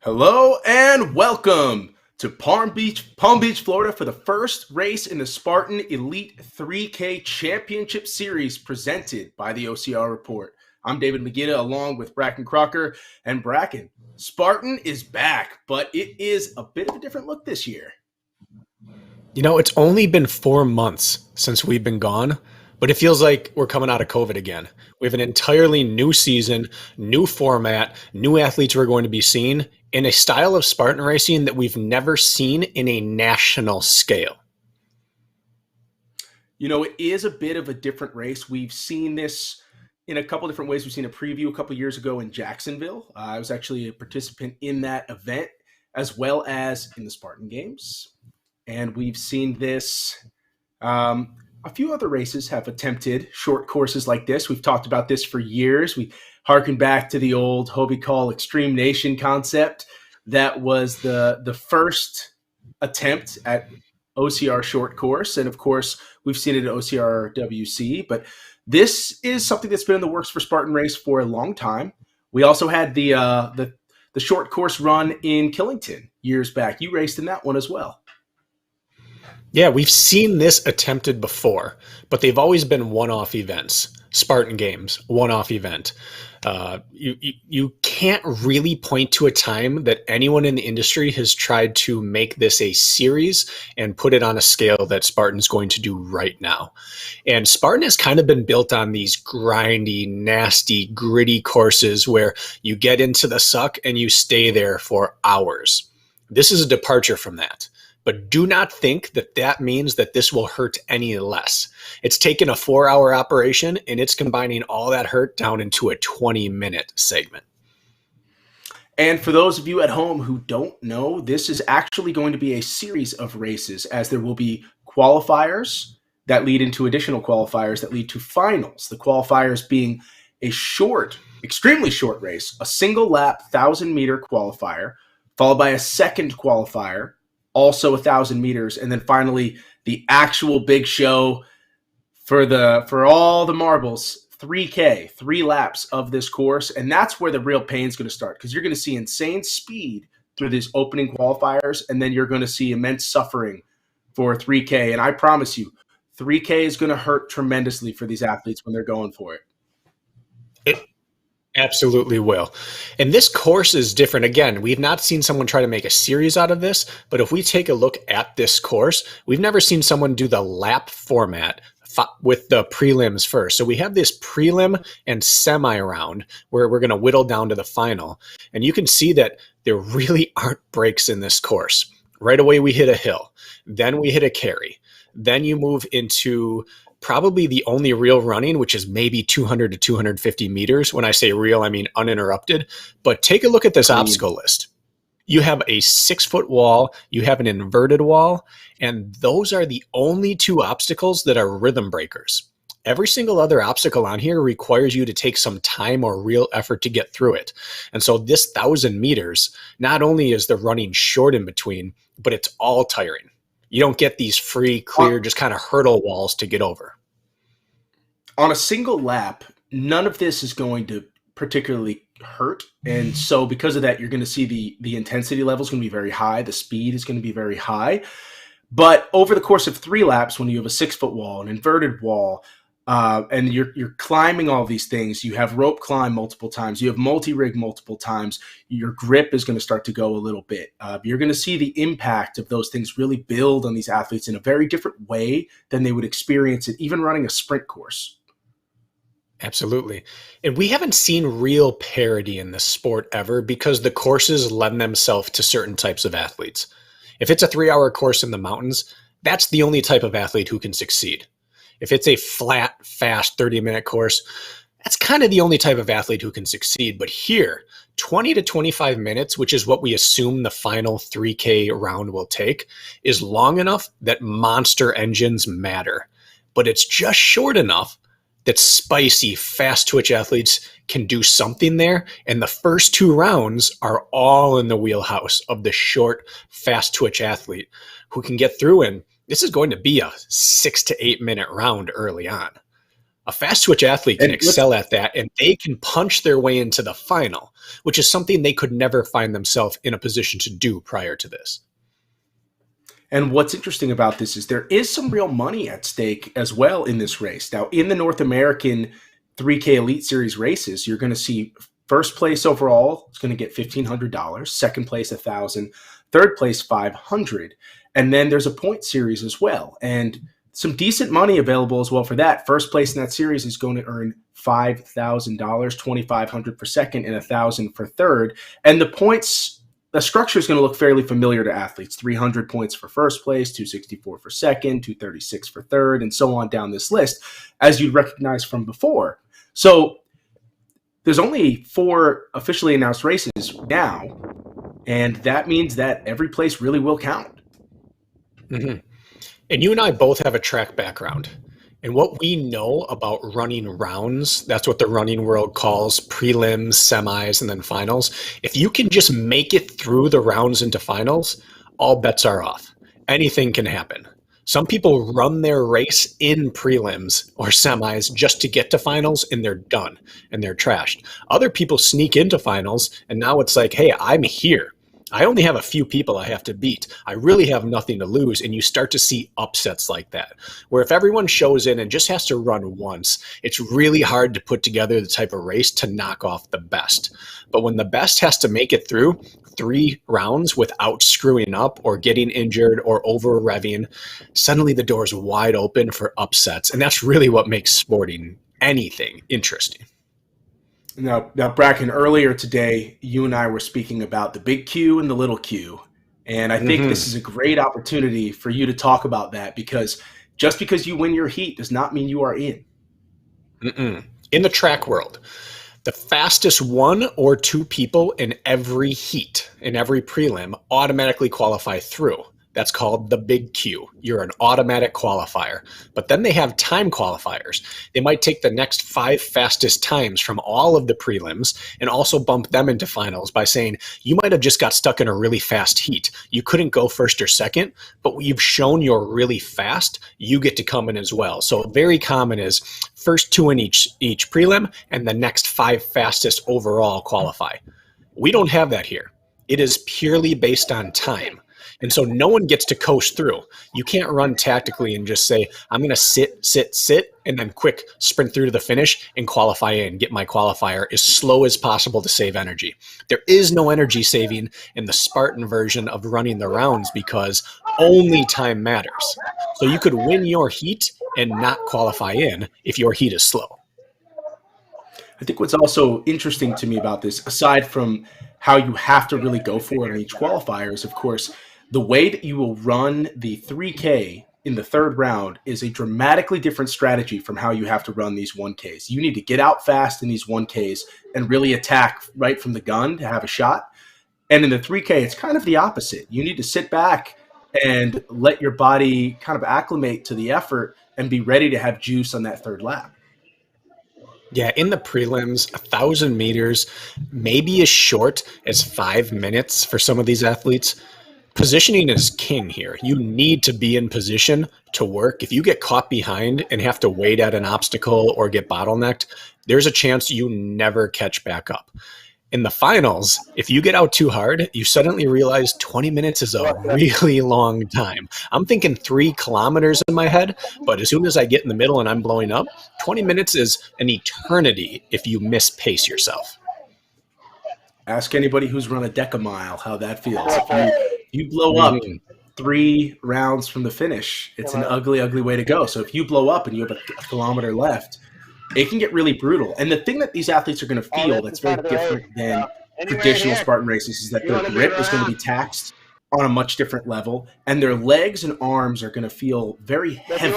Hello and welcome to Palm Beach, Florida for the first race in the Spartan Elite 3K Championship Series presented by the OCR Report. I'm David McGinnis along with Bracken Crocker. And Bracken, Spartan is back, but it is a bit of a different look this year. You know, it's only been 4 months since we've been gone, but it feels like we're coming out of COVID again. We have an entirely new season, new format, new athletes we're going to be seeing in a style of Spartan racing that we've never seen in a national scale. You know, it is a bit of a different race. We've seen this in a couple different ways. We've seen a preview a couple years ago in Jacksonville. I was actually a participant in that event, as well as in the Spartan Games. And we've seen this. A few other races have attempted short courses like this. We've talked about this for years. We harken back to the old Hobie Call Extreme Nation concept. That was the first attempt at OCR short course. And of course, we've seen it at OCR WC. But this is something that's been in the works for Spartan Race for a long time. We also had the short course run in Killington years back. You raced in that one as well. Yeah, we've seen this attempted before, but they've always been one-off events. Spartan Games, one-off event. You can't really point to a time that anyone in the industry has tried to make this a series and put it on a scale that Spartan's going to do right now. And Spartan has kind of been built on these grindy, nasty, gritty courses where you get into the suck and you stay there for hours. This is a departure from that. But do not think that that means that this will hurt any less. It's taken a 4-hour operation and it's combining all that hurt down into a 20-minute segment. And for those of you at home who don't know, this is actually going to be a series of races, as there will be qualifiers that lead into additional qualifiers that lead to finals. The qualifiers being a short, extremely short race, a single lap 1,000-meter qualifier, followed by a second qualifier, also 1,000 meters, and then finally the actual big show for all the marbles, 3K, 3 laps of this course. And that's where the real pain is going to start, because you're going to see insane speed through these opening qualifiers, and then you're going to see immense suffering for 3K. And I promise you, 3K is going to hurt tremendously for these athletes when they're going for it. It absolutely will. And this course is different. Again, we've not seen someone try to make a series out of this, but if we take a look at this course, we've never seen someone do the lap format with the prelims first. So we have this prelim and semi round where we're going to whittle down to the final. And you can see that there really aren't breaks in this course. Right away, we hit a hill. Then we hit a carry. Then you move into probably the only real running, which is maybe 200 to 250 meters. When I say real, I mean uninterrupted. But take a look at this obstacle list. You have a 6-foot wall, you have an inverted wall, and those are the only 2 obstacles that are rhythm breakers. Every single other obstacle on here requires you to take some time or real effort to get through it. And so this 1,000 meters, not only is the running short in between, but it's all tiring. You don't get these free, clear, just kind of hurdle walls to get over. On a single lap, none of this is going to particularly hurt. And so because of that, you're going to see the intensity level is going to be very high. The speed is going to be very high. But over the course of 3 laps, when you have a 6-foot wall, an inverted wall, and you're climbing all these things, you have rope climb multiple times, you have multi-rig multiple times, your grip is going to start to go a little bit. You're going to see the impact of those things really build on these athletes in a very different way than they would experience it even running a sprint course. Absolutely. And we haven't seen real parity in this sport ever because the courses lend themselves to certain types of athletes. If it's a 3-hour course in the mountains, that's the only type of athlete who can succeed. If it's a flat, fast 30-minute course, that's kind of the only type of athlete who can succeed. But here, 20 to 25 minutes, which is what we assume the final 3K round will take, is long enough that monster engines matter. But it's just short enough that spicy, fast twitch athletes can do something there. And the first 2 rounds are all in the wheelhouse of the short, fast twitch athlete who can get through. And this is going to be a 6 to 8 minute round early on. A fast twitch athlete can And let's excel at that, and they can punch their way into the final, which is something they could never find themselves in a position to do prior to this. And what's interesting about this is there is some real money at stake as well in this race. Now, in the North American 3K Elite Series races, you're going to see first place overall is going to get $1,500, second place $1,000, third place $500, and then there's a point series as well, and some decent money available as well for that. First place in that series is going to earn $5,000, $2,500 for second, and $1,000 for third. And the points, the structure is going to look fairly familiar to athletes. 300 points for first place, 264 for second, 236 for third, and so on down this list, as you'd recognize from before. So there's only 4 officially announced races now, and that means that every place really will count. Mm-hmm. And you and I both have a track background. And what we know about running rounds, that's what the running world calls prelims, semis, and then finals. If you can just make it through the rounds into finals, all bets are off. Anything can happen. Some people run their race in prelims or semis just to get to finals, and they're done and they're trashed. Other people sneak into finals, and now it's like, hey, I'm here. I only have a few people I have to beat. I really have nothing to lose. And you start to see upsets like that, where if everyone shows in and just has to run once, it's really hard to put together the type of race to knock off the best. But when the best has to make it through 3 rounds without screwing up or getting injured or over revving, suddenly the door's wide open for upsets. And that's really what makes sporting anything interesting. Now, Bracken, earlier today, you and I were speaking about the big Q and the little Q. And I think this is a great opportunity for you to talk about that, because just because you win your heat does not mean you are in. In the track world, the fastest 1 or 2 people in every heat, in every prelim, automatically qualify through. That's called the big Q. You're an automatic qualifier. But then they have time qualifiers. They might take the next 5 fastest times from all of the prelims and also bump them into finals by saying, you might have just got stuck in a really fast heat. You couldn't go first or second, but you've shown you're really fast. You get to come in as well. So very common is first 2 in each prelim, and the next 5 fastest overall qualify. We don't have that here. It is purely based on time. And so no one gets to coast through. You can't run tactically and just say, I'm going to sit, and then quick sprint through to the finish and qualify in, get my qualifier as slow as possible to save energy. There is no energy saving in the Spartan version of running the rounds because only time matters. So you could win your heat and not qualify in if your heat is slow. I think what's also interesting to me about this, aside from how you have to really go for it on each qualifier, is, of course, the way that you will run the 3K in the third round is a dramatically different strategy from how you have to run these 1Ks. You need to get out fast in these 1Ks and really attack right from the gun to have a shot. And in the 3K, it's kind of the opposite. You need to sit back and let your body kind of acclimate to the effort and be ready to have juice on that third lap. Yeah, in the prelims, 1,000 meters may be as short as 5 minutes for some of these athletes. Positioning is king here. You need to be in position to work. If you get caught behind and have to wait at an obstacle or get bottlenecked, there's a chance you never catch back up. In the finals, if you get out too hard, you suddenly realize 20 minutes is a really long time. I'm thinking 3 kilometers in my head, but as soon as I get in the middle and I'm blowing up, 20 minutes is an eternity if you mispace yourself. Ask anybody who's run a decamile how that feels. If you blow up 3 rounds from the finish, it's an ugly, ugly way to go. So if you blow up and you have a kilometer left, it can get really brutal. And the thing that these athletes are going to feel that's very different than traditional Spartan races is that their grip is going to be taxed on a much different level, and their legs and arms are going to feel very heavy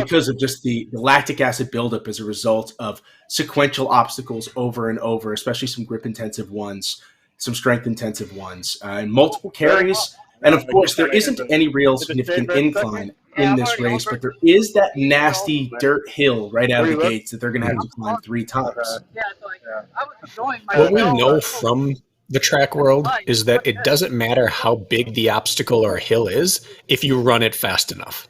because of just the lactic acid buildup as a result of sequential obstacles over and over, especially some grip-intensive ones, some strength-intensive ones, and multiple carries. And, of course, there isn't any real significant incline in this race, but there is that nasty dirt hill right out of the gates that they're going to have to climb 3 times. What we know from the track world is that it doesn't matter how big the obstacle or hill is if you run it fast enough.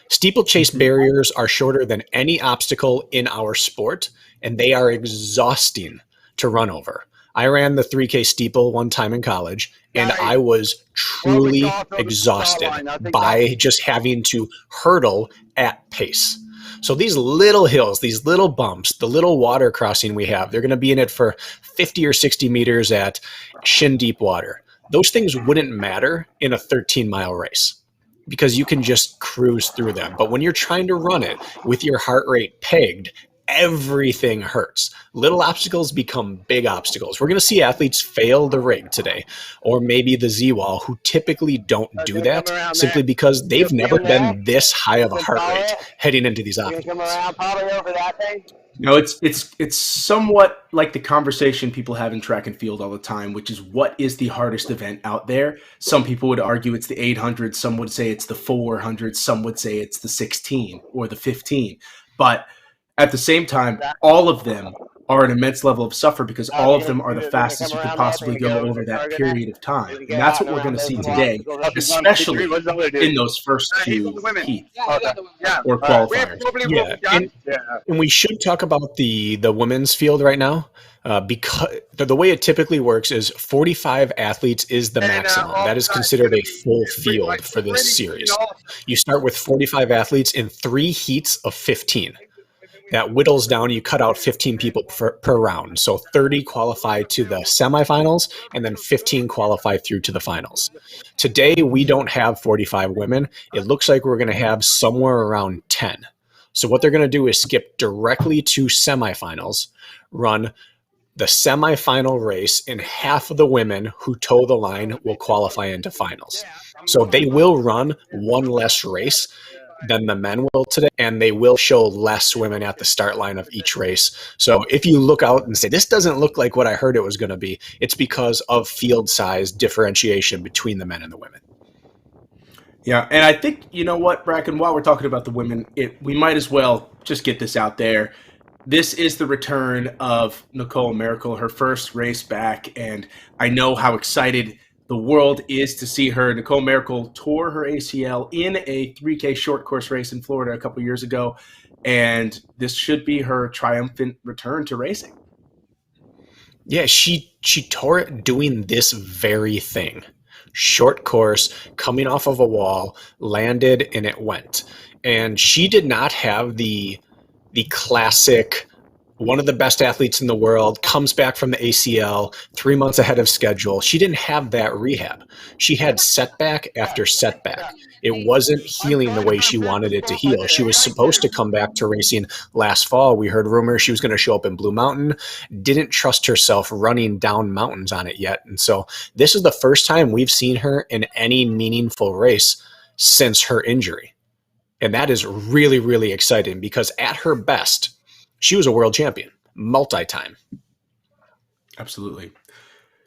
Steeplechase Mhm. barriers are shorter than any obstacle in our sport, and they are exhausting to run over. I ran the 3K steeple one time in college, and Guys, I was what we truly saw from the start exhausted line, I think that by just having to hurdle at pace. So these little hills, these little bumps, the little water crossing we have, they're going to be in it for 50 or 60 meters at shin deep water. Those things wouldn't matter in a 13-mile race because you can just cruise through them. But when you're trying to run it with your heart rate pegged, everything hurts. Little obstacles become big obstacles. We're going to see athletes fail the rig today, or maybe the Z wall, who typically don't are do gonna come that around there. simply because You they've see never him there? been this high of a You can heart follow rate it. heading into these You can come obstacles. around probably over that thing. It's somewhat like the conversation people have in track and field all the time, which is what is the hardest event out there? Some people would argue it's the 800, some would say it's the 400, some would say it's the 16 or the 15. But at the same time, all of them are an immense level of suffer because all of them are the They're gonna fastest come you could around there. They're possibly gonna get go over over the that target net. period of time. They're gonna And get that's out what and we're around going to those see little today, obstacles. especially What's the other dude? in those first He's with two the women. heats Yeah. or We qualifiers. probably will Yeah, be done. Yeah. and we should talk about the women's field right now, because the way it typically works is 45 athletes is the maximum. All That the is time considered a full it's pretty field like for this pretty, series. You start with 45 athletes in 3 heats of 15. That whittles down, you cut out 15 people per round. So 30 qualify to the semifinals, and then 15 qualify through to the finals. Today, we don't have 45 women. It looks like we're going to have somewhere around 10. So what they're going to do is skip directly to semifinals, run the semifinal race, and half of the women who toe the line will qualify into finals. So they will run one less race than the men will today, and they will show less women at the start line of each race. So if you look out and say, this doesn't look like what I heard it was going to be, it's because of field size differentiation between the men and the women. Yeah, and I think you know what, Bracken. While we're talking about the women, we might as well just get this out there. This is the return of Nicole Miracle, her first race back, and I know how excited the world is to see her. Nicole Miracle tore her ACL in a 3K short course race in Florida a couple years ago, and this should be her triumphant return to racing. Yeah, she tore it doing this very thing. Short course, coming off of a wall, landed, and it went. And she did not have the classic, one of the best athletes in the world, comes back from the ACL 3 months ahead of schedule. She didn't have that rehab. She had setback after setback. It wasn't healing the way she wanted it to heal. She was supposed to come back to racing last fall. We heard rumors she was going to show up in Blue Mountain. Didn't trust herself running down mountains on it yet. And so this is the first time we've seen her in any meaningful race since her injury. And that is really, really exciting because at her best, she was a world champion, multi-time. Absolutely.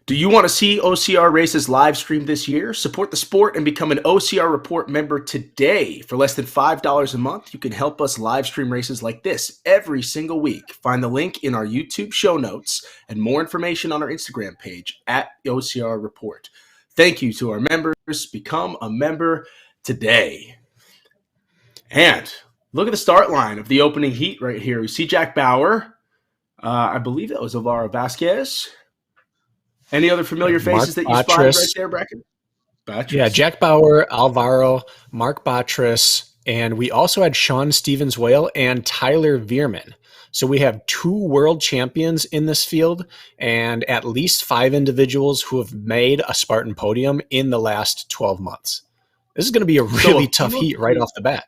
Do you want to see OCR races live streamed this year? Support the sport and become an OCR Report member today. For less than $5 a month, you can help us live stream races like this every single week. Find the link in our YouTube show notes and more information on our Instagram page at OCR Report. Thank you to our members. Become a member today. And look at the start line of the opening heat right here. We see Jack Bauer. I believe that was Alvaro Vasquez. Any other familiar faces that you spotted right there, Bracken? Yeah, Jack Bauer, Alvaro, Mark Batras, and we also had Sean Stevens-Whale and Tyler Veerman. So we have 2 world champions in this field and at least 5 individuals who have made a Spartan podium in the last 12 months. This is going to be a really tough heat right off the bat.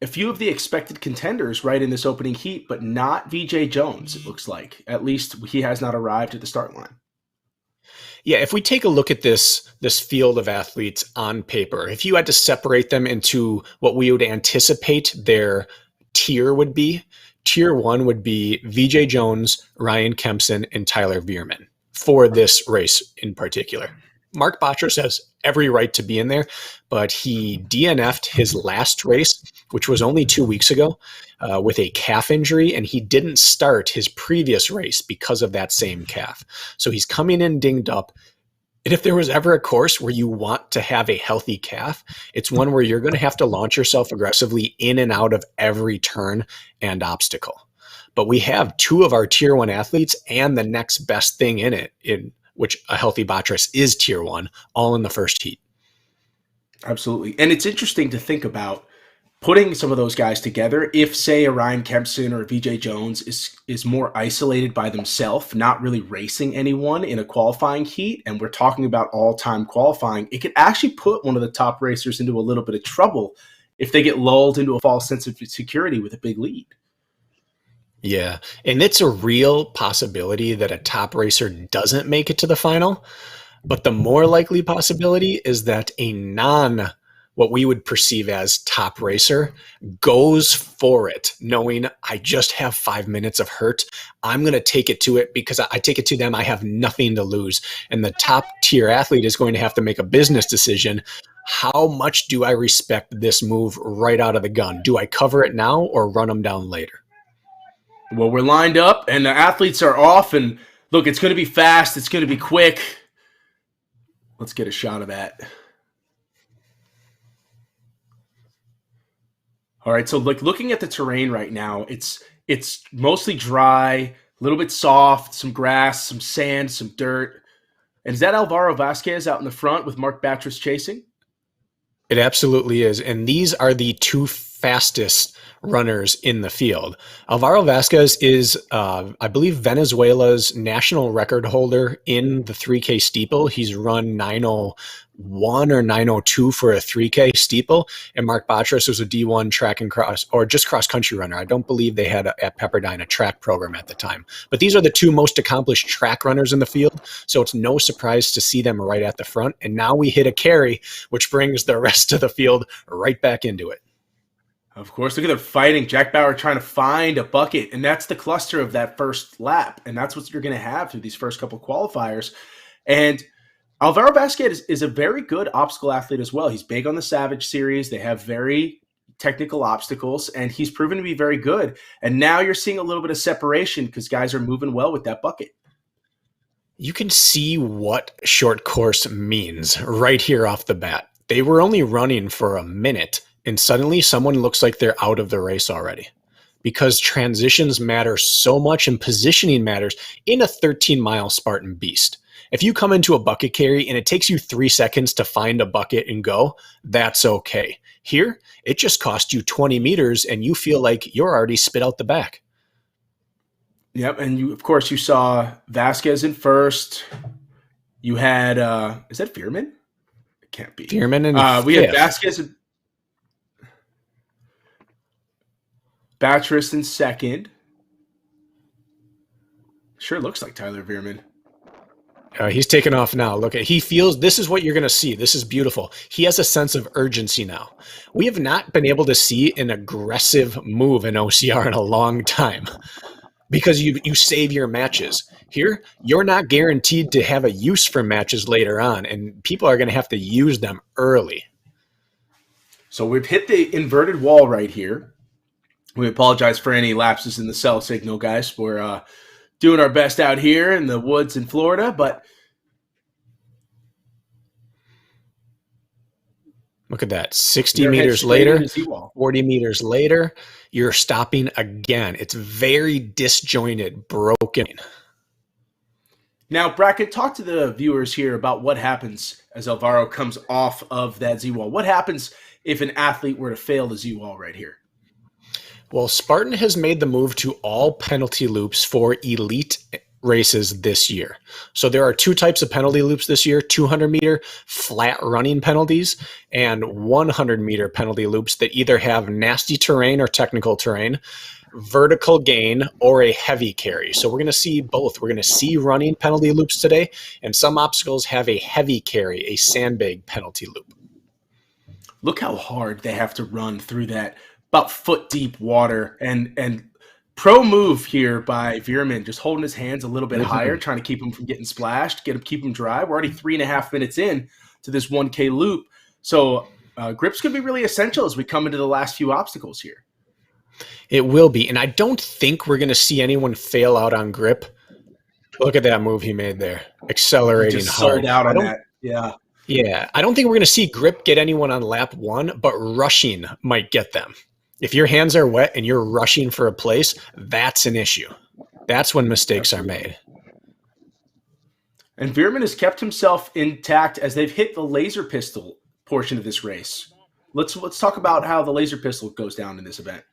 A few of the expected contenders right in this opening heat, but not VJ Jones, it looks like. At least he has not arrived at the start line. Yeah, if we take a look at this field of athletes on paper, if you had to separate them into what we would anticipate their tier would be, tier 1 would be VJ Jones, Ryan Kempson, and Tyler Veerman for this race in particular. Mark Batras has every right to be in there, but he DNF'd his last race, which was only 2 weeks ago, with a calf injury, and he didn't start his previous race because of that same calf. So he's coming in dinged up. And if there was ever a course where you want to have a healthy calf, it's one where you're going to have to launch yourself aggressively in and out of every turn and obstacle. But we have two of our tier one athletes and the next best thing in it, in which a healthy bottress is tier one, all in the first heat. Absolutely. And it's interesting to think about putting some of those guys together. If, say, a Ryan Kempson or a VJ Jones is more isolated by themselves, not really racing anyone in a qualifying heat, and we're talking about all-time qualifying, it could actually put one of the top racers into a little bit of trouble if they get lulled into a false sense of security with a big lead. Yeah, and it's a real possibility that a top racer doesn't make it to the final, but the more likely possibility is that a what we would perceive as top racer goes for it, knowing I just have 5 minutes of hurt. I'm going to take it to it because I take it to them. I have nothing to lose. And the top tier athlete is going to have to make a business decision. How much do I respect this move right out of the gun? Do I cover it now or run them down later? Well, we're lined up and the athletes are off, and look, it's going to be fast. It's going to be quick. Let's get a shot of that. All right, so like looking at the terrain right now, it's mostly dry, a little bit soft, some grass, some sand, some dirt. And is that Alvaro Vasquez out in the front with Mark Batres chasing? It absolutely is. And these are the two fastest runners in the field. Alvaro Vasquez is, I believe, Venezuela's national record holder in the 3K steeple. He's run 9:01 or 9:02 for a 3K steeple. And Mark Batres was a D1 track and cross, or just cross country runner. I don't believe they had at Pepperdine a track program at the time. But these are the two most accomplished track runners in the field. So it's no surprise to see them right at the front. And now we hit a carry, which brings the rest of the field right back into it. Of course, look at them fighting. Jack Bauer trying to find a bucket, and that's the cluster of that first lap, and that's what you're going to have through these first couple qualifiers. And Alvaro Vasquez is a very good obstacle athlete as well. He's big on the Savage Series. They have very technical obstacles, and he's proven to be very good. And now you're seeing a little bit of separation because guys are moving well with that bucket. You can see what short course means right here off the bat. They were only running for a minute, and suddenly someone looks like they're out of the race already, because transitions matter so much and positioning matters in a 13-mile Spartan beast. If you come into a bucket carry and it takes you 3 seconds to find a bucket and go, that's okay. Here, it just cost you 20 meters and you feel like you're already spit out the back. Yep, and of course you saw Vasquez in first. You had, is that Veerman? It can't be. Veerman and we had Vasquez and Batres in second. Sure looks like Tyler Veerman. He's taking off now. Look, he feels this is what you're going to see. This is beautiful. He has a sense of urgency now. We have not been able to see an aggressive move in OCR in a long time because you save your matches. Here, you're not guaranteed to have a use for matches later on, and people are going to have to use them early. So we've hit the inverted wall right here. We apologize for any lapses in the cell signal, guys. We're doing our best out here in the woods in Florida, but look at that. 60 meters later, 40 meters later, you're stopping again. It's very disjointed, broken. Now, Brackett, talk to the viewers here about what happens as Alvaro comes off of that Z-wall. What happens if an athlete were to fail the Z-wall right here? Well, Spartan has made the move to all penalty loops for elite races this year. So there are two types of penalty loops this year: 200-meter flat running penalties and 100-meter penalty loops that either have nasty terrain or technical terrain, vertical gain, or a heavy carry. So we're going to see both. We're going to see running penalty loops today, and some obstacles have a heavy carry, a sandbag penalty loop. Look how hard they have to run through that about foot deep water, and pro move here by Veerman, just holding his hands a little bit higher, trying to keep him from getting splashed, keep him dry. We're already 3.5 minutes in to this 1K loop. So grip's going to be really essential as we come into the last few obstacles here. It will be. And I don't think we're going to see anyone fail out on grip Look at that move he made there. He Accelerating just hard. sold out on that. Yeah. Yeah, I don't think we're going to see grip get anyone on lap 1, but rushing might get them. If your hands are wet and you're rushing for a place, that's an issue. That's when mistakes are made. And Veerman has kept himself intact as they've hit the laser pistol portion of this race. Let's talk about how the laser pistol goes down in this event.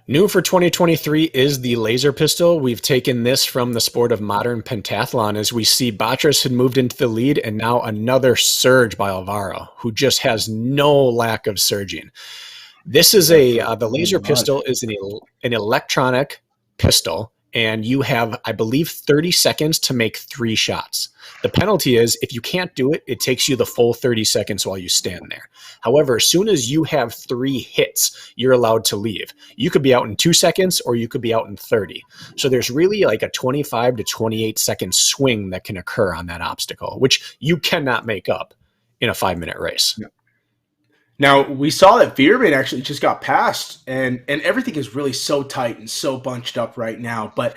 New for 2023 is the laser pistol. We've taken this from the sport of modern pentathlon as we see Batras had moved into the lead and now another surge by Alvaro, who just has no lack of surging. This is the laser pistol is an electronic pistol, and you have, I believe, 30 seconds to make 3 shots. The penalty is if you can't do it, it takes you the full 30 seconds while you stand there. However, as soon as you have 3 hits, you're allowed to leave. You could be out in 2 seconds or you could be out in 30. So there's really like a 25 to 28 second swing that can occur on that obstacle, which you cannot make up in a 5-minute race. Yeah. Now, we saw that Veerman actually just got passed, and everything is really so tight and so bunched up right now. But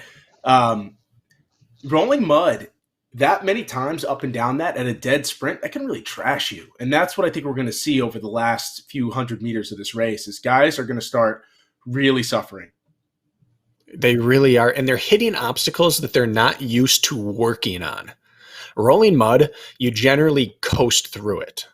rolling mud that many times up and down that at a dead sprint, that can really trash you. And that's what I think we're going to see over the last few hundred meters of this race is guys are going to start really suffering. They really are. And they're hitting obstacles that they're not used to working on. Rolling mud, you generally coast through it.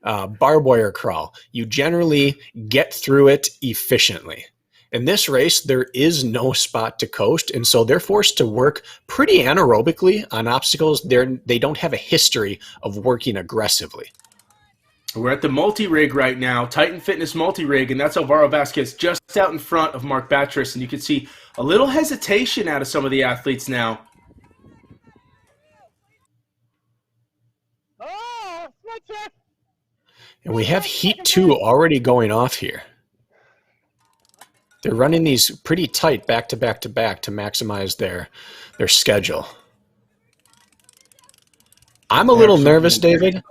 Barbed wire crawl, you generally get through it efficiently. In this race, there is no spot to coast, and so they're forced to work pretty anaerobically on obstacles they don't have a history of working aggressively. We're at the multi-rig right now, Titan Fitness multi-rig, and that's Alvaro Vasquez just out in front of Mark Batras, and you can see a little hesitation out of some of the athletes now. And we have Heat 2 already going off here. They're running these pretty tight back to back to back to maximize their schedule. I'm a little nervous, David.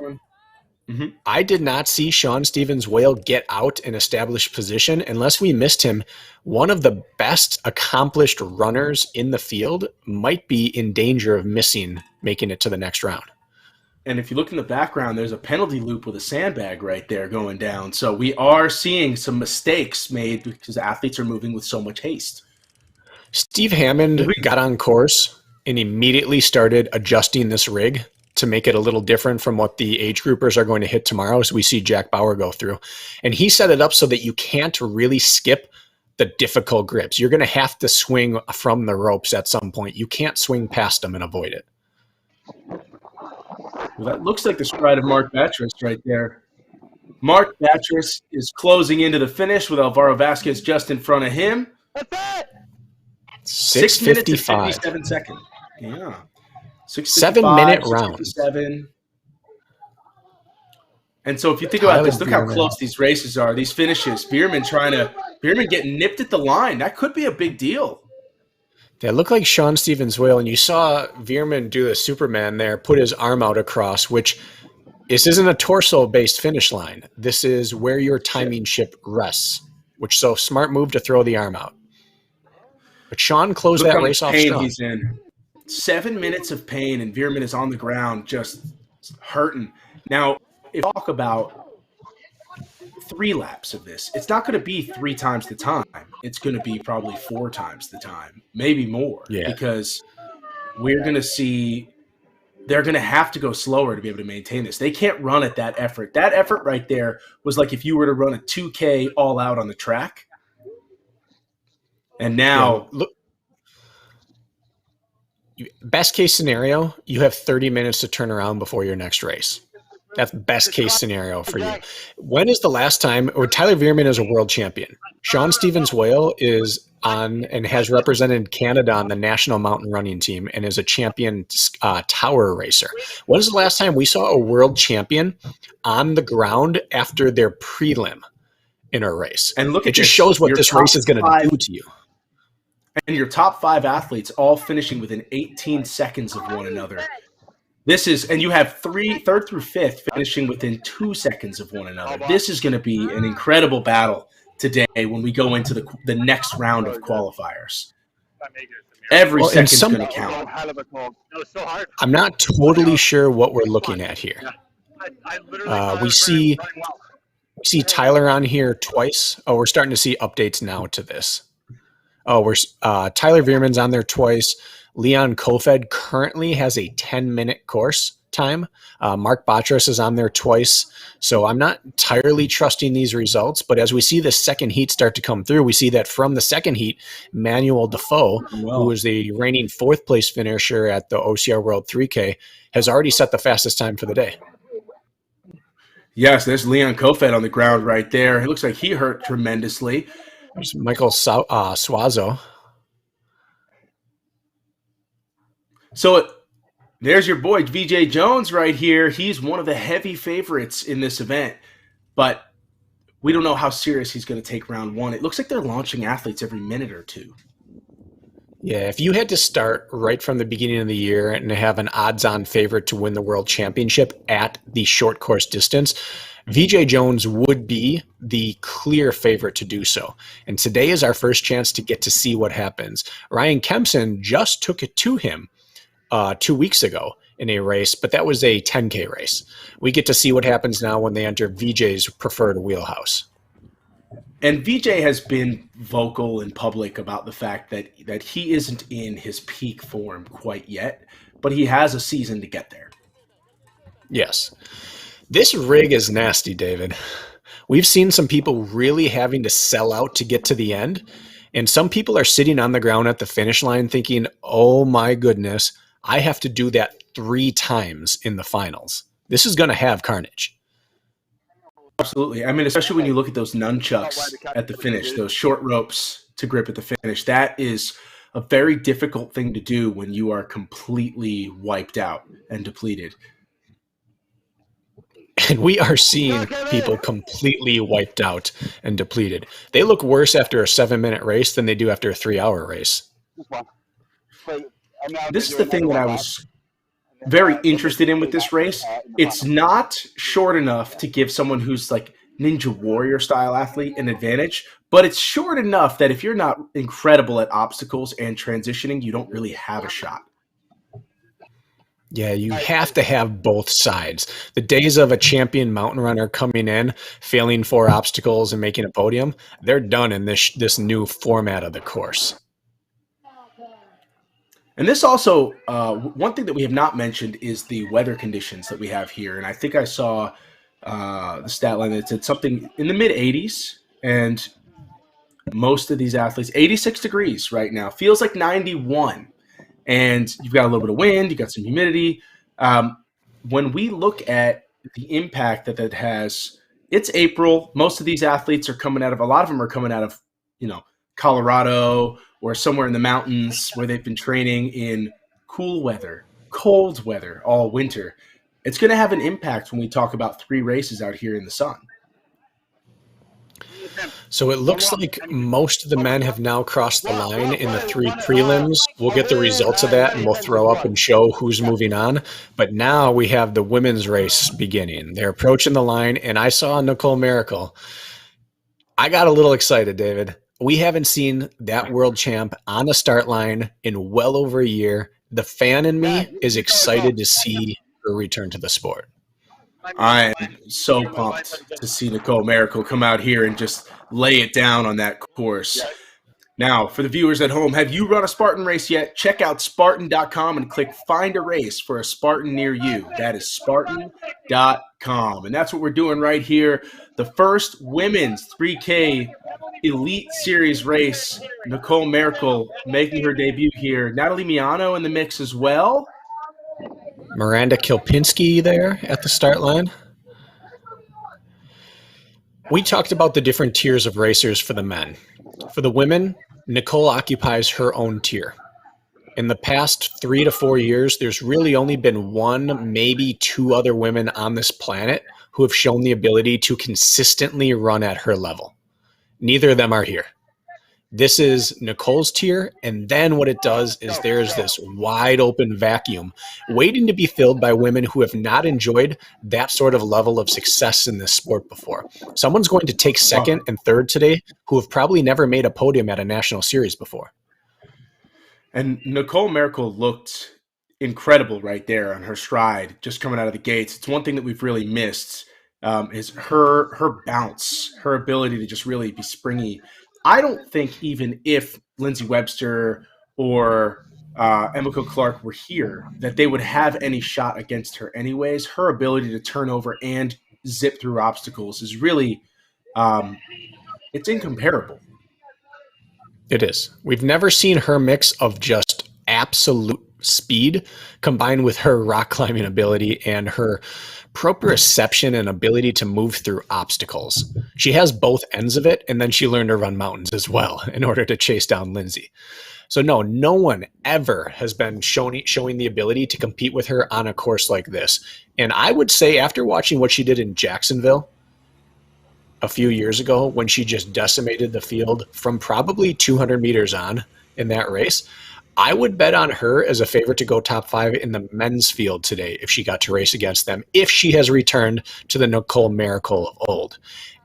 Mm-hmm. I did not see Sean Stevens-Whale get out and establish position. Unless we missed him, one of the best accomplished runners in the field might be in danger of making it to the next round. And if you look in the background, there's a penalty loop with a sandbag right there going down. So we are seeing some mistakes made because athletes are moving with so much haste. Steve Hammond got on course and immediately started adjusting this rig to make it a little different from what the age groupers are going to hit tomorrow, as we see Jack Bauer go through. And he set it up so that you can't really skip the difficult grips. You're going to have to swing from the ropes at some point. You can't swing past them and avoid it. Well, that looks like the stride of Mark Batras right there. Mark Batras is closing into the finish with Alvaro Vasquez just in front of him. That's it. 6 minutes and 6:55. 57 seconds. Yeah. 7-minute round. 6:57. And so if you think about this, look how close these races are, these finishes. Veerman getting nipped at the line. That could be a big deal. They look like Sean Stevens-Whale, and you saw Veerman do the Superman there, put his arm out across, which this isn't a torso-based finish line. This is where your timing ship rests, which so smart move to throw the arm out. But Sean closed that race off strong. He's in. 7 minutes of pain, and Veerman is on the ground just hurting. Now, if you talk about 3 laps of this, it's not going to be 3 times the time. It's going to be probably 4 times the time, maybe more, because we're going to see they're going to have to go slower to be able to maintain this. They can't run at that effort. That effort right there was like if you were to run a 2K all out on the track. And now, look, best case scenario, you have 30 minutes to turn around before your next race. That's best case scenario for you. When is the last time, or Tyler Veerman is a world champion? Sean Stevens-Whale is on and has represented Canada on the national mountain running team and is a champion tower racer. When is the last time we saw a world champion on the ground after their prelim in a race? And look at it just shows what this race is going to do to you. And your top 5 athletes all finishing within 18 seconds of one another. This is, and you have 3rd through 5th finishing within 2 seconds of one another. This is going to be an incredible battle today when we go into the next round of qualifiers. Every Well, and second's some going to count. I'm not totally sure what we're looking at here. We see Tyler on here twice. Oh, we're starting to see updates now to this. Oh, we're Tyler Veerman's on there twice. Leon Kofed currently has a 10-minute course time. Mark Botras is on there twice. So I'm not entirely trusting these results, but as we see the second heat start to come through, we see that from the second heat, Manuel Defoe, who was the reigning fourth place finisher at the OCR World 3K, has already set the fastest time for the day. Yes, there's Leon Kofed on the ground right there. It looks like he hurt tremendously. There's Michael Suazo. So there's your boy, VJ Jones, right here. He's one of the heavy favorites in this event, but we don't know how serious he's going to take round one. It looks like they're launching athletes every minute or two. Yeah, if you had to start right from the beginning of the year and have an odds-on favorite to win the world championship at the short course distance, VJ Jones would be the clear favorite to do so. And today is our first chance to get to see what happens. Ryan Kempson just took it to him 2 weeks ago in a race, but that was a 10K race. We get to see what happens now when they enter VJ's preferred wheelhouse. And VJ has been vocal in public about the fact that he isn't in his peak form quite yet, but he has a season to get there. Yes. This rig is nasty, David. We've seen some people really having to sell out to get to the end, and some people are sitting on the ground at the finish line thinking, oh my goodness, I have to do that 3 times in the finals. This is going to have carnage. Absolutely. I mean, especially when you look at those nunchucks at the finish, those short ropes to grip at the finish, that is a very difficult thing to do when you are completely wiped out and depleted. And we are seeing people completely wiped out and depleted. They look worse after a 7-minute race than they do after a 3-hour race. This is the thing that I was very interested in with this race. It's not short enough to give someone who's like Ninja Warrior style athlete an advantage, but it's short enough that if you're not incredible at obstacles and transitioning, you don't really have a shot. Yeah, you have to have both sides. The days of a champion mountain runner coming in, failing 4 obstacles and making a podium, they're done in this new format of the course. And this also, one thing that we have not mentioned is the weather conditions that we have here. And I think I saw the stat line that said something in the mid-80s, and most of these athletes, 86 degrees right now, feels like 91. And you've got a little bit of wind, you've got some humidity. When we look at the impact that has, it's April. Most of these athletes are coming out of, a lot of them are coming out of, Colorado or somewhere in the mountains where they've been training in cool weather, cold weather all winter. It's going to have an impact when we talk about 3 races out here in the sun. So it looks like most of the men have now crossed the line in the 3 prelims. We'll get the results of that and we'll throw up and show who's moving on. But now we have the women's race beginning. They're approaching the line, and I saw Nicole Miracle. I got a little excited, David. We haven't seen that world champ on the start line in well over a year. The fan in me is excited to see her return to the sport. I am so pumped to see Nicole Miracle come out here and just lay it down on that course. Now, for the viewers at home, have you run a Spartan race yet? Check out Spartan.com and click Find a Race for a Spartan near you. That is Spartan.com. And that's what we're doing right here. The first women's 3K Elite Series race. Nicole Miracle making her debut here. Natalie Miano in the mix as well. Miranda Kilpinski there at the start line. We talked about the different tiers of racers for the men. For the women, Nicole occupies her own tier. In the past 3 to 4 years, there's really only been 1, maybe 2 other women on this planet who have shown the ability to consistently run at her level. Neither of them are here. This is Nicole's tier, and then what it does is there's this wide open vacuum waiting to be filled by women who have not enjoyed that sort of level of success in this sport before. Someone's going to take second and third today who have probably never made a podium at a national series before. And Nicole Miracle looked incredible right there on her stride, just coming out of the gates. It's one thing that we've really missed is her bounce, her ability to just really be springy. I don't think even if Lindsey Webster or Emiko Clark were here, that they would have any shot against her. Anyways, her ability to turn over and zip through obstacles is really, it's incomparable. It is. We've never seen her mix of just absolute speed combined with her rock climbing ability and her proprioception and ability to move through obstacles. She has both ends of it, and then she learned to run mountains as well in order to chase down Lindsay. So no one ever has been showing the ability to compete with her on a course like this. And I would say after watching what she did in Jacksonville a few years ago when she just decimated the field from probably 200 meters on in that race, I would bet on her as a favorite to go top 5 in the men's field today if she got to race against them, if she has returned to the Nicole Miracle of old.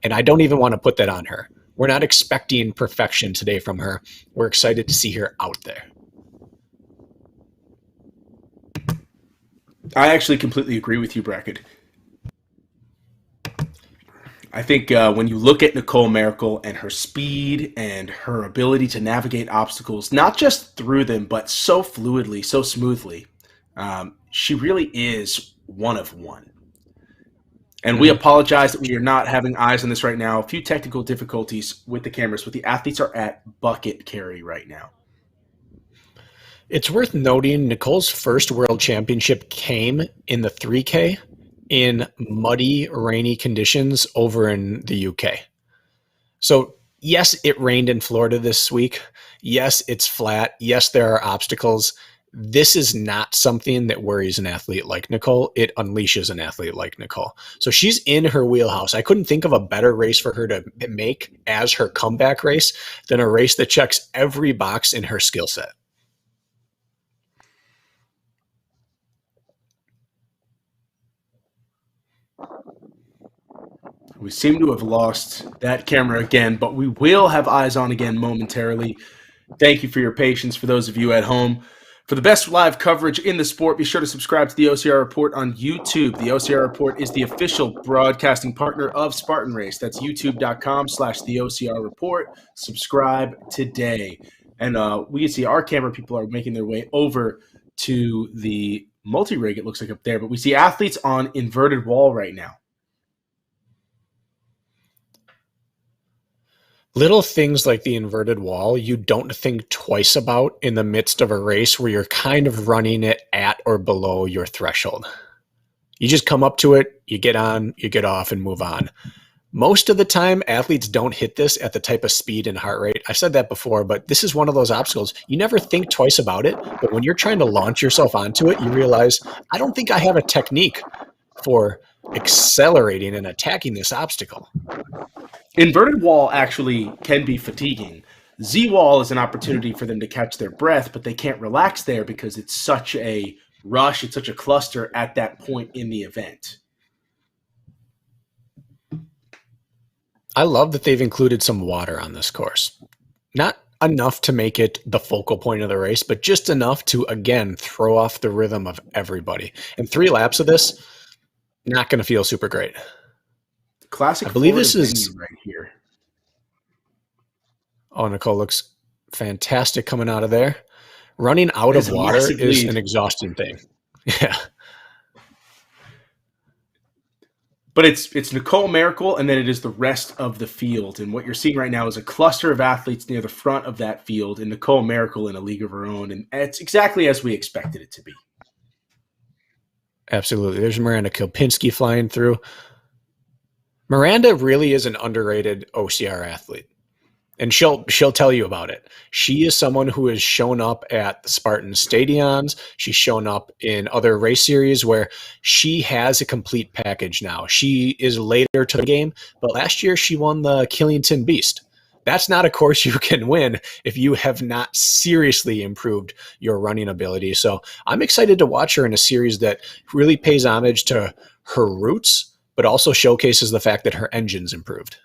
And I don't even want to put that on her. We're not expecting perfection today from her. We're excited to see her out there. I actually completely agree with you, Brackett. I think when you look at Nicole Miracle and her speed and her ability to navigate obstacles, not just through them, but so fluidly, so smoothly, she really is one of one. And we apologize that we are not having eyes on this right now. A few technical difficulties with the cameras, but the athletes are at bucket carry right now. It's worth noting Nicole's first world championship came in the 3K in muddy, rainy conditions over in the UK. So yes, it rained in Florida this week. Yes, it's flat. Yes, there are obstacles. This is not something that worries an athlete like Nicole. It unleashes an athlete like Nicole. So she's in her wheelhouse. I couldn't think of a better race for her to make as her comeback race than a race that checks every box in her skill set. We seem to have lost that camera again, but we will have eyes on again momentarily. Thank you for your patience for those of you at home. For the best live coverage in the sport, be sure to subscribe to the OCR Report on YouTube. The OCR Report is the official broadcasting partner of Spartan Race. That's youtube.com/the OCR Report. Subscribe today. And we can see our camera people are making their way over to the multi-rig, it looks like up there. But we see athletes on inverted wall right now. Little things like the inverted wall, you don't think twice about in the midst of a race where you're kind of running it at or below your threshold. You just come up to it, you get on, you get off, and move on. Most of the time, athletes don't hit this at the type of speed and heart rate. I've said that before, but this is one of those obstacles. You never think twice about it, but when you're trying to launch yourself onto it, you realize, I don't think I have a technique for accelerating and attacking this obstacle. Inverted wall actually can be fatiguing. Z-wall is an opportunity for them to catch their breath, but they can't relax there because it's such a rush, it's such a cluster at that point in the event. I love that they've included some water on this course. Not enough to make it the focal point of the race, but just enough to, again, throw off the rhythm of everybody. And 3 laps of this, not going to feel super great. Classic. I believe Florida this is venue right here. Oh, Nicole looks fantastic coming out of there. Running out of water is an exhausting thing. Yeah. But it's Nicole Miracle, and then it is the rest of the field. And what you're seeing right now is a cluster of athletes near the front of that field, and Nicole Miracle in a league of her own. And it's exactly as we expected it to be. Absolutely. There's Miranda Kilpinski flying through. Miranda really is an underrated OCR athlete. And she'll tell you about it. She is someone who has shown up at the Spartan Stadions. She's shown up in other race series where she has a complete package now. She is later to the game, but last year she won the Killington Beast. That's not a course you can win if you have not seriously improved your running ability. So I'm excited to watch her in a series that really pays homage to her roots, but also showcases the fact that her engine's improved.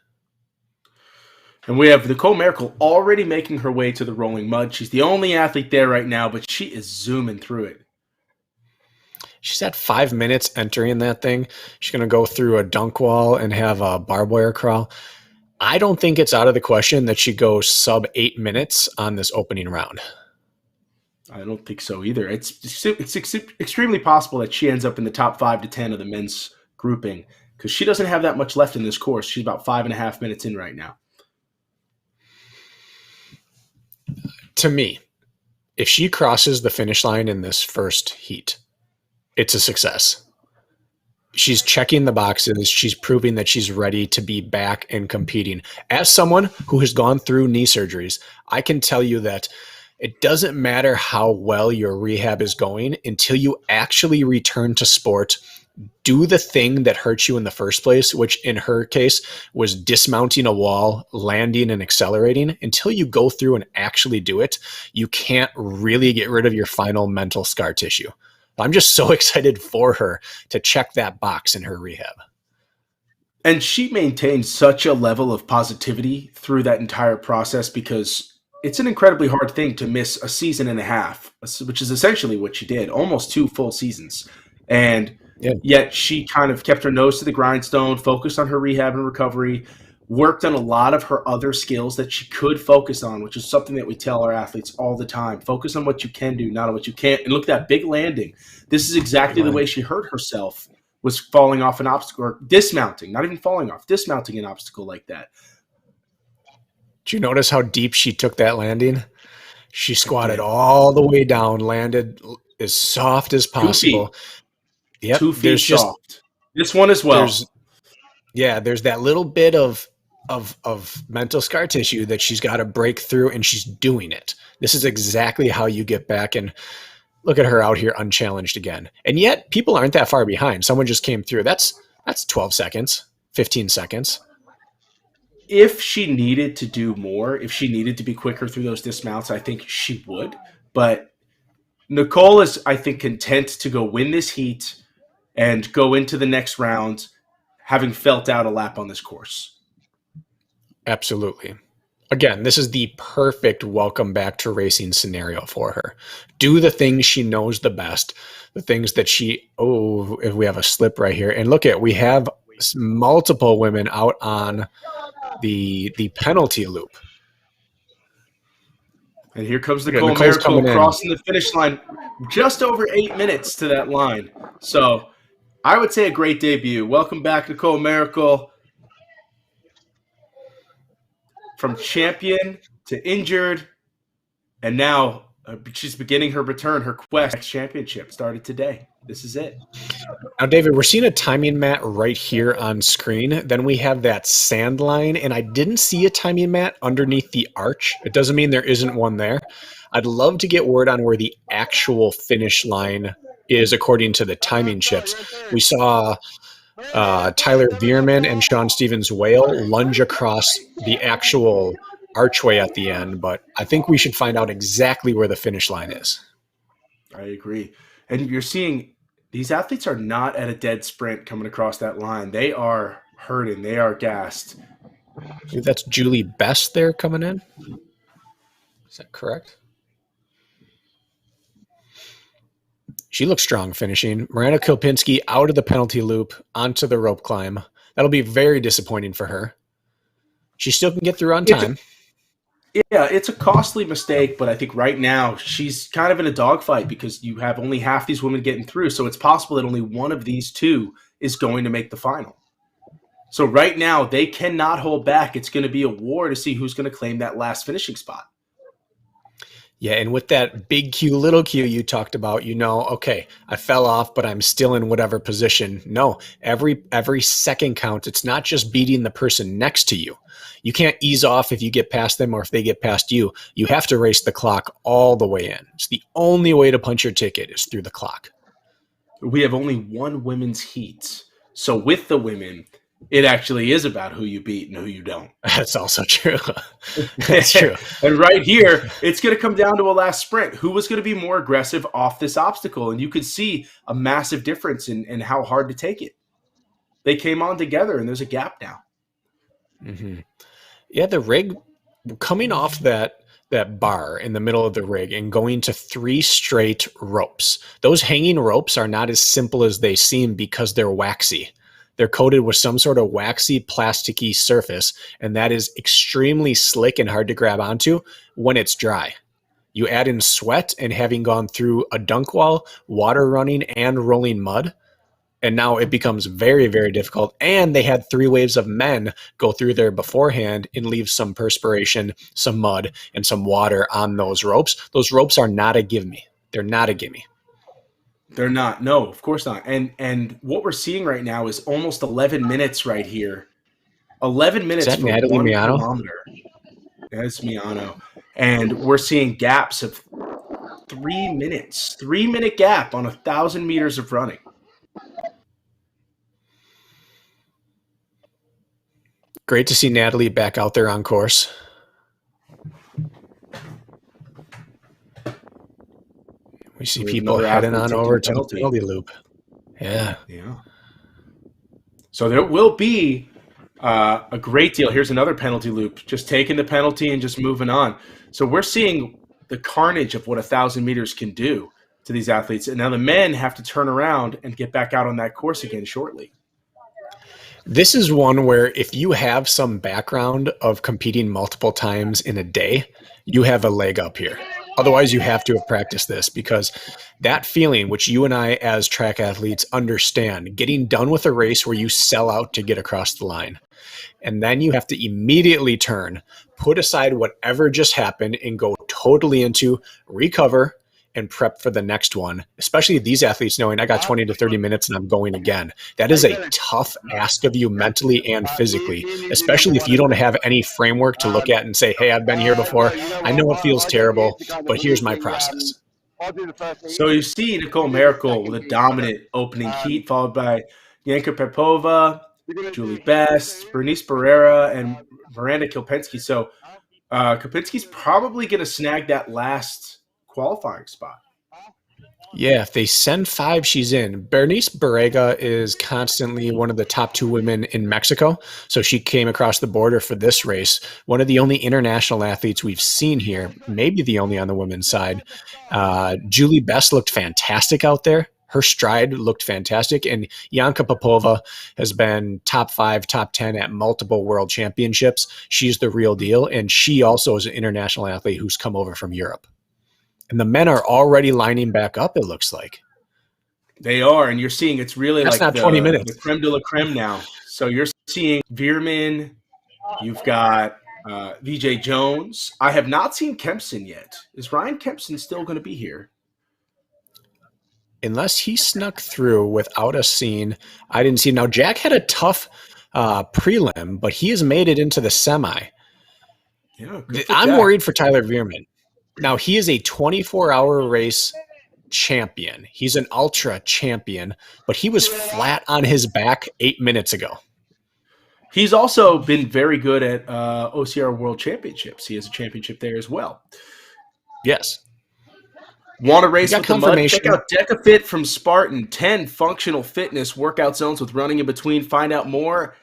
And we have Nicole Miracle already making her way to the rolling mud. She's the only athlete there right now, but she is zooming through it. She's at 5 minutes entering that thing. She's going to go through a dunk wall and have a barbed wire crawl. I don't think it's out of the question that she goes sub 8 minutes on this opening round. I don't think so either. It's extremely possible that she ends up in the top 5 to 10 of the men's grouping because she doesn't have that much left in this course. She's about 5.5 minutes in right now. To me, if she crosses the finish line in this first heat, it's a success. She's checking the boxes. She's proving that she's ready to be back and competing. As someone who has gone through knee surgeries, I can tell you that it doesn't matter how well your rehab is going until you actually return to sport, do the thing that hurt you in the first place, which in her case was dismounting a wall, landing and accelerating. Until you go through and actually do it, you can't really get rid of your final mental scar tissue. I'm just so excited for her to check that box in her rehab. And she maintained such a level of positivity through that entire process because it's an incredibly hard thing to miss a season and a half, which is essentially what she did, almost 2 full seasons. And yet she kind of kept her nose to the grindstone, focused on her rehab and recovery, worked on a lot of her other skills that she could focus on, which is something that we tell our athletes all the time. Focus on what you can do, not on what you can't. And look at that big landing. This is exactly the way she hurt herself, was falling off an obstacle, or dismounting, not even falling off, dismounting an obstacle like that. Did you notice how deep she took that landing? She squatted all the way down, landed as soft as possible. 2 feet soft. This one as well. There's that little bit of mental scar tissue that she's got to break through, and she's doing it. This is exactly how you get back, and look at her out here unchallenged again. And yet people aren't that far behind. Someone just came through. That's 12 seconds, 15 seconds. If she needed to do more, if she needed to be quicker through those dismounts, I think she would. But Nicole is, I think, content to go win this heat and go into the next round having felt out a lap on this course. Absolutely. Again, this is the perfect welcome back to racing scenario for her. Do the things she knows the best, the things that if we have a slip right here. And look we have multiple women out on the penalty loop. And here comes Nicole Miracle crossing the finish line, just over 8 minutes to that line. So I would say a great debut. Welcome back, Nicole Miracle. From champion to injured, and now she's beginning her return. Her quest championship started today. This is it. Now, David, we're seeing a timing mat right here on screen. Then we have that sand line, and I didn't see a timing mat underneath the arch. It doesn't mean there isn't one there. I'd love to get word on where the actual finish line is according to the timing chips. We saw Tyler Veerman and Sean Stevens-Whale lunge across the actual archway at the end, but I think we should find out exactly where the finish line is. I agree. And you're seeing these athletes are not at a dead sprint coming across that line. They are hurting. They are gassed. That's Julie Best there coming in. Is that correct? She looks strong finishing. Miranda Kilpinski out of the penalty loop onto the rope climb. That'll be very disappointing for her. She still can get through on time. It's a costly mistake, but I think right now she's kind of in a dogfight because you have only half these women getting through. So it's possible that only one of these two is going to make the final. So right now they cannot hold back. It's going to be a war to see who's going to claim that last finishing spot. Yeah, and with that big Q, little Q you talked about, okay, I fell off, but I'm still in whatever position. No, every second counts. It's not just beating the person next to you. You can't ease off if you get past them or if they get past you. You have to race the clock all the way in. It's the only way to punch your ticket is through the clock. We have only one women's heat. So with the women, it actually is about who you beat and who you don't. That's also true. That's true. And right here, it's going to come down to a last sprint. Who was going to be more aggressive off this obstacle? And you could see a massive difference in how hard to take it. They came on together, and there's a gap now. Mm-hmm. Yeah, the rig coming off that bar in the middle of the rig and going to 3 straight ropes. Those hanging ropes are not as simple as they seem because they're waxy. They're coated with some sort of waxy, plasticky surface, and that is extremely slick and hard to grab onto when it's dry. You add in sweat and having gone through a dunk wall, water running, and rolling mud, and now it becomes very, very difficult. And they had 3 waves of men go through there beforehand and leave some perspiration, some mud, and some water on those ropes. Those ropes are not a gimme. They're not a gimme. They're not. No, of course not. And what we're seeing right now is almost 11 minutes right here. 11 Is minutes that for Natalie 1 Miano? kilometer. That's Miano. And we're seeing gaps of 3 minutes. 3-minute gap on 1,000 meters of running. Great to see Natalie back out there on course. We see people heading on over to the penalty loop. Yeah. So there will be a great deal. Here's another penalty loop. Just taking the penalty and just moving on. So we're seeing the carnage of what 1,000 meters can do to these athletes. And now the men have to turn around and get back out on that course again shortly. This is one where if you have some background of competing multiple times in a day, you have a leg up here. Otherwise, you have to have practiced this, because that feeling, which you and I as track athletes understand, getting done with a race where you sell out to get across the line, and then you have to immediately turn, put aside whatever just happened, and go totally into recover and prep for the next one, especially these athletes knowing I got 20 to 30 minutes and I'm going again. That is a tough ask of you mentally and physically, especially if you don't have any framework to look at and say, hey, I've been here before. I know it feels terrible, but here's my process. So you see Nicole Miracle with a dominant opening heat, followed by Yanka Pepova, Julie Best, Bernice Barrera, and Miranda Kopensky. So Kopensky's probably going to snag that last qualifying spot. Yeah, if they send 5, she's in. Bernice Barrega is constantly one of the top 2 women in Mexico. So she came across the border for this race. One of the only international athletes we've seen here, maybe the only on the women's side. Julie Best looked fantastic out there. Her stride looked fantastic. And Yanka Popova has been top 5, top 10 at multiple world championships. She's the real deal. And she also is an international athlete who's come over from Europe. And the men are already lining back up, it looks like. They are, and you're seeing it's really That's like not 20 minutes. The creme de la creme now. So you're seeing Veerman, you've got VJ Jones. I have not seen Kempson yet. Is Ryan Kempson still going to be here? Unless he snuck through without us seeing, I didn't see. Now, Jack had a tough prelim, but he has made it into the semi. Yeah, I'm worried for Tyler Veerman. Now, he is a 24-hour race champion. He's an ultra champion, but he was flat on his back 8 minutes ago. He's also been very good at OCR World Championships. He has a championship there as well. Yes. Want to race with the mud? Check out DecaFit from Spartan. 10 functional fitness workout zones with running in between. Find out more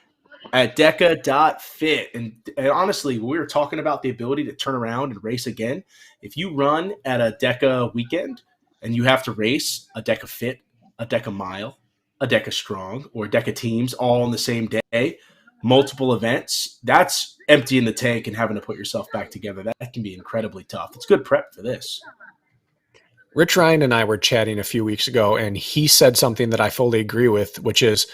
at deca.fit. And honestly, we were talking about the ability to turn around and race again. If you run at a Deca weekend and you have to race a Deca Fit, a Deca Mile, a Deca Strong, or Deca Teams all on the same day, multiple events, that's emptying the tank and having to put yourself back together. That can be incredibly tough. It's good prep for this. Rich Ryan and I were chatting a few weeks ago, and he said something that I fully agree with, which is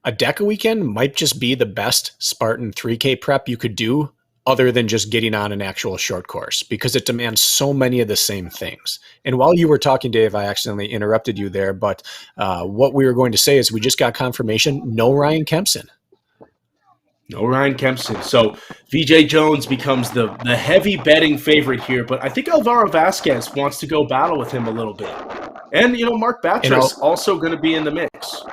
a Deca weekend might just be the best Spartan 3K prep you could do other than just getting on an actual short course, because it demands so many of the same things. And while you were talking, Dave, I accidentally interrupted you there, but what we were going to say is we just got confirmation, no Ryan Kempson. No Ryan Kempson. So VJ Jones becomes the heavy betting favorite here, but I think Alvaro Vasquez wants to go battle with him a little bit. And, Mark Batras also going to be in the mix.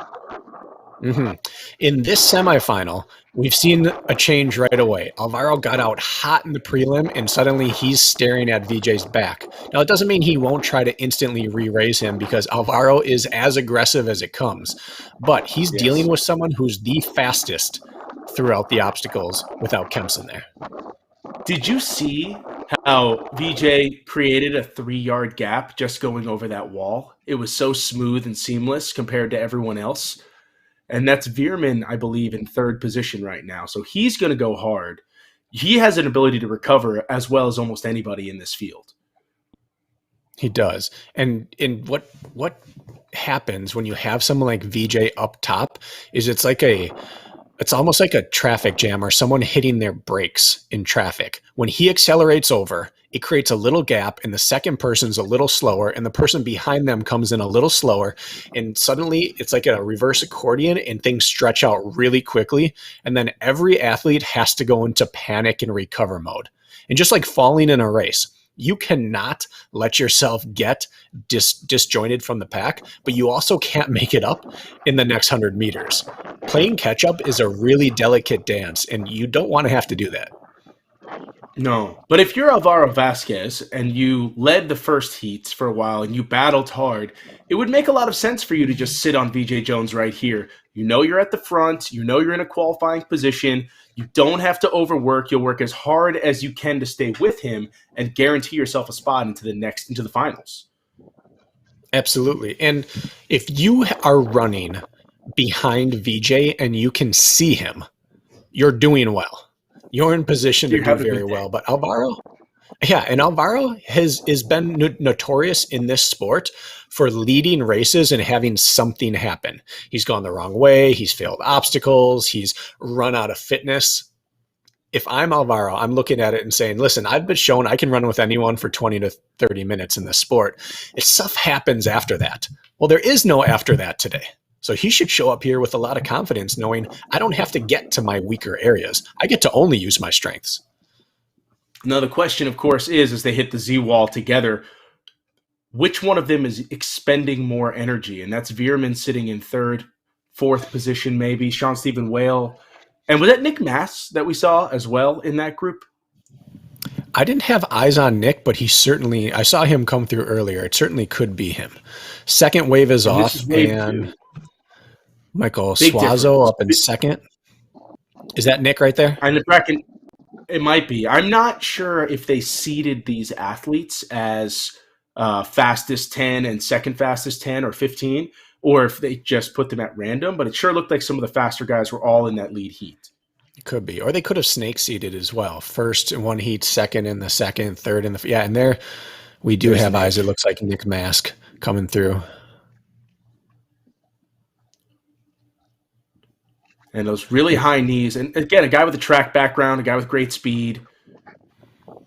Mm-hmm. In this semifinal, we've seen a change right away. Alvaro got out hot in the prelim, and suddenly he's staring at VJ's back. Now, it doesn't mean he won't try to instantly re-raise him, because Alvaro is as aggressive as it comes. But he's dealing with someone who's the fastest throughout the obstacles without Kempson there. Did you see how VJ created a 3-yard gap just going over that wall? It was so smooth and seamless compared to everyone else. And that's Veerman, I believe, in third position right now. So he's going to go hard. He has an ability to recover as well as almost anybody in this field. He does. And in what happens when you have someone like VJ up top is it's almost like a traffic jam or someone hitting their brakes in traffic. When he accelerates over, it creates a little gap and the second person's a little slower and the person behind them comes in a little slower. And suddenly it's like a reverse accordion and things stretch out really quickly. And then every athlete has to go into panic and recover mode. And just like falling in a race, you cannot let yourself get disjointed from the pack, but you also can't make it up in the next 100 meters. Playing catch up is a really delicate dance, and you don't want to have to do that. No, but if you're Alvaro Vasquez and you led the first heats for a while and you battled hard, it would make a lot of sense for you to just sit on VJ Jones right here. You know you're at the front. You know you're in a qualifying position. You don't have to overwork. You'll work as hard as you can to stay with him and guarantee yourself a spot into the finals. Absolutely. And if you are running behind VJ and you can see him, you're doing well. You're in position to do very well. But Alvaro has been notorious in this sport for leading races and having something happen. He's gone the wrong way. He's failed obstacles. He's run out of fitness. If I'm Alvaro, I'm looking at it and saying, listen, I've been shown I can run with anyone for 20 to 30 minutes in this sport. If stuff happens after that, well, there is no after that today. So he should show up here with a lot of confidence, knowing I don't have to get to my weaker areas. I get to only use my strengths. Now, the question, of course, is as they hit the Z-wall together, which one of them is expending more energy? And that's Veerman sitting in third, fourth position maybe, Sean Stephen Whale. And was that Nick Mass that we saw as well in that group? I didn't have eyes on Nick, but I saw him come through earlier. It certainly could be him. Second wave is off, and Michael Suazo up in second. Is that Nick right there? And the bracket, it might be. I'm not sure if they seeded these athletes as fastest 10 and second fastest 10 or 15, or if they just put them at random, but it sure looked like some of the faster guys were all in that lead heat. It could be. Or they could have snake seeded as well. First in one heat, second in the second, third in the... Yeah, and there we do have eyes. It looks like Nick Mask coming through. And those really high knees. And again, a guy with a track background, a guy with great speed.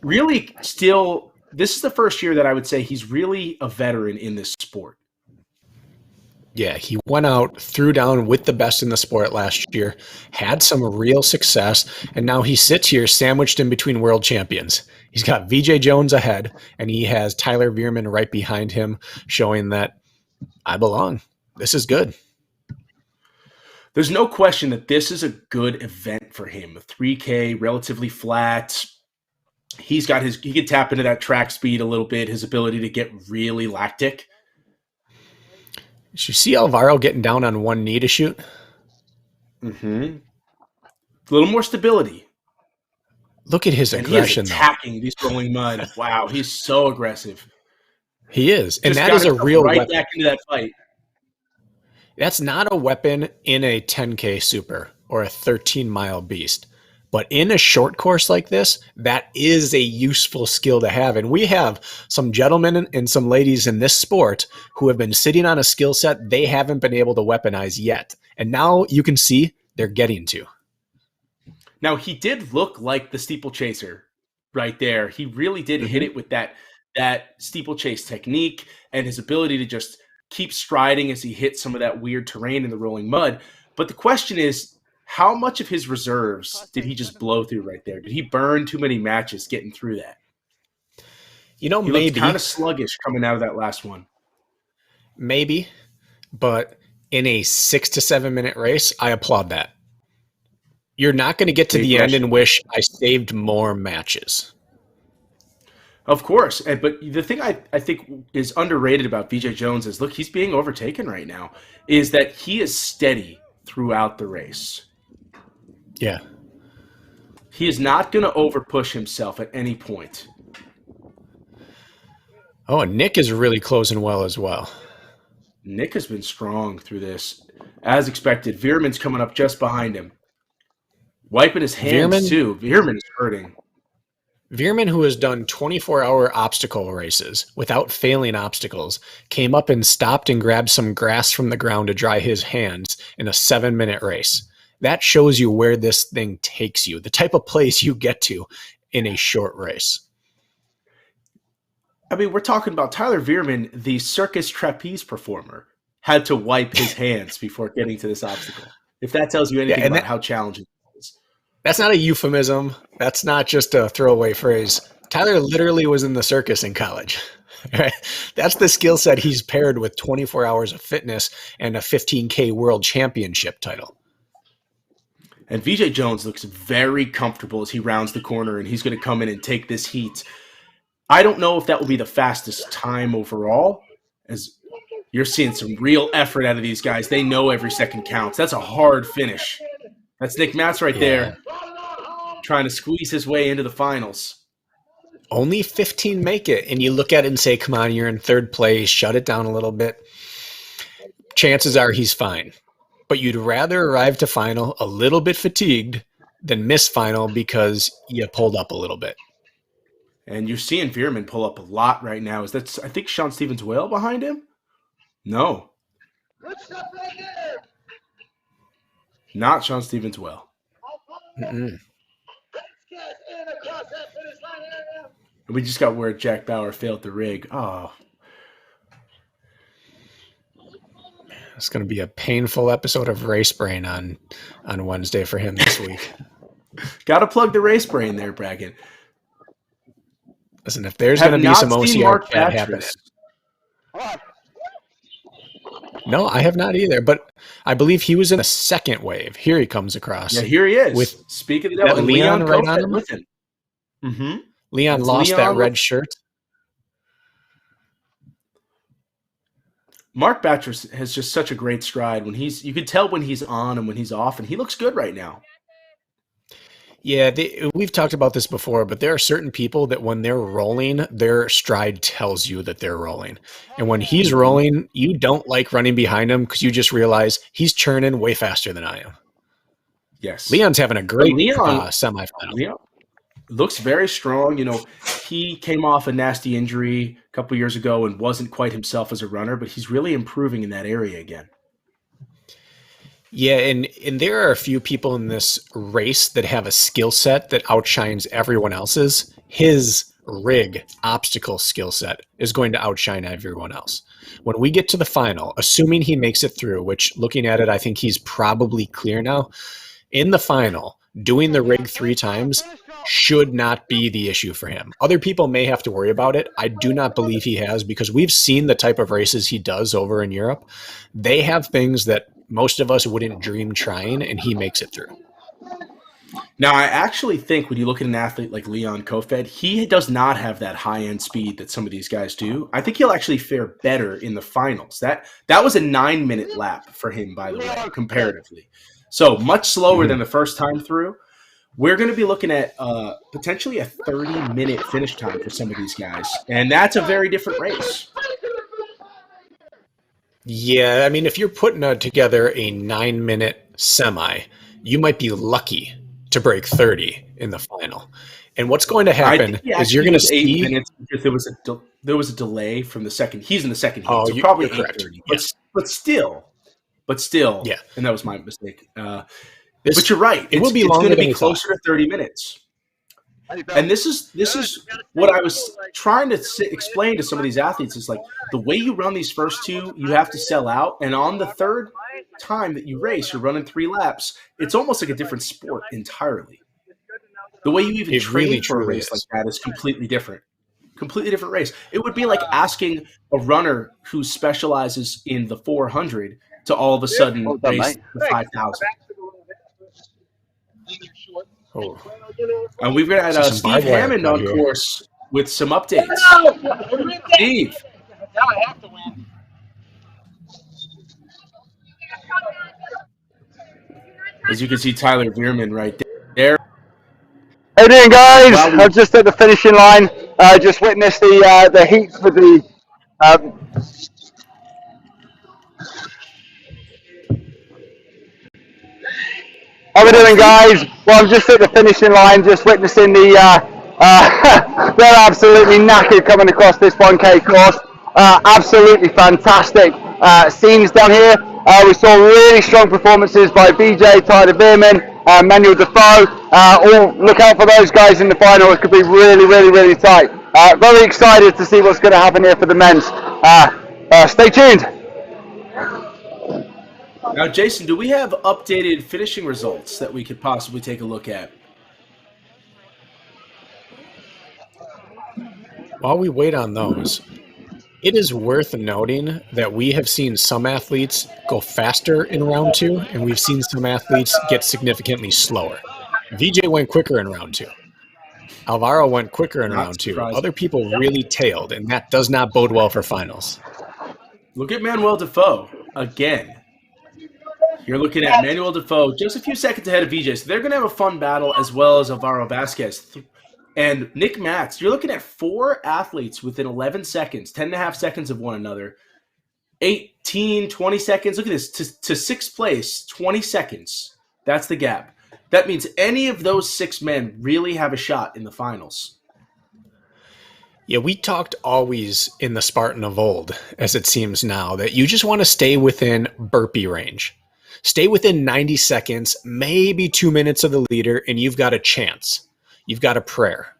Really still, this is the first year that I would say he's really a veteran in this sport. Yeah, he went out, threw down with the best in the sport last year, had some real success, and now he sits here sandwiched in between world champions. He's got VJ Jones ahead, and he has Tyler Veerman right behind him, showing that I belong. This is good. There's no question that this is a good event for him. 3K, relatively flat. He can tap into that track speed a little bit, his ability to get really lactic. Did you see Alvaro getting down on one knee to shoot? Mm-hmm. A little more stability. Look at his aggression, he is attacking these rolling mud. Wow, he's so aggressive. He is. And that is a real right weapon. Back into that fight. That's not a weapon in a 10K super or a 13-mile beast. But in a short course like this, that is a useful skill to have. And we have some gentlemen and some ladies in this sport who have been sitting on a skill set they haven't been able to weaponize yet. And now you can see they're getting to. Now, he did look like the steeplechaser right there. He really did hit it with that steeplechase technique and his ability to just keep striding as he hit some of that weird terrain in the rolling mud. But the question is, how much of his reserves did he just blow through right there? Did he burn too many matches getting through that? You know, he maybe. Looked kind of sluggish coming out of that last one. Maybe, but in a 6 to 7 minute race, I applaud that. You're not going to get to the end and wish I saved more matches. Of course. But the thing I think is underrated about VJ Jones is, look, he's being overtaken right now, is that he is steady throughout the race. Yeah. He is not going to overpush himself at any point. Oh, and Nick is really closing well as well. Nick has been strong through this. As expected, Veerman's coming up just behind him. Wiping his hands, too. Veerman is hurting. Veerman, who has done 24-hour obstacle races without failing obstacles, came up and stopped and grabbed some grass from the ground to dry his hands in a 7-minute race. That shows you where this thing takes you, the type of place you get to in a short race. I mean, we're talking about Tyler Veerman, the circus trapeze performer, had to wipe his hands before getting to this obstacle. If that tells you anything about how challenging it is. That's not a euphemism. That's not just a throwaway phrase. Tyler literally was in the circus in college. Right? That's the skill set he's paired with 24 hours of fitness and a 15K world championship title. And VJ Jones looks very comfortable as he rounds the corner, and he's going to come in and take this heat. I don't know if that will be the fastest time overall, as you're seeing some real effort out of these guys. They know every second counts. That's a hard finish. That's Nick Matz right there, trying to squeeze his way into the finals. Only 15 make it, and you look at it and say, come on, you're in third place, shut it down a little bit. Chances are he's fine. But you'd rather arrive to final a little bit fatigued than miss final because you pulled up a little bit. And you're seeing Veerman pull up a lot right now. Is that, I think, Sean Stevens-Whale behind him? No. Not Sean Stevens-Whale. We just got word Jack Bauer failed the rig. Oh. It's going to be a painful episode of Race Brain on Wednesday for him this week. Got to plug the Race Brain there, Bracken. Listen, if there's going to be some OCR chat happening. No, I have not either, but I believe he was in a second wave. Here he comes across. Yeah, here he is. With Speak of the devil, Leon right on him. With him. Mm-hmm. Leon lost that red shirt. Mark Batchers has just such a great stride. You could tell when he's on and when he's off, and he looks good right now. Yeah, we've talked about this before, but there are certain people that when they're rolling, their stride tells you that they're rolling. And when he's rolling, you don't like running behind him because you just realize he's churning way faster than I am. Yes. Leon's having a great semifinal. Leon looks very strong. You know, he came off a nasty injury a couple years ago and wasn't quite himself as a runner, but he's really improving in that area again. Yeah, and there are a few people in this race that have a skill set that outshines everyone else's. His rig obstacle skill set is going to outshine everyone else. When we get to the final, assuming he makes it through, which looking at it, I think he's probably clear now, in the final, doing the rig 3 times should not be the issue for him. Other people may have to worry about it. I do not believe he has, because we've seen the type of races he does over in Europe. They have things that most of us wouldn't dream trying, and he makes it through. Now, I actually think when you look at an athlete like Leon Kofed, he does not have that high-end speed that some of these guys do. I think he'll actually fare better in the finals. That was a 9-minute lap for him, by the way, comparatively. So much slower than the first time through. We're going to be looking at potentially a 30-minute finish time for some of these guys, and that's a very different race. Yeah, I mean, if you're putting together a 9-minute semi, you might be lucky to break 30 in the final. And what's going to happen is you're going to see 8 minutes because there was a delay from the second. He's in the second heat, so you're probably correct. 8:30. But still, yeah. And that was my mistake. But you're right. It's going to be closer to 30 minutes. And this is what I was trying to explain to some of these athletes is like the way you run these first 2, you have to sell out. And on the third time that you race, you're running 3 laps. It's almost like a different sport entirely. The way you even train really for a race like that is completely different. Completely different race. It would be like asking a runner who specializes in the 400 to all of a sudden race the 5,000. Oh. And we've got Steve Hammond on course with some updates. Steve. Now I have to win. As you can see, Tyler Veerman right there. How you doing, guys? Wow. I'm just at the finishing line. Just witnessed the heat for the. Um, How we Go on, doing, Steve. guys? Well, I'm just at the finishing line, just witnessing the. They're absolutely knackered coming across this 1K course. Absolutely fantastic scenes down here. We saw really strong performances by BJ, Tyler Veerman, Manuel Defoe. All look out for those guys in the final. It could be really, really, really tight. Very excited to see what's going to happen here for the men's. Stay tuned. Now, Jason, do we have updated finishing results that we could possibly take a look at? While we wait on those, it is worth noting that we have seen some athletes go faster in round 2, and we've seen some athletes get significantly slower. VJ went quicker in round 2. Alvaro went quicker in Not round 2. surprising. Other people really tailed, and that does not bode well for finals. Look at Manuel Defoe again. You're looking at Manuel Defoe just a few seconds ahead of VJ. So they're going to have a fun battle, as well as Alvaro Vasquez. And Nick Matz, you're looking at 4 athletes within 11 seconds, 10.5 seconds of one another. 18, 20 seconds. Look at this. To 6th place, 20 seconds. That's the gap. That means any of those 6 men really have a shot in the finals. Yeah, we talked always in the Spartan of old, as it seems now, that you just want to stay within burpee range. Stay within 90 seconds, maybe 2 minutes of the leader, and you've got a chance. You've got a prayer.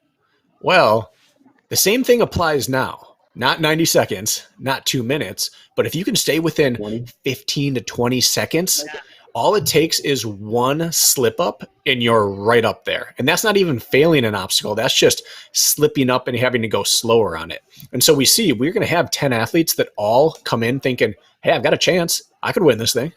Well, the same thing applies now. Not 90 seconds, not 2 minutes, but if you can stay within 15 to 20 seconds, all it takes is one slip up and you're right up there. And that's not even failing an obstacle. That's just slipping up and having to go slower on it. And so we see we're going to have 10 athletes that all come in thinking, hey, I've got a chance. I could win this thing.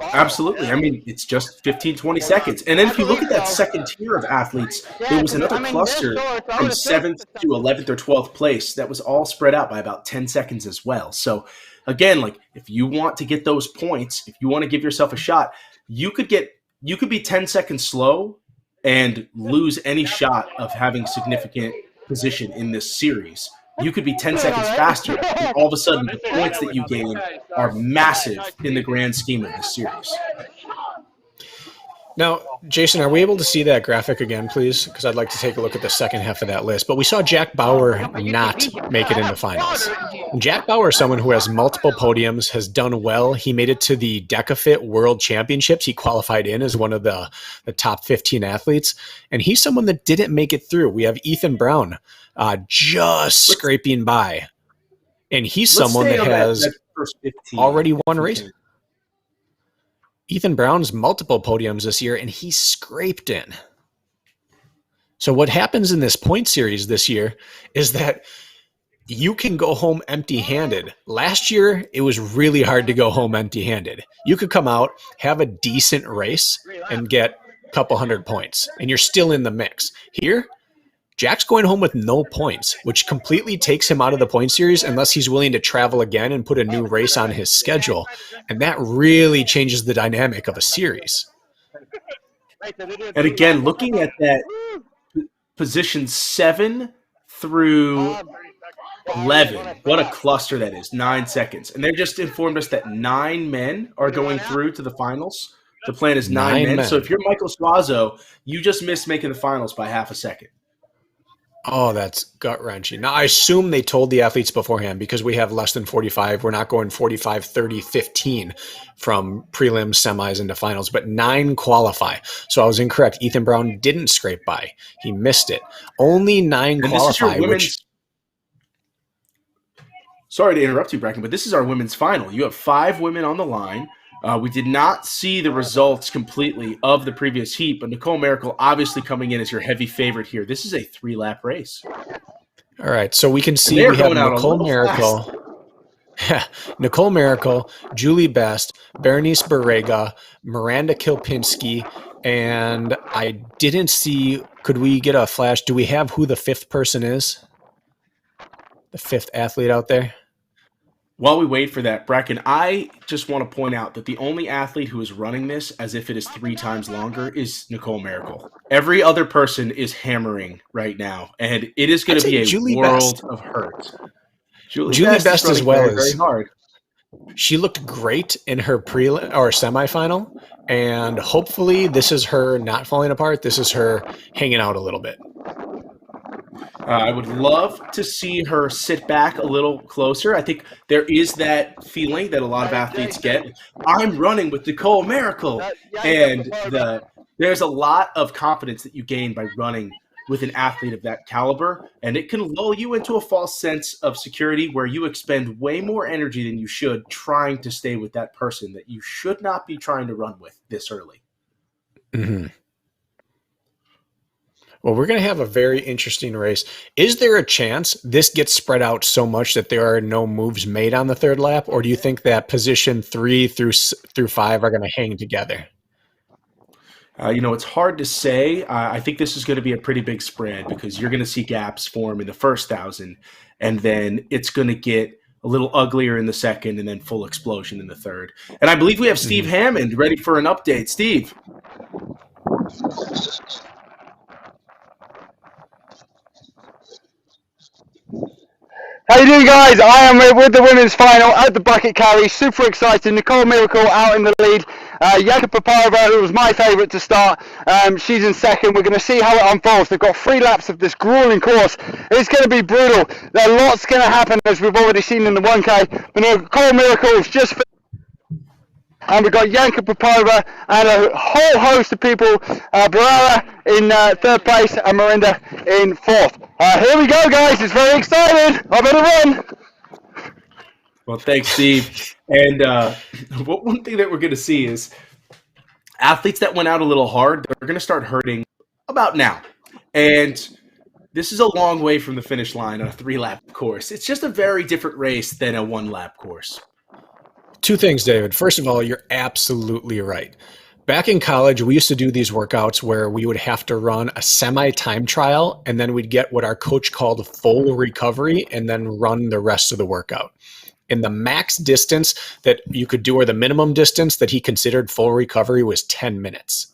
Absolutely. I mean, it's just 15, 20 seconds. And then if you look at that second tier of athletes, there was another cluster from 7th to 11th or 12th place that was all spread out by about 10 seconds as well. So again, like if you want to get those points, if you want to give yourself a shot, you could be 10 seconds slow and lose any shot of having significant position in this series. You could be 10 seconds faster, and all of a sudden the points that you gain are massive in the grand scheme of this series. Now, Jason, are we able to see that graphic again, please? Because I'd like to take a look at the second half of that list. But we saw Jack Bauer not make it into finals. And Jack Bauer is someone who has multiple podiums, has done well. He made it to the DecaFit World Championships. He qualified in as one of the top 15 athletes. And he's someone that didn't make it through. We have Ethan Brown just scraping by. And he's someone that has already won races. Ethan Brown's multiple podiums this year, and he scraped in. So what happens in this point series this year is that you can go home empty-handed. Last year, it was really hard to go home empty-handed. You could come out, have a decent race, and get a couple hundred points, and you're still in the mix. Here, Jack's going home with no points, which completely takes him out of the point series unless he's willing to travel again and put a new race on his schedule. And that really changes the dynamic of a series. And again, looking at that position 7 through 11, what a cluster that is, 9 seconds. And they just informed us that 9 men are going through to the finals. The plan is 9 men. So if you're Michael Suazo, you just missed making the finals by half a second. Oh, that's gut-wrenching. Now, I assume they told the athletes beforehand because we have less than 45. We're not going 45, 30, 15 from prelims, semis, into finals, but 9 qualify. So I was incorrect. Ethan Brown didn't scrape by. He missed it. Only 9 qualify, Sorry to interrupt you, Bracken, but this is our women's final. You have 5 women on the line. We did not see the results completely of the previous heat, but Nicole Miracle obviously coming in as your heavy favorite here. This is a 3-lap race. All right, so we can see we have Nicole Miracle. Nicole Miracle, Julie Best, Berenice Barrega, Miranda Kilpinski, and I didn't see, could we get a flash? Do we have who the 5th person is? The 5th athlete out there? While we wait for that, Bracken, I just want to point out that the only athlete who is running this as if it is 3 times longer is Nicole Miracle. Every other person is hammering right now, and it is going I'd to be say a Julie world Best. of hurt. Julie Julie Best is Best as running well very, very as hard. she looked great in her prelim or semifinal, and hopefully this is her not falling apart. This is her hanging out a little bit. I would love to see her sit back a little closer. I think there is that feeling that a lot of athletes get. I'm running with Nicole Miracle, and there's a lot of confidence that you gain by running with an athlete of that caliber, and it can lull you into a false sense of security where you expend way more energy than you should trying to stay with that person that you should not be trying to run with this early. Mm-hmm. Well, we're going to have a very interesting race. Is there a chance this gets spread out so much that there are no moves made on the third lap, or do you think that position 3 through 5 are going to hang together? It's hard to say. I think this is going to be a pretty big spread because you're going to see gaps form in the first 1,000, and then it's going to get a little uglier in the second, and then full explosion in the third. And I believe we have Steve Hammond ready for an update. Steve. How you doing, guys? I am with the women's final at the bucket carry. Super excited. Nicole Miracle out in the lead. Yanka Popova, who was my favourite to start, she's in second. We're going to see how it unfolds. They've got 3 laps of this grueling course. It's going to be brutal. There lots going to happen, as we've already seen in the 1K. But Nicole Miracle is just... And we've got Yanka Popova and a whole host of people. Barara in third place and Mirinda in fourth. Here we go, guys. It's very exciting. I better run. Well, thanks, Steve. And one thing that we're going to see is athletes that went out a little hard, they're going to start hurting about now. And this is a long way from the finish line on a 3-lap course. It's just a very different race than a 1-lap course. 2 things, David. First of all, you're absolutely right. Back in college, we used to do these workouts where we would have to run a semi-time trial, and then we'd get what our coach called full recovery and then run the rest of the workout. And the max distance that you could do, or the minimum distance that he considered full recovery, was 10 minutes.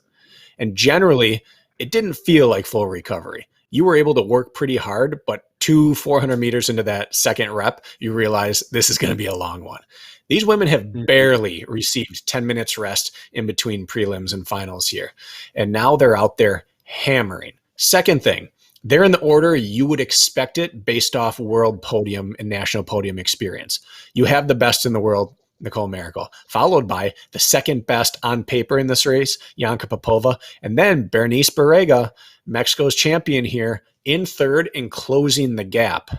And generally, it didn't feel like full recovery. You were able to work pretty hard, but 400 meters into that second rep, you realize this is going to be a long one. These women have barely received 10 minutes rest in between prelims and finals here. And now they're out there hammering. Second thing, they're in the order you would expect it based off world podium and national podium experience. You have the best in the world, Nicole Miracle, followed by the second best on paper in this race, Yanka Popova, and then Bernice Barrega, Mexico's champion here, in third and closing the gap.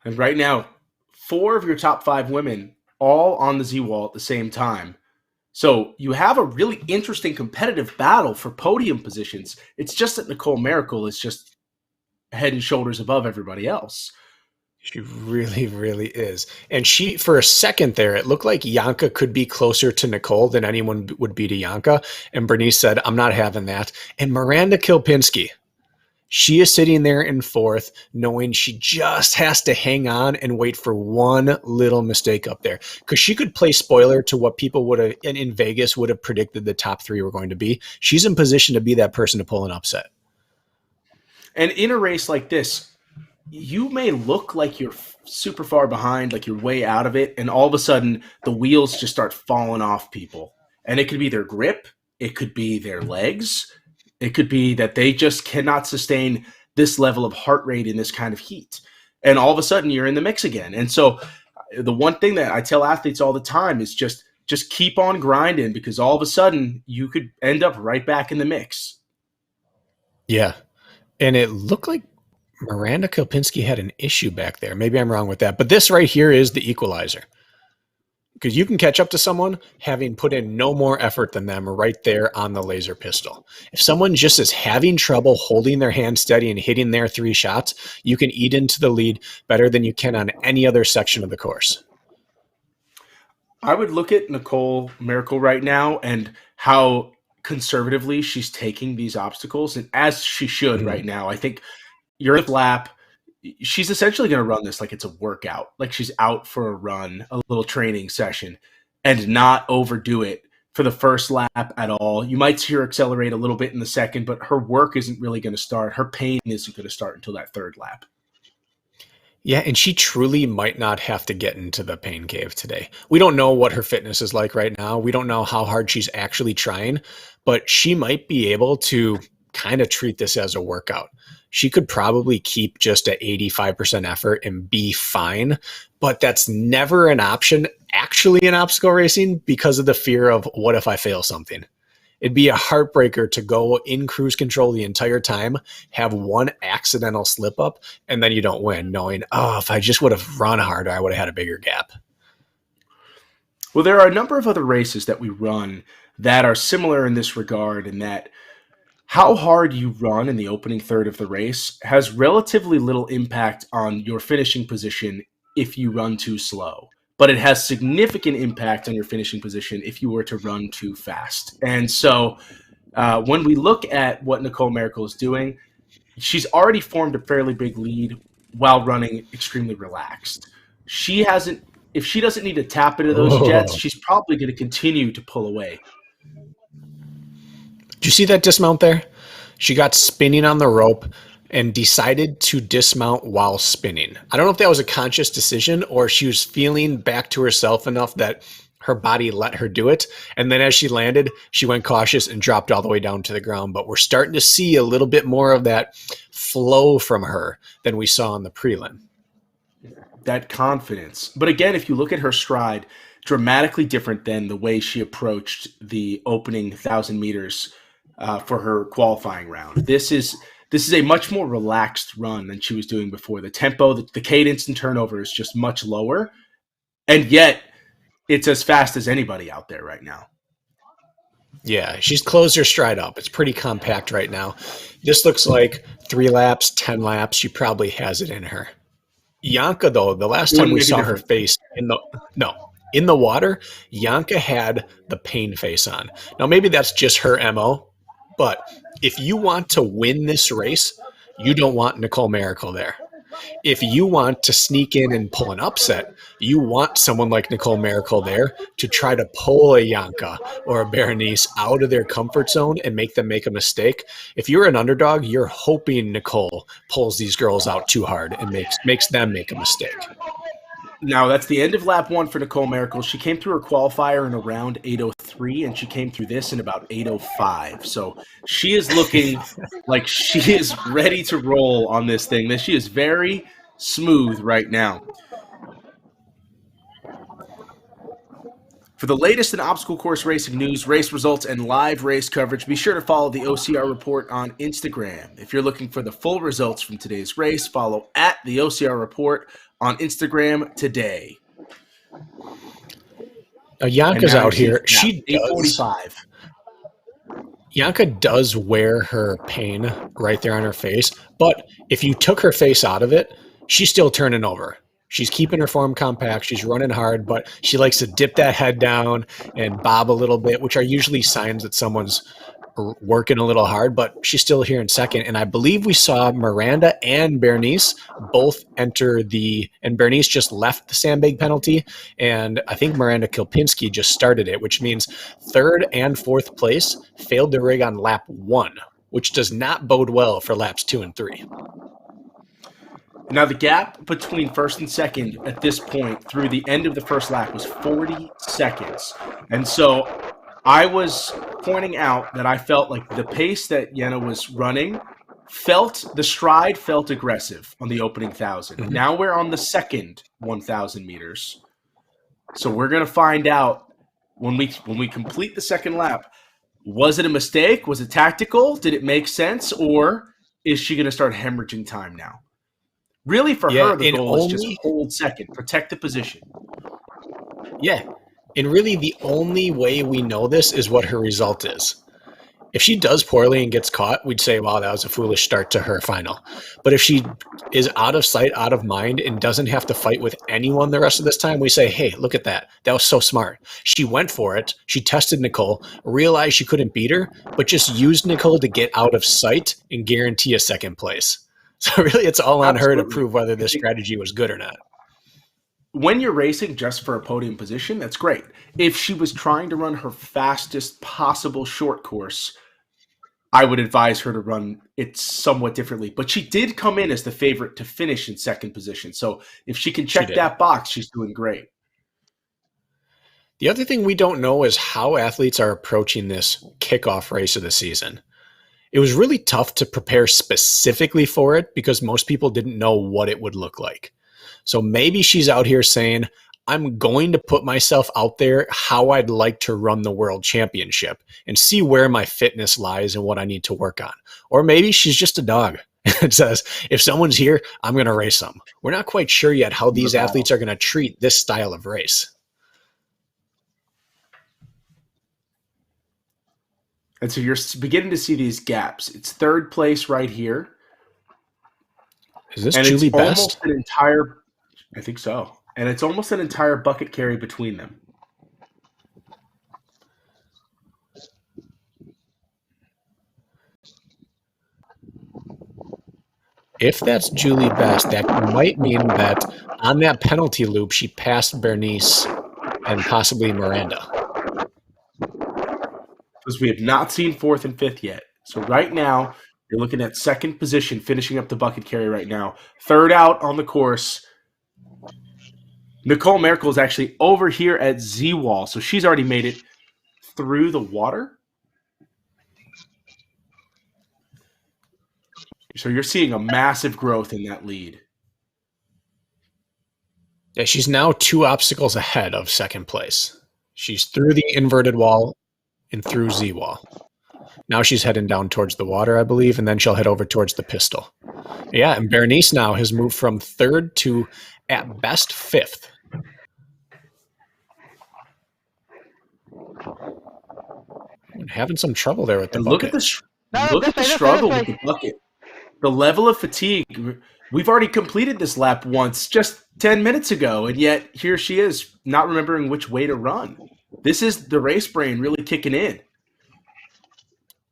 And right now, 4 of your top 5 women all on the Z-Wall at the same time. So you have a really interesting competitive battle for podium positions. It's just that Nicole Miracle is just head and shoulders above everybody else. She really, really is. And she, for a second there, it looked like Yanka could be closer to Nicole than anyone would be to Yanka. And Bernice said, I'm not having that. And Miranda Kilpinski, she is sitting there in fourth, knowing she just has to hang on and wait for one little mistake up there. Because she could play spoiler to what people would have, in Vegas, would have predicted the top 3 were going to be. She's in position to be that person to pull an upset. And in a race like this, you may look like you're super far behind, like you're way out of it, and all of a sudden the wheels just start falling off people. And it could be their grip, it could be their legs, it could be that they just cannot sustain this level of heart rate in this kind of heat. And all of a sudden you're in the mix again. And so the one thing that I tell athletes all the time is just keep on grinding, because all of a sudden you could end up right back in the mix. Yeah. And it looked like Miranda Kilpinski had an issue back there. Maybe I'm wrong with that. But this right here is the equalizer. Because you can catch up to someone having put in no more effort than them right there on the laser pistol. If someone just is having trouble holding their hand steady and hitting their 3 shots, you can eat into the lead better than you can on any other section of the course. I would look at Nicole Miracle right now and how conservatively she's taking these obstacles, and as she should right now. I think you're in the lap, she's essentially going to run this like it's a workout, like she's out for a run, a little training session, and not overdo it for the first lap at all. You might see her accelerate a little bit in the second, but her work isn't really going to start. Her pain isn't going to start until that third lap. Yeah, and she truly might not have to get into the pain cave today. We don't know what her fitness is like right now. We don't know how hard she's actually trying, but she might be able to kind of treat this as a workout. She could probably keep just at 85% effort and be fine, but that's never an option actually in obstacle racing because of the fear of what if I fail something. It'd be a heartbreaker to go in cruise control the entire time, have one accidental slip up, and then you don't win, knowing, oh, if I just would have run harder, I would have had a bigger gap. Well, there are a number of other races that we run that are similar in this regard, in that how hard you run in the opening third of the race has relatively little impact on your finishing position if you run too slow. But it has significant impact on your finishing position if you were to run too fast. And so when we look at what Nicole Miracle is doing, she's already formed a fairly big lead while running extremely relaxed. If she doesn't need to tap into those jets, she's probably going to continue to pull away. Did you see that dismount there? She got spinning on the rope and decided to dismount while spinning. I don't know if that was a conscious decision or she was feeling back to herself enough that her body let her do it. And then as she landed, she went cautious and dropped all the way down to the ground. But we're starting to see a little bit more of that flow from her than we saw in the prelim. That confidence. But again, if you look at her stride, dramatically different than the way she approached the opening 1,000 meters for her qualifying round. This is a much more relaxed run than she was doing before. The tempo, the cadence and turnover is just much lower, and yet it's as fast as anybody out there right now. Yeah, she's closed her stride up. It's pretty compact right now. This looks like 3 laps, 10 laps. She probably has it in her. Janka, though, the last time we saw her face in the water, Janka had the pain face on. Now, maybe that's just her MO, but if you want to win this race, you don't want Nicole Miracle there. If you want to sneak in and pull an upset, you want someone like Nicole Miracle there to try to pull a Janka or a Berenice out of their comfort zone and make them make a mistake. If you're an underdog, you're hoping Nicole pulls these girls out too hard and makes them make a mistake. Now, that's the end of lap 1 for Nicole Miracle. She came through her qualifier in around 8:03, and she came through this in about 8:05. So she is looking like she is ready to roll on this thing. She is very smooth right now. For the latest in obstacle course racing news, race results, and live race coverage, be sure to follow the OCR Report on Instagram. If you're looking for the full results from today's race, follow at the OCR Report on Instagram today. Janka's out here. She does. 8:45. Janka does wear her pain right there on her face, but if you took her face out of it, she's still turning over. She's keeping her form compact. She's running hard, but she likes to dip that head down and bob a little bit, which are usually signs that someone's working a little hard, but she's still here in second. And I believe we saw Miranda and Berenice both enter and Berenice just left the sandbag penalty. And I think Miranda Kilpinski just started it, which means 3rd and 4th place failed to rig on lap 1, which does not bode well for laps 2 and 3. Now, the gap between first and second at this point through the end of the first lap was 40 seconds. And so I was pointing out that I felt like the pace that Jenna was running the stride felt aggressive on the opening 1,000. Mm-hmm. Now we're on the second 1,000 meters. So we're going to find out when we complete the second lap, was it a mistake? Was it tactical? Did it make sense? Or is she going to start hemorrhaging time now? Really, for her, the goal is just hold second, protect the position. Yeah, and really the only way we know this is what her result is. If she does poorly and gets caught, we'd say, wow, that was a foolish start to her final. But if she is out of sight, out of mind, and doesn't have to fight with anyone the rest of this time, we say, hey, look at that. That was so smart. She went for it. She tested Nicole, realized she couldn't beat her, but just used Nicole to get out of sight and guarantee a second place. So really, it's all on her to Absolutely. prove whether I this think strategy was good or not. when you're racing just for a podium position, that's great. If she was trying to run her fastest possible short course, I would advise her to run it somewhat differently. But she did come in as the favorite to finish in second position. So if she can She check did. that box, she's doing great. The other thing we don't know is how athletes are approaching this kickoff race of the season. It was really tough to prepare specifically for it because most people didn't know what it would look like. So maybe she's out here saying, I'm going to put myself out there how I'd like to run the world championship and see where my fitness lies and what I need to work on. Or maybe she's just a dog and says, if someone's here, I'm going to race them. We're not quite sure yet how these athletes are going to treat this style of race. And so you're beginning to see these gaps. It's third place right here. Is this And Julie it's almost Best? an entire, I think so. And it's almost an entire bucket carry between them. If that's Julie Best, that might mean that on that penalty loop, she passed Bernice and possibly Miranda. Because we have not seen fourth and fifth yet. So right now, you're looking at second position, finishing up the bucket carry right now. Third out on the course. Nicole Merkel is actually over here at Z-Wall. So she's already made it through the water. So you're seeing a massive growth in that lead. Yeah, she's now 2 obstacles ahead of second place. She's through the inverted wall and through Z-Wall. Now she's heading down towards the water, I believe, and then she'll head over towards the pistol. Yeah, and Bernice now has moved from third to, at best, fifth. Having some trouble there with the And bucket. look at the struggle with the bucket. The level of fatigue. We've already completed this lap once just 10 minutes ago, and yet here she is not remembering which way to run. This is the race brain really kicking in.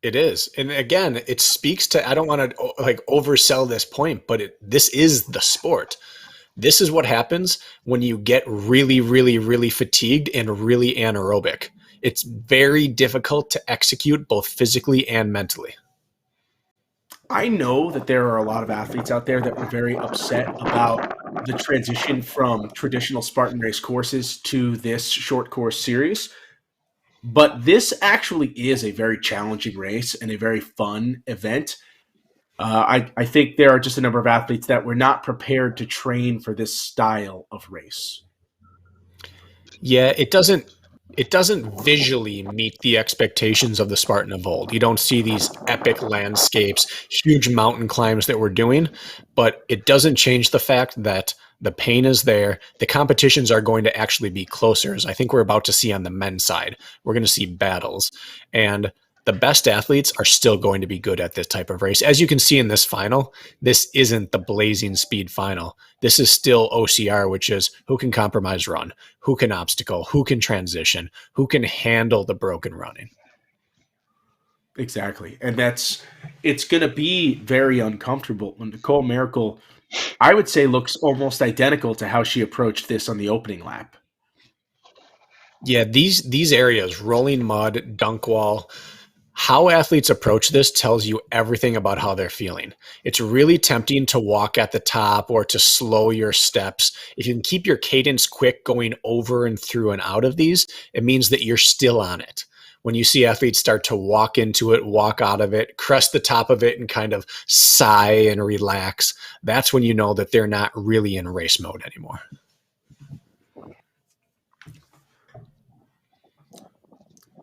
It is. And again, it speaks to, I don't want to oversell this point, but this is the sport. This is what happens when you get really, really, really fatigued and really anaerobic. It's very difficult to execute both physically and mentally. I know that there are a lot of athletes out there that were very upset about the transition from traditional Spartan race courses to this short course series. But this actually is a very challenging race and a very fun event. I think there are just a number of athletes that were not prepared to train for this style of race. Yeah, it doesn't visually meet the expectations of the Spartan of old. You don't see these epic landscapes, huge mountain climbs that we're doing, but it doesn't change the fact that the pain is there. The competitions are going to actually be closer, as I think we're about to see on the men's side. We're going to see battles, and the best athletes are still going to be good at this type of race. As you can see in this final, this isn't the blazing speed final. This is still OCR, which is who can compromise run, who can obstacle, who can transition, who can handle the broken running. Exactly. And it's going to be very uncomfortable. When Nicole Miracle, I would say, looks almost identical to how she approached this on the opening lap. Yeah, these areas, rolling mud, dunk wall, how athletes approach this tells you everything about how they're feeling. It's really tempting to walk at the top or to slow your steps. If you can keep your cadence quick going over and through and out of these, it means that you're still on it. When you see athletes start to walk into it, walk out of it, crest the top of it and kind of sigh and relax, that's when you know that they're not really in race mode anymore.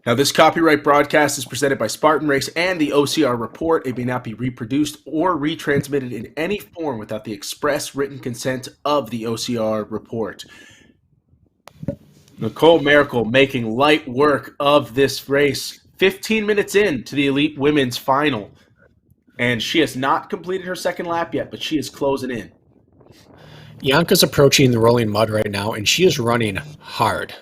Now, this copyright broadcast is presented by Spartan Race and the OCR Report. It may not be reproduced or retransmitted in any form without the express written consent of the OCR Report. Nicole Miracle making light work of this race. 15 minutes into the Elite Women's Final. And she has not completed her second lap yet, but she is closing in. Janka's approaching the rolling mud right now, and she is running hard.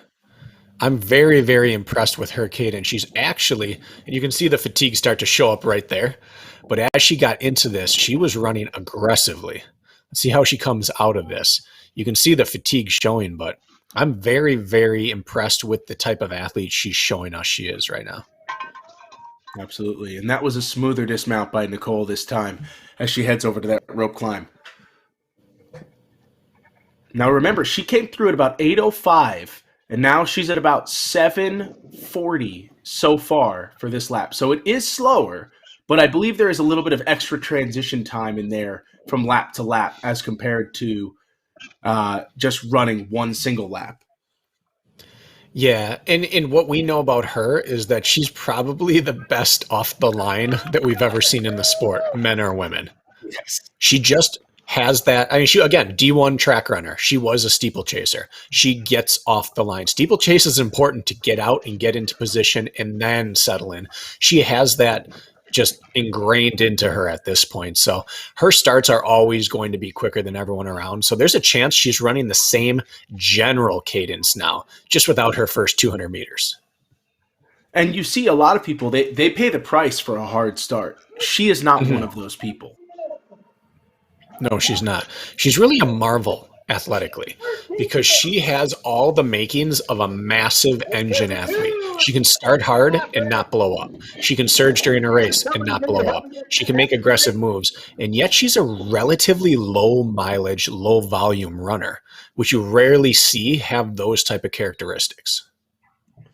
I'm very, very impressed with her cadence. She's actually, and you can see the fatigue start to show up right there. But as she got into this, she was running aggressively. Let's see how she comes out of this. You can see the fatigue showing, but I'm very, very impressed with the type of athlete she's showing us she is right now. Absolutely. And that was a smoother dismount by Nicole this time as she heads over to that rope climb. Now remember, she came through at about 8:05, and now she's at about 7:40 so far for this lap. So it is slower, but I believe there is a little bit of extra transition time in there from lap to lap as compared to just running one single lap. Yeah, and what we know about her is that she's probably the best off the line that we've ever seen in the sport, men or women. Yes. She just has that. I mean, she, again, D1 track runner. She was a steeplechaser. She gets off the line. Steeplechase is important to get out and get into position and then settle in. She has that just ingrained into her at this point. So her starts are always going to be quicker than everyone around. So there's a chance she's running the same general cadence now, just without her first 200 meters. And you see a lot of people, they pay the price for a hard start. She is not one of those people. No, she's not. She's really a marvel athletically because she has all the makings of a massive engine athlete. She can start hard and not blow up. She can surge during a race and not blow up. She can make aggressive moves, and yet she's a relatively low mileage, low volume runner, which you rarely see have those type of characteristics.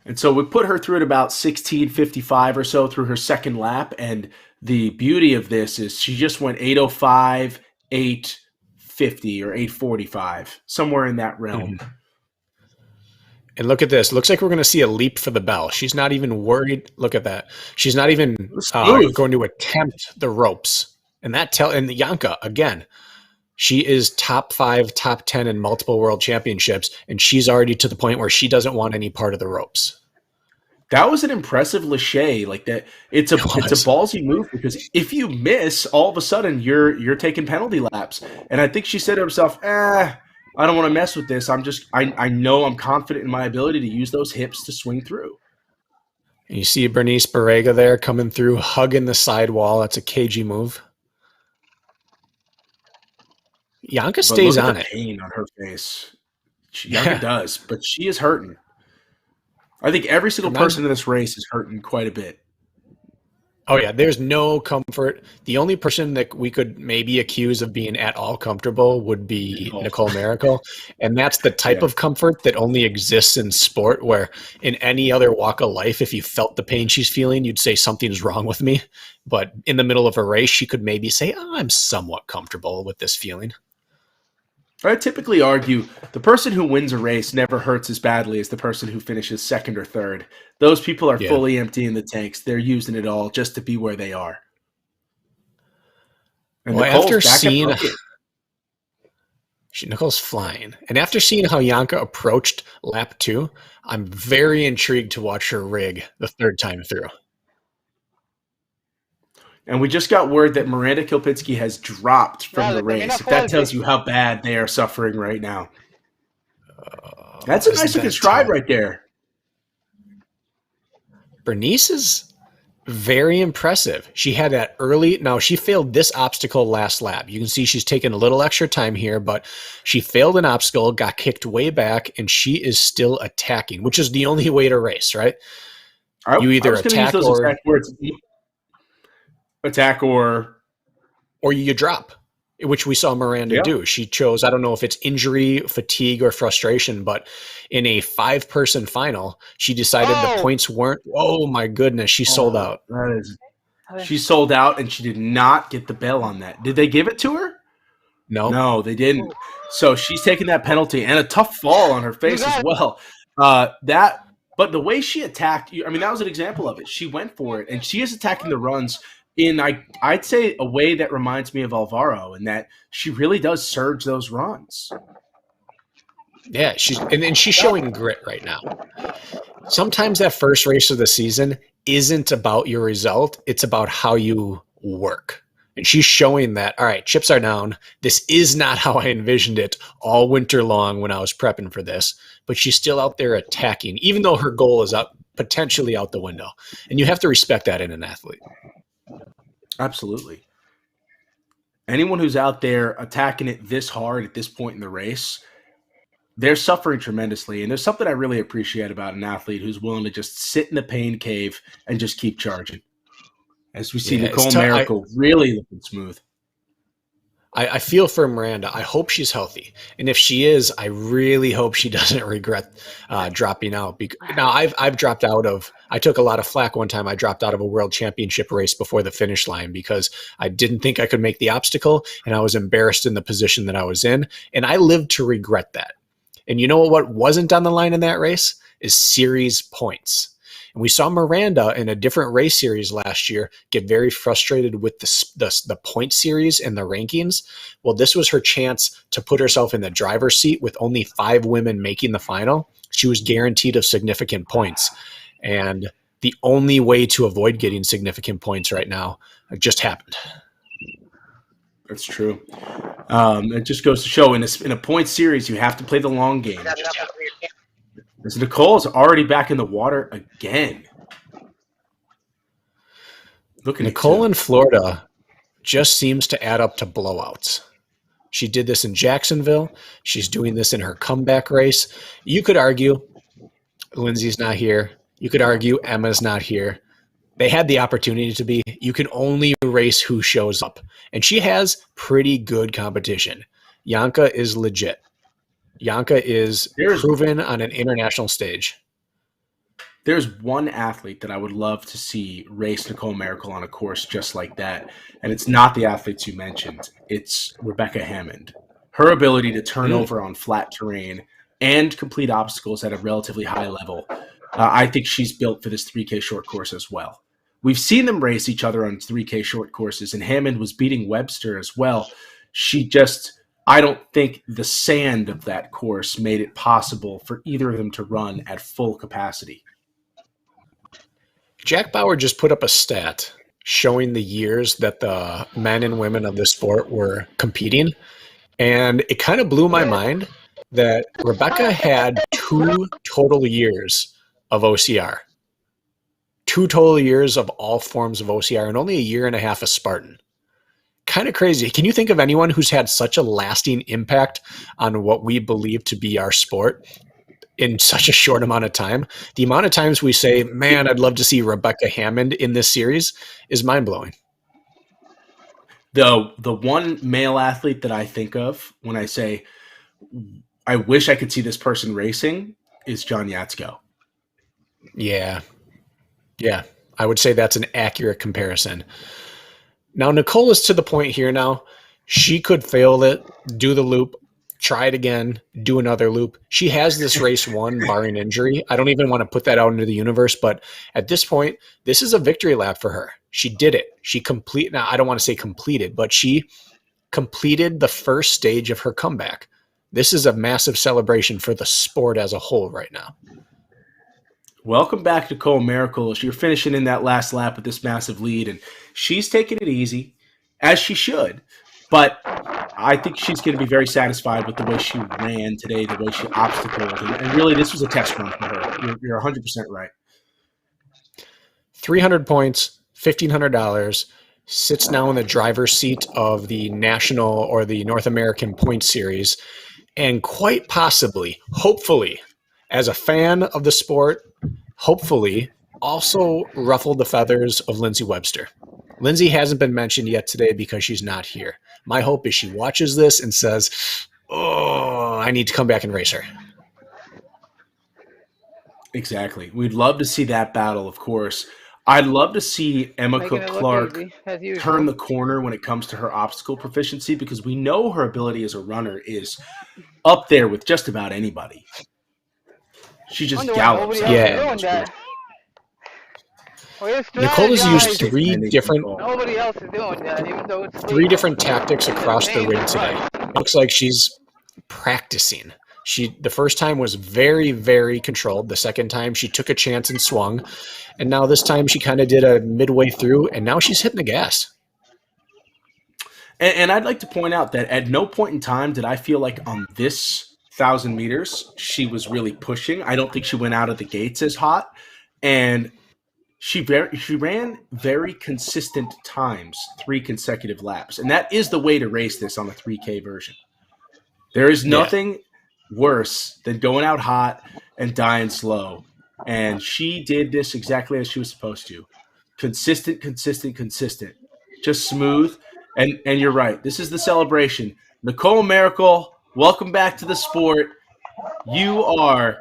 And so we put her through at about 16:55 or so through her second lap, and the beauty of this is she just went 8:05, 8:50 or 8:45, somewhere in that realm. And look at this. Looks like we're going to see a leap for the bell. She's not even worried. Look at that. She's not even going to attempt the ropes. And and Janka, again, she is top 5, top 10 in multiple world championships, and she's already to the point where she doesn't want any part of the ropes. That was an impressive lache. Like that, it's a ballsy move because if you miss, all of a sudden you're taking penalty laps. And I think she said to herself, I don't want to mess with this. I know I'm confident in my ability to use those hips to swing through. And you see Bernice Barrega there coming through, hugging the sidewall. That's a cagey move. Janka stays on it. Pain on her face. Janka does, but she is hurting. I think every single person in this race is hurting quite a bit. Oh, yeah. There's no comfort. The only person that we could maybe accuse of being at all comfortable would be Nicole Miracle. And that's the type of comfort that only exists in sport, where in any other walk of life, if you felt the pain she's feeling, you'd say something's wrong with me. But in the middle of a race, she could maybe say, I'm somewhat comfortable with this feeling. I typically argue the person who wins a race never hurts as badly as the person who finishes second or third. Those people are fully empty in the tanks. They're using it all just to be where they are. And after seeing Nicole's flying, and after seeing how Janka approached lap 2, I'm very intrigued to watch her rig the third time through. And we just got word that Miranda Kilpinski has dropped from the race. If that tells you how bad they are suffering right now. That's a nice looking stride right there. Bernice is very impressive. She had that early. Now, she failed this obstacle last lap. You can see she's taken a little extra time here, but she failed an obstacle, got kicked way back, and she is still attacking, which is the only way to race, right? You either attack or you drop, which we saw Miranda do. She chose, I don't know if it's injury, fatigue, or frustration, but in a 5-person final, she decided the points weren't. Oh my goodness, she sold out. She sold out, and she did not get the bell on that. Did they give it to her? No, they didn't. So she's taking that penalty and a tough fall on her face as well. But the way she attacked, I mean, that was an example of it. She went for it, and she is attacking the runs in, I'd say, a way that reminds me of Alvaro, in that she really does surge those runs. Yeah, she's showing grit right now. Sometimes that first race of the season isn't about your result. It's about how you work. And she's showing that, all right, chips are down. This is not how I envisioned it all winter long when I was prepping for this. But she's still out there attacking, even though her goal is up potentially out the window. And you have to respect that in an athlete. Absolutely. Anyone who's out there attacking it this hard at this point in the race, they're suffering tremendously. And there's something I really appreciate about an athlete who's willing to just sit in the pain cave and just keep charging. As we see Nicole Miracle really looking smooth. I feel for Miranda. I hope she's healthy. And if she is, I really hope she doesn't regret dropping out. Now, I've dropped out of – I took a lot of flack one time. I dropped out of a world championship race before the finish line because I didn't think I could make the obstacle, and I was embarrassed in the position that I was in. And I lived to regret that. And you know what wasn't on the line in that race is series points. And we saw Miranda in a different race series last year get very frustrated with the point series and the rankings. Well, this was her chance to put herself in the driver's seat with only 5 women making the final. She was guaranteed of significant points. And the only way to avoid getting significant points right now just happened. That's true. It just goes to show in a point series, you have to play the long game. As Nicole is already back in the water again. Nicole in Florida just seems to add up to blowouts. She did this in Jacksonville. She's doing this in her comeback race. You could argue Lindsay's not here. You could argue Emma's not here. They had the opportunity to be. You can only race who shows up. And she has pretty good competition. Janka is legit. Janka is proven on an international stage. There's one athlete that I would love to see race Nicole Miracle on a course just like that, and it's not the athletes you mentioned. It's Rebecca Hammond. Her ability to turn over on flat terrain and complete obstacles at a relatively high level, I think she's built for this 3K short course as well. We've seen them race each other on 3K short courses, and Hammond was beating Webster as well. I don't think the sand of that course made it possible for either of them to run at full capacity. Jack Bauer just put up a stat showing the years that the men and women of the sport were competing. And it kind of blew my mind that Rebecca had 2 total years of OCR. 2 total years of all forms of OCR and only a year and a half of Spartan. Kind of crazy. Can you think of anyone who's had such a lasting impact on what we believe to be our sport in such a short amount of time? The amount of times we say, man, I'd love to see Rebecca Hammond in this series is mind-blowing. The one male athlete that I think of when I say, I wish I could see this person racing is John Yatsko. Yeah. I would say that's an accurate comparison. Now, Nicole is to the point here now. She could fail it, do the loop, try it again, do another loop. She has this race won, barring injury. I don't even want to put that out into the universe, but at this point, this is a victory lap for her. She did it. Now, I don't want to say completed, but she completed the first stage of her comeback. This is a massive celebration for the sport as a whole right now. Welcome back, Nicole Miracle. You're finishing in that last lap with this massive lead, and she's taking it easy, as she should. But I think she's going to be very satisfied with the way she ran today, the way she obstacled. And really, this was a test run for her. You're 100% right. 300 points, $1,500, sits now in the driver's seat of the national or the North American point series, and quite possibly, hopefully, as a fan of the sport, hopefully also ruffled the feathers of Lindsay Webster. Lindsay hasn't been mentioned yet today because she's not here. My hope is she watches this and says, oh, I need to come back and race her. Exactly. We'd love to see that battle, of course. I'd love to see Emma Cook Clark turn the corner when it comes to her obstacle proficiency, because we know her ability as a runner is up there with just about anybody. She just gallops. Yeah. Nicole has used three different tactics across the rig today. It looks like she's practicing. The first time was very, very controlled. The second time she took a chance and swung. And now this time she kind of did a midway through, and now she's hitting the gas. And I'd like to point out that at no point in time did I feel like on this 1,000 meters she was really pushing. I don't think she went out of the gates as hot, and she ran very consistent times, 3 consecutive laps, and that is the way to race this on a 3K version. There is Yeah. nothing worse than going out hot and dying slow, and she did this exactly as she was supposed to. Consistent, consistent, consistent, just smooth. And you're right. This is the celebration. Nicole Miracle, welcome back to the sport. You are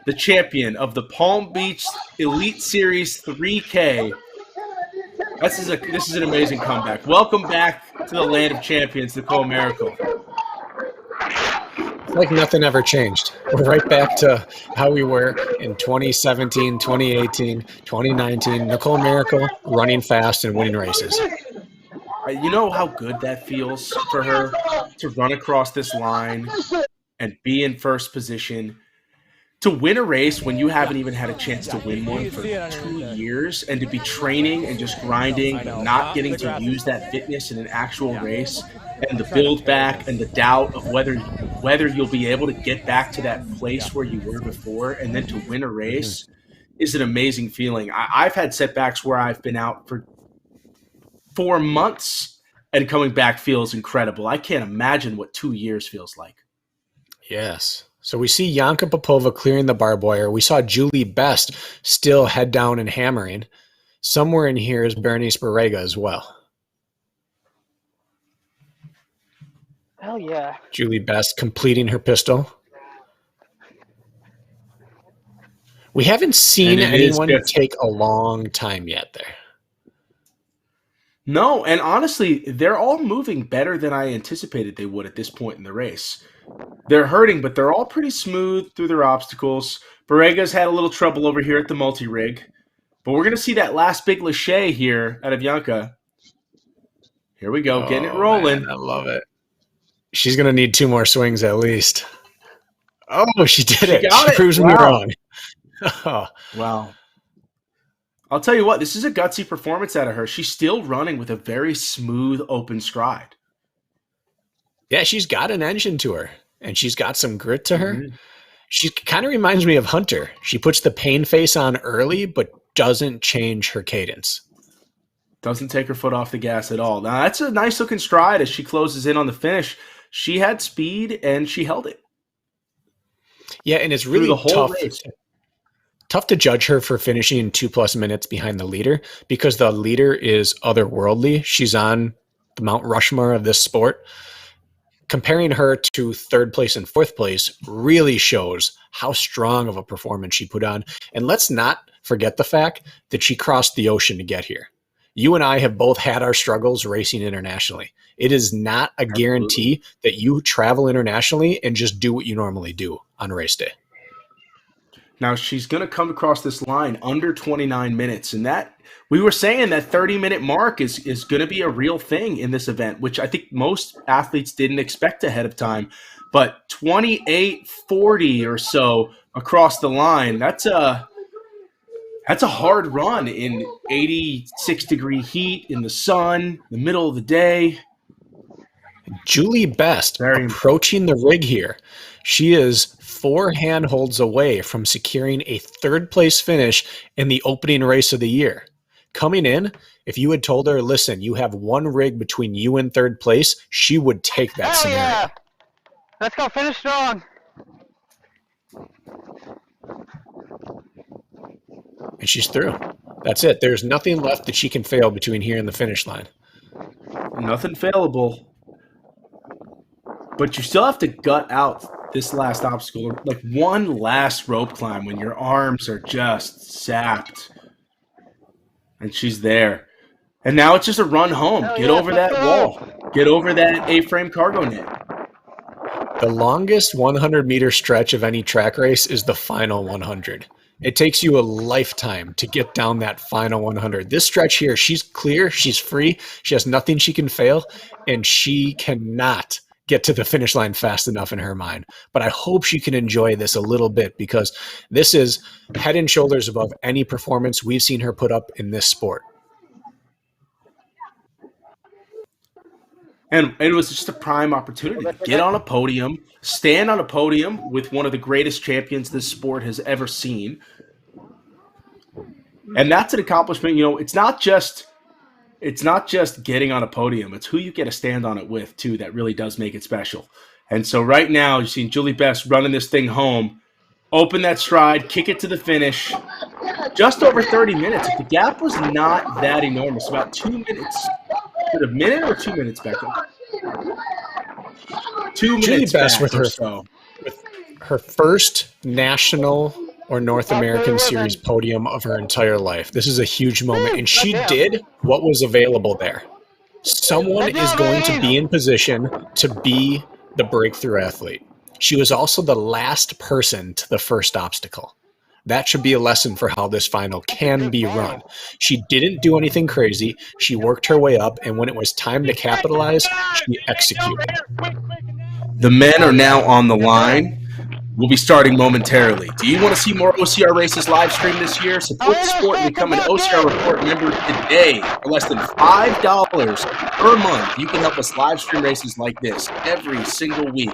the champion of the Palm Beach Elite Series 3K. This is an amazing comeback. Welcome back to the land of champions, Nicole Miracle. It's like nothing ever changed. We're right back to how we were in 2017, 2018, 2019. Nicole Miracle running fast and winning races. You know how good that feels for her to run across this line and be in first position, to win a race when you haven't even had a chance to win one for 2 years, and to be training and just grinding, but not getting to use that fitness in an actual race, and the build back and the doubt of whether you'll be able to get back to that place where you were before, and then to win a race is an amazing feeling. I've had setbacks where I've been out for 4 months, and coming back feels incredible. I can't imagine what 2 years feels like. Yes. So we see Yanka Popova clearing the barbed wire. We saw Julie Best still head down and hammering. Somewhere in here is Berenice Barrega as well. Hell yeah. Julie Best completing her pistol. We haven't seen anyone take a long time yet there. No, and honestly, they're all moving better than I anticipated they would at this point in the race. They're hurting, but they're all pretty smooth through their obstacles. Barrega's had a little trouble over here at the multi-rig, but we're going to see that last big Lachey here out of Yanka. Here we go, getting it rolling. Man, I love it. She's going to need 2 more swings at least. Oh, she did it. She proves me wrong. Oh. Wow. I'll tell you what, this is a gutsy performance out of her. She's still running with a very smooth, open stride. Yeah, she's got an engine to her, and she's got some grit to her. She kind of reminds me of Hunter. She puts the pain face on early, but doesn't change her cadence. Doesn't take her foot off the gas at all. Now, that's a nice-looking stride as she closes in on the finish. She had speed, and she held it. Yeah, and it's really tough to judge her for finishing 2+ minutes behind the leader, because the leader is otherworldly. She's on the Mount Rushmore of this sport. Comparing her to 3rd place and 4th place really shows how strong of a performance she put on. And let's not forget the fact that she crossed the ocean to get here. You and I have both had our struggles racing internationally. It is not a guarantee that you travel internationally and just do what you normally do on race day. Now, she's going to come across this line under 29 minutes, and that we were saying that 30-minute mark is going to be a real thing in this event, which I think most athletes didn't expect ahead of time. But 28:40 or so across the line, that's a hard run in 86-degree heat in the sun, the middle of the day. Julie Best approaching the rig here. She is 4 handholds away from securing a 3rd place finish in the opening race of the year. Coming in, if you had told her, listen, you have 1 rig between you and 3rd place, she would take that scenario. Yeah. Let's go finish strong. And she's through. That's it. There's nothing left that she can fail between here and the finish line. Nothing failable. But you still have to gut out this last obstacle, like one last rope climb when your arms are just sapped. And she's there. And now it's just a run home. Get over that wall. Get over that A-frame cargo net. The longest 100-meter stretch of any track race is the final 100. It takes you a lifetime to get down that final 100. This stretch here, she's clear, she's free, she has nothing she can fail, and she cannot get to the finish line fast enough in her mind. But I hope she can enjoy this a little bit, because this is head and shoulders above any performance we've seen her put up in this sport. And it was just a prime opportunity to get on a podium, stand on a podium with one of the greatest champions this sport has ever seen. And that's an accomplishment. It's not just getting on a podium. It's who you get to stand on it with, too, that really does make it special. And so right now, you're seeing Julie Best running this thing home, open that stride, kick it to the finish. Just over 30 minutes. If the gap was not that enormous, about 2 minutes. Is it a minute or 2 minutes back? 2 Julie minutes Best back with her first national or North American Series podium of her entire life. This is a huge moment, and she did what was available there. Someone is going to be in position to be the breakthrough athlete. She was also the last person to the first obstacle. That should be a lesson for how this final can be run. She didn't do anything crazy. She worked her way up, and when it was time to capitalize, she executed. The men are now on the line. We'll be starting momentarily. Do you want to see more OCR races live streamed this year? Support the sport and become an OCR Report member today for less than $5 per month. You can help us live stream races like this every single week.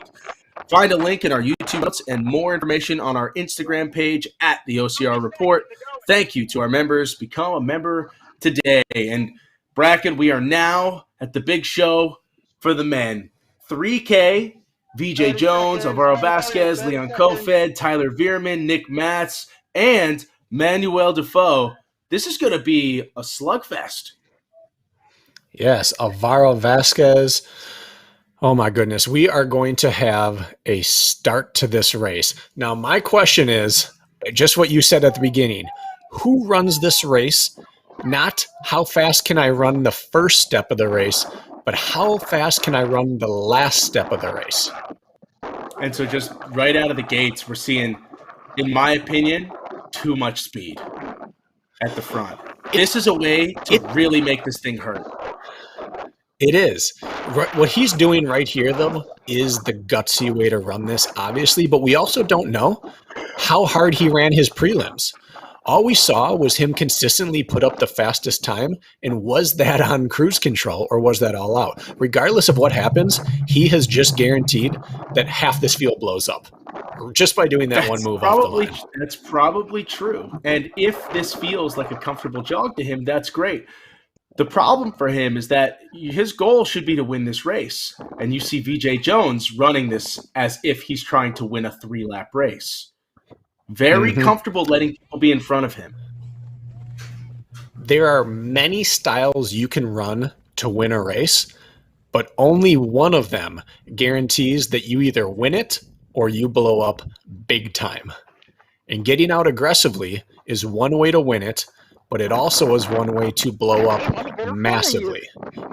Find a link in our YouTube notes and more information on our Instagram page at the OCR Report. Thank you to our members. Become a member today. And Bracken, we are now at the big show for the men. 3K. VJ Jones, Alvaro Vasquez, Leon Kofed, Tyler Veerman, Nick Matz, and Manuel Defoe. This is going to be a slugfest. Yes, Alvaro Vasquez. Oh my goodness. We are going to have a start to this race. Now, my question is just what you said at the beginning. Who runs this race? Not how fast can I run the first step of the race, but how fast can I run the last step of the race? And so just right out of the gates, we're seeing, in my opinion, too much speed at the front. This is a way to really make this thing hurt. It is. What he's doing right here, though, is the gutsy way to run this, obviously, but we also don't know how hard he ran his prelims. All we saw was him consistently put up the fastest time, and was that on cruise control or was that all out? Regardless of what happens, he has just guaranteed that half this field blows up just by doing that one move off the line. That's probably true. And if this feels like a comfortable jog to him, that's great. The problem for him is that his goal should be to win this race. And you see VJ Jones running this as if he's trying to win a 3-lap race. Very comfortable letting people be in front of him. There are many styles you can run to win a race, but only one of them guarantees that you either win it or you blow up big time. And getting out aggressively is one way to win it, but it also is one way to blow up massively.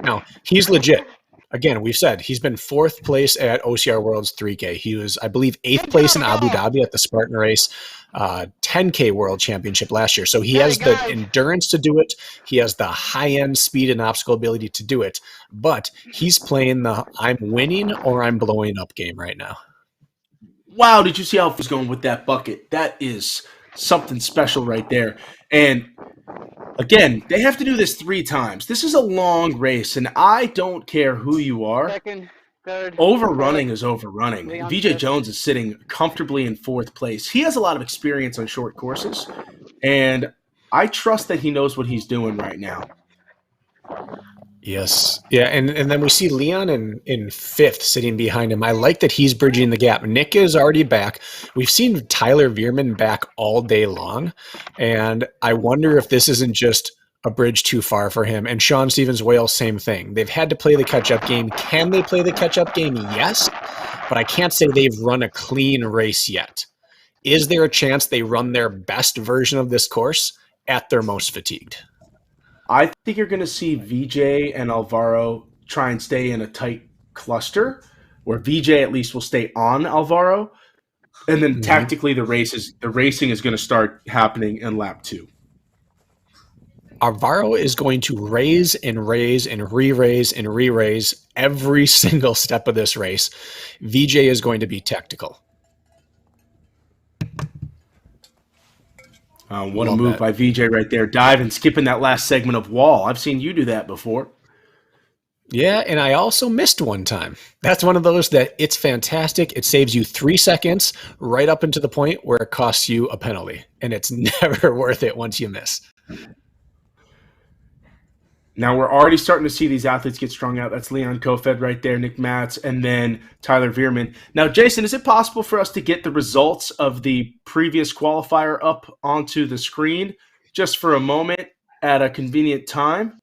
Now, he's legit. Again, we've said he's been 4th place at OCR Worlds 3K. He was, I believe, 8th place in Abu Dhabi at the Spartan Race 10K World Championship last year. So he has the endurance to do it. He has the high-end speed and obstacle ability to do it. But he's playing the I'm winning or I'm blowing up game right now. Wow, did you see how he's going with that bucket? That is something special right there. And again, they have to do this 3 times. This is a long race, and I don't care who you are. Second, third, overrunning is overrunning. VJ Jones is sitting comfortably in 4th place. He has a lot of experience on short courses, and I trust that he knows what he's doing right now. Yes. Yeah, and then we see Leon in 5th sitting behind him. I like that he's bridging the gap. Nick is already back. We've seen Tyler Veerman back all day long, and I wonder if this isn't just a bridge too far for him. And Sean Stevens-Wales, same thing. They've had to play the catch-up game. Can they play the catch-up game? Yes, but I can't say they've run a clean race yet. Is there a chance they run their best version of this course at their most fatigued? I think you're going to see VJ and Alvaro try and stay in a tight cluster where VJ at least will stay on Alvaro. And then tactically the racing is going to start happening in lap 2. Alvaro is going to raise and raise and re-raise and re-raise every single step of this race. VJ is going to be tactical. What a move by VJ right there. Diving, skipping that last segment of wall. I've seen you do that before. Yeah, and I also missed one time. That's one of those that it's fantastic. It saves you 3 seconds right up into the point where it costs you a penalty, and it's never worth it once you miss. Now we're already starting to see these athletes get strung out. That's Leon Kofed right there, Nick Matz, and then Tyler Veerman. Now, Jason, is it possible for us to get the results of the previous qualifier up onto the screen just for a moment at a convenient time?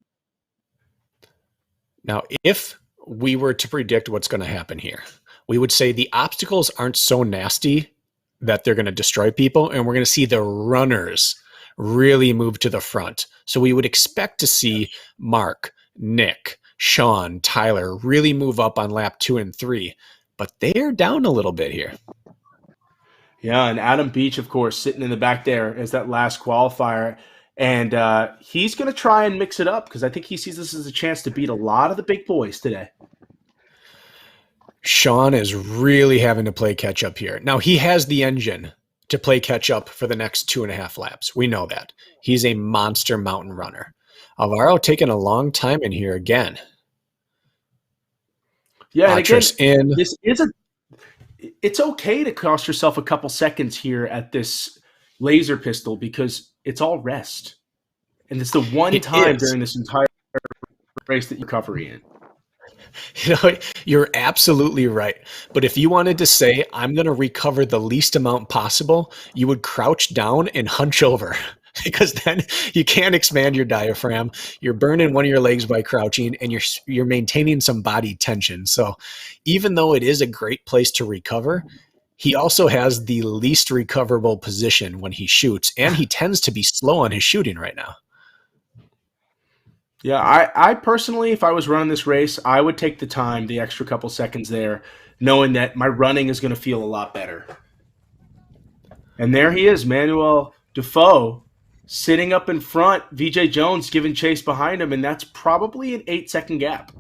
Now, if we were to predict what's going to happen here, we would say the obstacles aren't so nasty that they're going to destroy people, and we're going to see the runners really move to the front. So we would expect to see Mark, Nick, Sean, Tyler really move up on lap 2 and 3, but they're down a little bit here. Yeah, and Adam Beach, of course, sitting in the back there as that last qualifier. And he's going to try and mix it up because I think he sees this as a chance to beat a lot of the big boys today. Sean is really having to play catch up here. Now, he has the engine to play catch up for the next 2.5 laps. We know that. He's a monster mountain runner. Alvaro taking a long time in here again. Yeah, and again, it's okay to cost yourself a couple seconds here at this laser pistol because it's all rest. And it's the one time during this entire race that you're recovery in. You know, you're absolutely right. But if you wanted to say, I'm going to recover the least amount possible, you would crouch down and hunch over because then you can't expand your diaphragm. You're burning one of your legs by crouching and you're maintaining some body tension. So even though it is a great place to recover, he also has the least recoverable position when he shoots, and he tends to be slow on his shooting right now. Yeah, I personally, if I was running this race, I would take the time, the extra couple seconds there, knowing that my running is going to feel a lot better. And there he is, Manuel Defoe, sitting up in front, VJ Jones giving chase behind him, and that's probably an 8-second gap.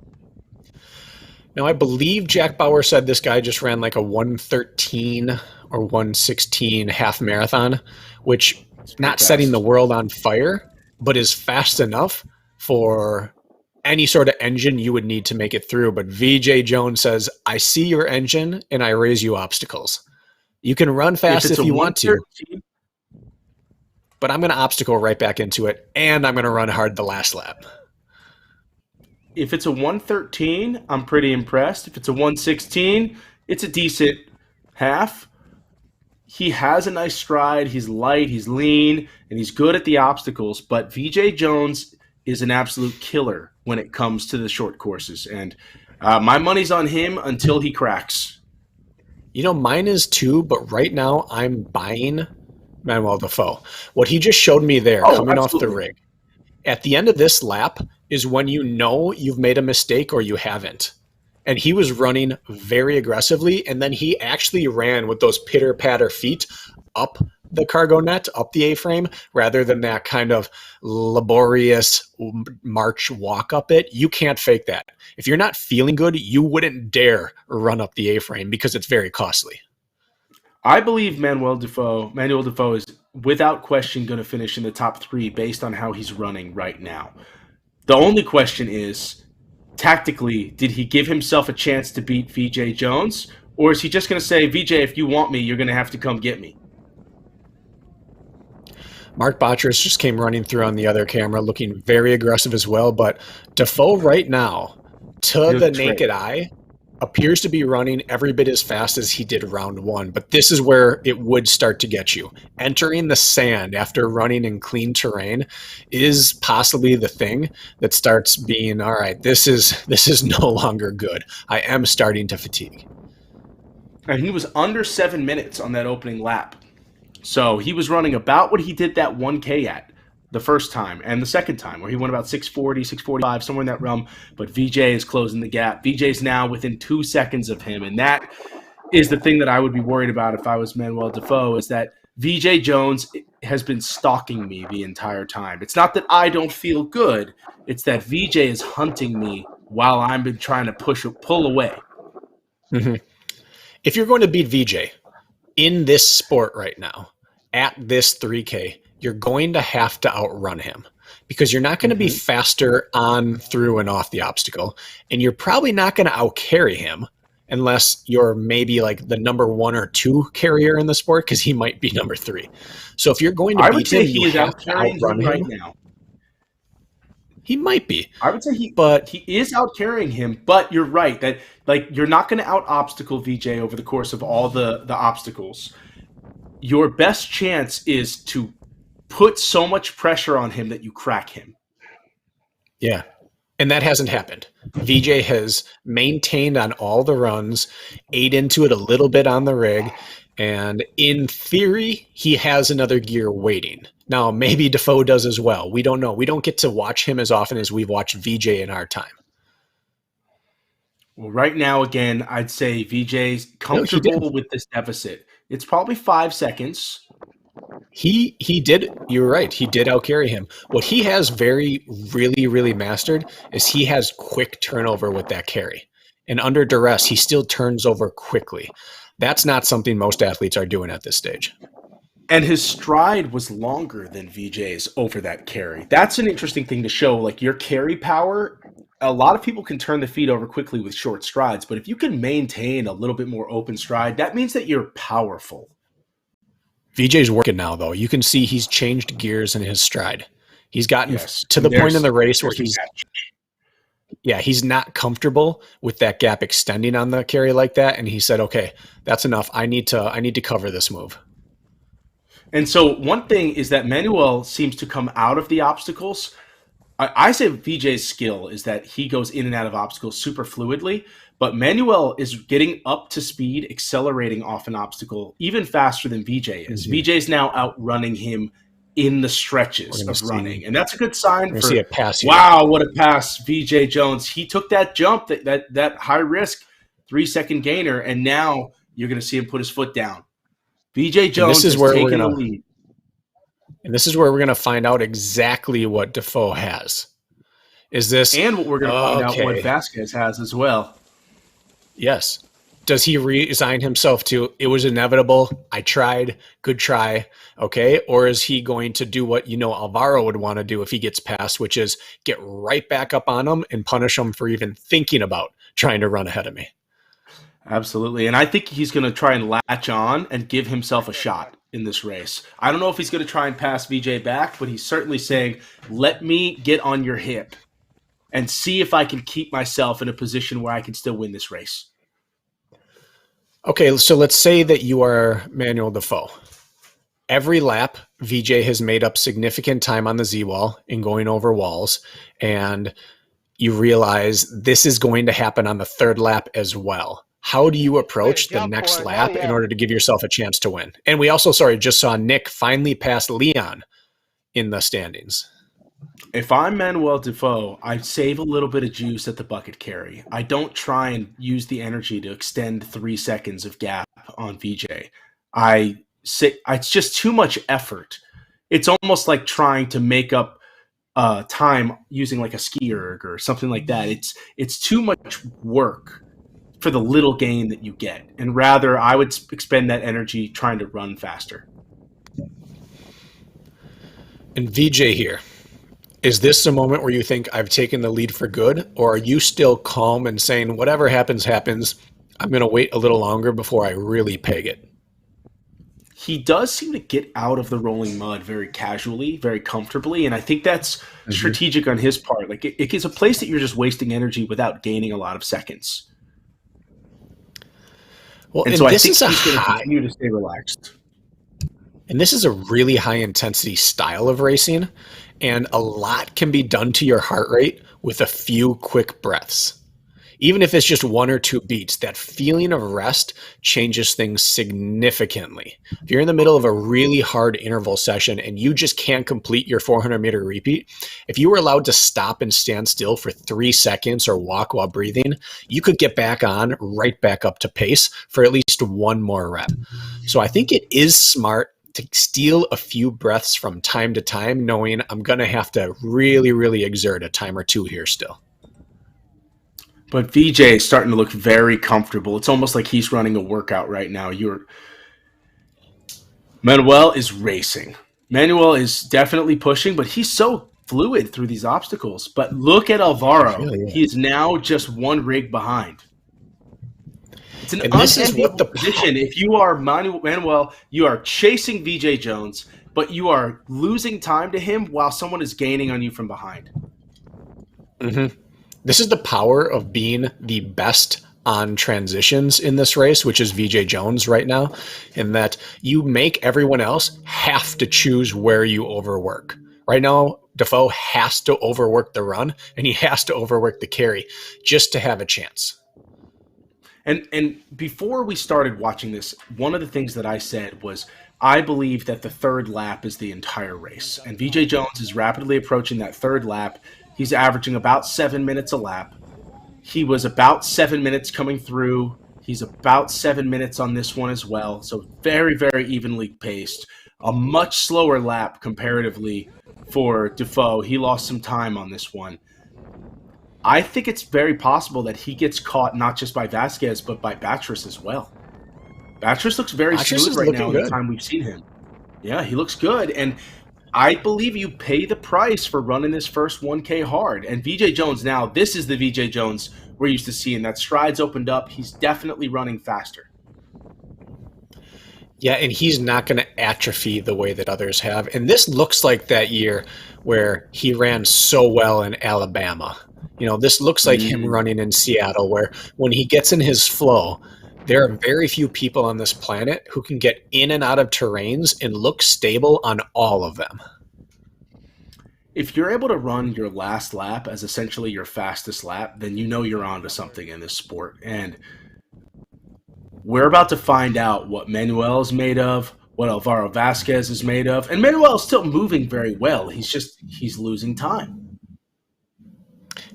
Now, I believe Jack Bauer said this guy just ran like a 1:13 or 1:16 half marathon, which not setting the world on fire, but is fast enough for any sort of engine you would need to make it through. But VJ Jones says, I see your engine and I raise you obstacles. You can run fast if you want to, but I'm going to obstacle right back into it, and I'm going to run hard the last lap. If it's a 1:13, I'm pretty impressed. If it's a 1:16, it's a decent half. He has a nice stride. He's light, he's lean, and he's good at the obstacles. But VJ Jones is an absolute killer when it comes to the short courses. And my money's on him until he cracks. You know, mine is too, but right now I'm buying Manuel Defoe. What he just showed me there, coming off the rig. At the end of this lap is when you know you've made a mistake or you haven't. And he was running very aggressively, and then he actually ran with those pitter-patter feet up the cargo net, up the A-frame, rather than that kind of laborious march walk up it. You can't fake that. If you're not feeling good, you wouldn't dare run up the A-frame because it's very costly. I believe Manuel Defoe is without question going to finish in the top 3 based on how he's running right now. The only question is, tactically, did he give himself a chance to beat VJ Jones? Or is he just going to say, VJ, if you want me, you're going to have to come get me? Mark Botras just came running through on the other camera, looking very aggressive as well. But Defoe right now, to the naked eye, appears to be running every bit as fast as he did round 1. But this is where it would start to get you. Entering the sand after running in clean terrain is possibly the thing that starts being, all right, this is no longer good. I am starting to fatigue. And he was under 7 minutes on that opening lap. So he was running about what he did that 1K at the first time and the second time, where he went about 6:40, 6:45, somewhere in that realm. But VJ is closing the gap. VJ's now within 2 seconds of him. And that is the thing that I would be worried about if I was Manuel Defoe, is that VJ Jones has been stalking me the entire time. It's not that I don't feel good. It's that VJ is hunting me while I've been trying to pull away. Mm-hmm. If you're going to beat VJ in this sport right now, at this 3K, you're going to have to outrun him. because you're not going to be faster on, through, and off the obstacle. And you're probably not going to outcarry him unless you're maybe like the number 1 or 2 carrier in the sport, because he might be number 3. So if you're going to I would beat say him, he you is have to out-carrying outrun him right him. now. He might be. I would say But he is out-carrying him, but you're right that like you're not going to out-obstacle VJ over the course of all the obstacles. Your best chance is to put so much pressure on him that you crack him. yeah, and that hasn't happened. VJ has maintained on all the runs, ate into it a little bit on the rig, and in theory, he has another gear waiting. Now, maybe Defoe does as well. We don't know. We don't get to watch him as often as we've watched VJ in our time. Well, right now, again, I'd say VJ's No, he did. comfortable with this deficit. It's probably 5 seconds. He did. You're right. He did outcarry him. What he has really mastered is he has quick turnover with that carry, and under duress, he still turns over quickly. That's not something most athletes are doing at this stage. And his stride was longer than VJ's over that carry. That's an interesting thing to show. Like your carry power, a lot of people can turn the feet over quickly with short strides, but if you can maintain a little bit more open stride, that means that you're powerful. VJ's working now, though. You can see he's changed gears in his stride. He's gotten to the And point in the race where there's a match. he's not comfortable with that gap extending on the carry like that. And he said, okay, that's enough. I need to cover this move. And so one thing is that Manuel seems to come out of the obstacles. I say VJ's skill is that he goes in and out of obstacles super fluidly, but Manuel is getting up to speed, accelerating off an obstacle even faster than VJ is. Mm-hmm. VJ is now outrunning him in the stretches of running, and that's a good sign for, wow, what a pass, VJ Jones. He took that jump, that high risk 3-second gainer, and now you're going to see him put his foot down. VJ Jones is taking the lead. And this is where we're going to find out exactly what Defoe has. Is this and what we're going to find out what Vasquez has as well. Yes. Does he resign himself to it was inevitable? I tried. Good try. Okay. Or is he going to do what Alvaro would want to do if he gets past, which is get right back up on him and punish him for even thinking about trying to run ahead of me? Absolutely. And I think he's going to try and latch on and give himself a shot in this race. I don't know if he's going to try and pass VJ back, but he's certainly saying, let me get on your hip and see if I can keep myself in a position where I can still win this race. Okay, so let's say that you are Manuel Defoe. Every lap, VJ has made up significant time on the Z-wall in going over walls, and you realize this is going to happen on the third lap as well. How do you approach the next lap in order to give yourself a chance to win? And we also, just saw Nick finally pass Leon in the standings. If I'm Manuel Defoe, I save a little bit of juice at the bucket carry. I don't try and use the energy to extend 3 seconds of gap on VJ. I say it's just too much effort. It's almost like trying to make up time using like a ski erg or something like that. It's too much work for the little gain that you get. And rather, I would expend that energy trying to run faster. And VJ here. Is this a moment where you think I've taken the lead for good, or are you still calm and saying whatever happens, happens? I'm going to wait a little longer before I really peg it. He does seem to get out of the rolling mud very casually, very comfortably, and I think that's strategic on his part. Like it is a place that you're just wasting energy without gaining a lot of seconds. Well, and so I think he's going to continue to stay relaxed. And this is a really high intensity style of racing, and a lot can be done to your heart rate with a few quick breaths. Even if it's just 1 or 2 beats, that feeling of rest changes things significantly. If you're in the middle of a really hard interval session and you just can't complete your 400-meter repeat, if you were allowed to stop and stand still for 3 seconds or walk while breathing, you could get back on, right back up to pace for at least 1 more rep. So I think it is smart to steal a few breaths from time to time, knowing I'm going to have to really, really exert a time or 2 here still. But VJ is starting to look very comfortable. It's almost like he's running a workout right now. Manuel is racing. Manuel is definitely pushing, but he's so fluid through these obstacles. But look at Alvaro. Really He is now just one rig behind. It's an And this is what unenviable position. If you are Manuel, you are chasing VJ Jones, but you are losing time to him while someone is gaining on you from behind. Mm-hmm. This is the power of being the best on transitions in this race, which is VJ Jones right now, in that you make everyone else have to choose where you overwork. Right now, Defoe has to overwork the run, and he has to overwork the carry just to have a chance. And before we started watching this, one of the things that I said was I believe that the third lap is the entire race. And VJ Jones is rapidly approaching that third lap. He's averaging about 7 minutes a lap. He was about 7 minutes coming through. He's about 7 minutes on this one as well. So very, very evenly paced. A much slower lap comparatively for Defoe. He lost some time on this one. I think it's very possible that he gets caught not just by Vasquez, but by Batris as well. Batris looks very smooth right now in the time we've seen him. Yeah, he looks good. And I believe you pay the price for running this first 1K hard. And VJ Jones now, this is the VJ Jones we're used to seeing. That stride's opened up. He's definitely running faster. Yeah, and he's not going to atrophy the way that others have. And this looks like that year where he ran so well in Alabama. You know, this looks like him running in Seattle, where when he gets in his flow, there are very few people on this planet who can get in and out of terrains and look stable on all of them. If you're able to run your last lap as essentially your fastest lap, then you know you're onto something in this sport. And we're about to find out what Manuel is made of, what Alvaro Vasquez is made of. And Manuel is still moving very well. He's losing time.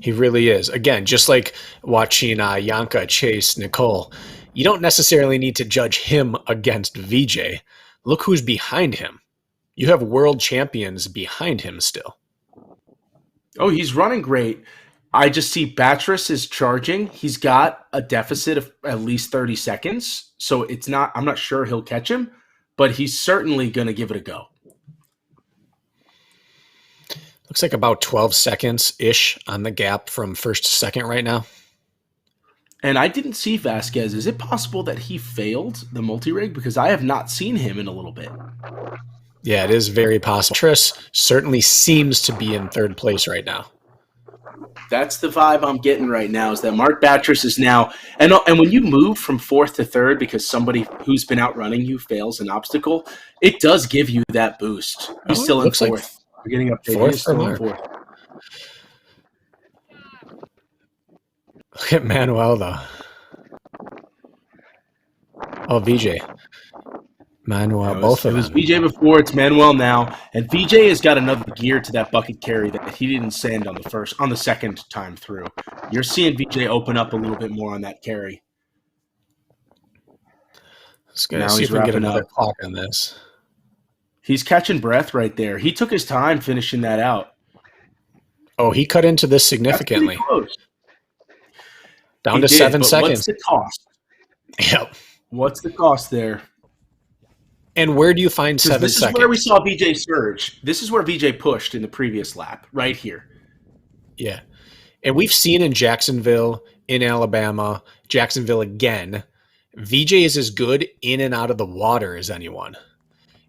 He really is. Again, just like watching Yanka chase Nicole, you don't necessarily need to judge him against VJ. Look who's behind him. You have world champions behind him still. Oh, he's running great. I just see Batris is charging. He's got a deficit of at least 30 seconds. So I'm not sure he'll catch him, but he's certainly going to give it a go. Looks like about 12 seconds-ish on the gap from first to second right now. And I didn't see Vasquez. Is it possible that he failed the multi-rig? Because I have not seen him in a little bit. Yeah, it is very possible. Tris certainly seems to be in third place right now. That's the vibe I'm getting right now, is that Mark Batris is now – and when you move from fourth to third because somebody who's been outrunning you fails an obstacle, it does give you that boost. He's still in fourth. We're getting up fourth for Mark. Look at Manuel, though. Oh, VJ. Manuel, both of them. It was VJ before, it's Manuel now. And VJ has got another gear to that bucket carry that he didn't send on the second time through. You're seeing VJ open up a little bit more on that carry. Let's go see if we can get another clock on this. He's catching breath right there. He took his time finishing that out. Oh, he cut into this significantly. That's pretty close. Down to 7 seconds. What's the cost? Yep. What's the cost there? And where do you find 7 seconds? This is where we saw VJ surge. This is where VJ pushed in the previous lap, right here. Yeah. And we've seen in Jacksonville, in Alabama, Jacksonville again, VJ is as good in and out of the water as anyone.